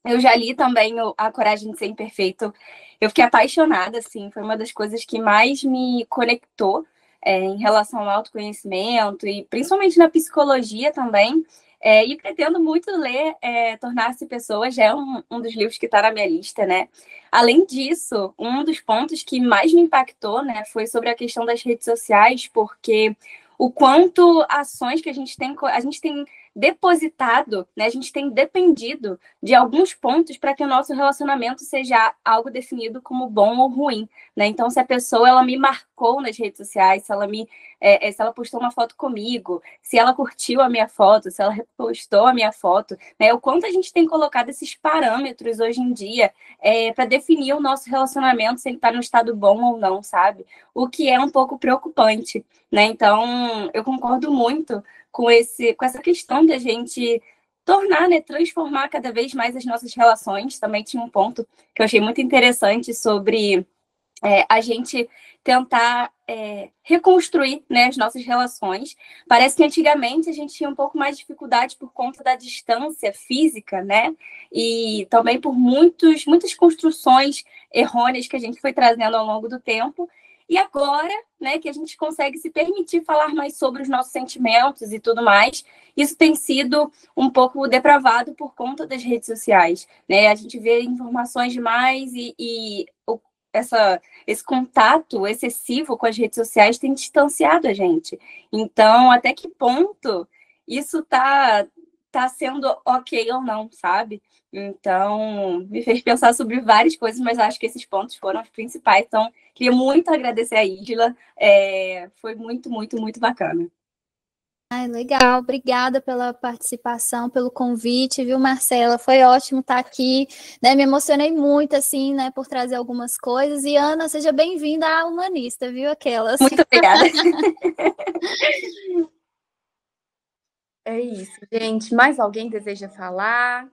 eu já li também A Coragem de Ser Imperfeito. Eu fiquei apaixonada, assim, foi uma das coisas que mais me conectou em relação ao autoconhecimento e principalmente na psicologia também. E pretendo muito ler Tornar-se Pessoa, já é um dos livros que está na minha lista, né? Além disso, um dos pontos que mais me impactou, né, foi sobre a questão das redes sociais, porque o quanto ações que a gente tem depositado, né, a gente tem dependido de alguns pontos para que o nosso relacionamento seja algo definido como bom ou ruim, né? Então, se a pessoa ela me marcou nas redes sociais, se ela me se ela postou uma foto comigo, se ela curtiu a minha foto, se ela repostou a minha foto, né? O quanto a gente tem colocado esses parâmetros hoje em dia para definir o nosso relacionamento, se ele está no estado bom ou não, sabe? O que é um pouco preocupante, né? Então, eu concordo muito com essa questão de a gente tornar, né, transformar cada vez mais as nossas relações. Também tinha um ponto que eu achei muito interessante sobre a gente tentar reconstruir, né, as nossas relações. Parece que antigamente a gente tinha um pouco mais de dificuldade por conta da distância física, né? E também por muitas construções errôneas que a gente foi trazendo ao longo do tempo. E agora, né, que a gente consegue se permitir falar mais sobre os nossos sentimentos e tudo mais, isso tem sido um pouco depravado por conta das redes sociais, né? A gente vê informações demais e esse contato excessivo com as redes sociais tem distanciado a gente. Então, até que ponto isso tá sendo ok ou não, sabe? Então, me fez pensar sobre várias coisas, mas acho que esses pontos foram os principais. Então, queria muito agradecer a Isla. Foi muito, muito, muito bacana. Ai, legal, obrigada pela participação, pelo convite, viu, Marcela? Foi ótimo estar aqui, né? Me emocionei muito, assim, né, por trazer algumas coisas. E, Ana, seja bem-vinda à Humanista, viu, aquelas? Muito obrigada. É isso, gente. Mais alguém deseja falar?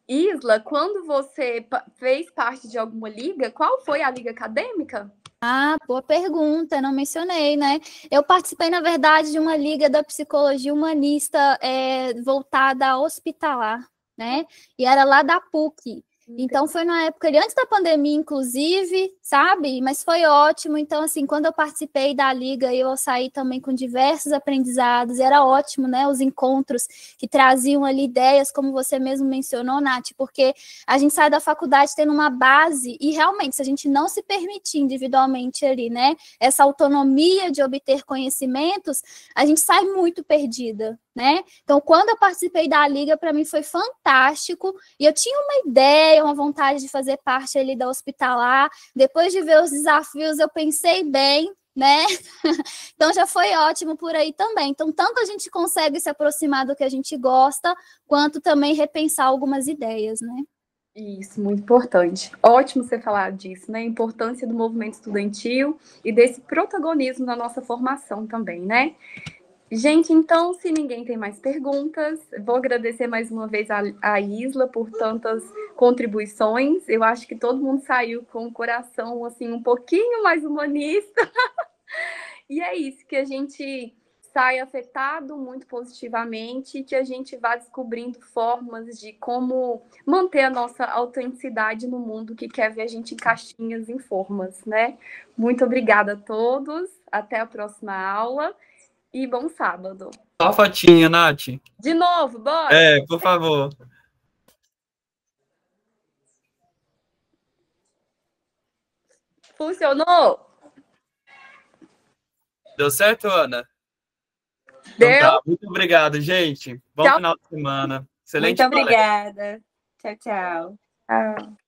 Isla, quando você fez parte de alguma liga, qual foi a liga acadêmica? Ah, boa pergunta, não mencionei, né? Eu participei, na verdade, de uma liga da psicologia humanista voltada a hospitalar, né? E era lá da PUC. Então, foi na época ali, antes da pandemia, inclusive, sabe? Mas foi ótimo. Então, assim, quando eu participei da liga, eu saí também com diversos aprendizados. Era ótimo, né? Os encontros que traziam ali ideias, como você mesmo mencionou, Nath, porque a gente sai da faculdade tendo uma base e, realmente, se a gente não se permitir individualmente ali, né? Essa autonomia de obter conhecimentos, a gente sai muito perdida, né? Então, quando eu participei da liga, para mim foi fantástico, e eu tinha uma ideia, uma vontade de fazer parte ali da hospitalar. Depois de ver os desafios, eu pensei bem, né? Então, já foi ótimo por aí também. Então, tanto a gente consegue se aproximar do que a gente gosta, quanto também repensar algumas ideias, né? Isso, muito importante. Ótimo você falar disso, né? A importância do movimento estudantil e desse protagonismo na nossa formação também, né? Gente, então, se ninguém tem mais perguntas, vou agradecer mais uma vez a Isla por tantas contribuições. Eu acho que todo mundo saiu com o coração, assim, um pouquinho mais humanista. E é isso, que a gente sai afetado muito positivamente, que a gente vá descobrindo formas de como manter a nossa autenticidade no mundo que quer ver a gente em caixinhas, em formas, né? Muito obrigada a todos, até a próxima aula. E bom sábado. Só a fotinha, Nath. De novo, bora? Por favor. Funcionou? Deu certo, Ana? Deu. Então tá, muito obrigado, gente. Bom Tchau. final de semana. Excelente Muito obrigada. Tchau, tchau. Tchau.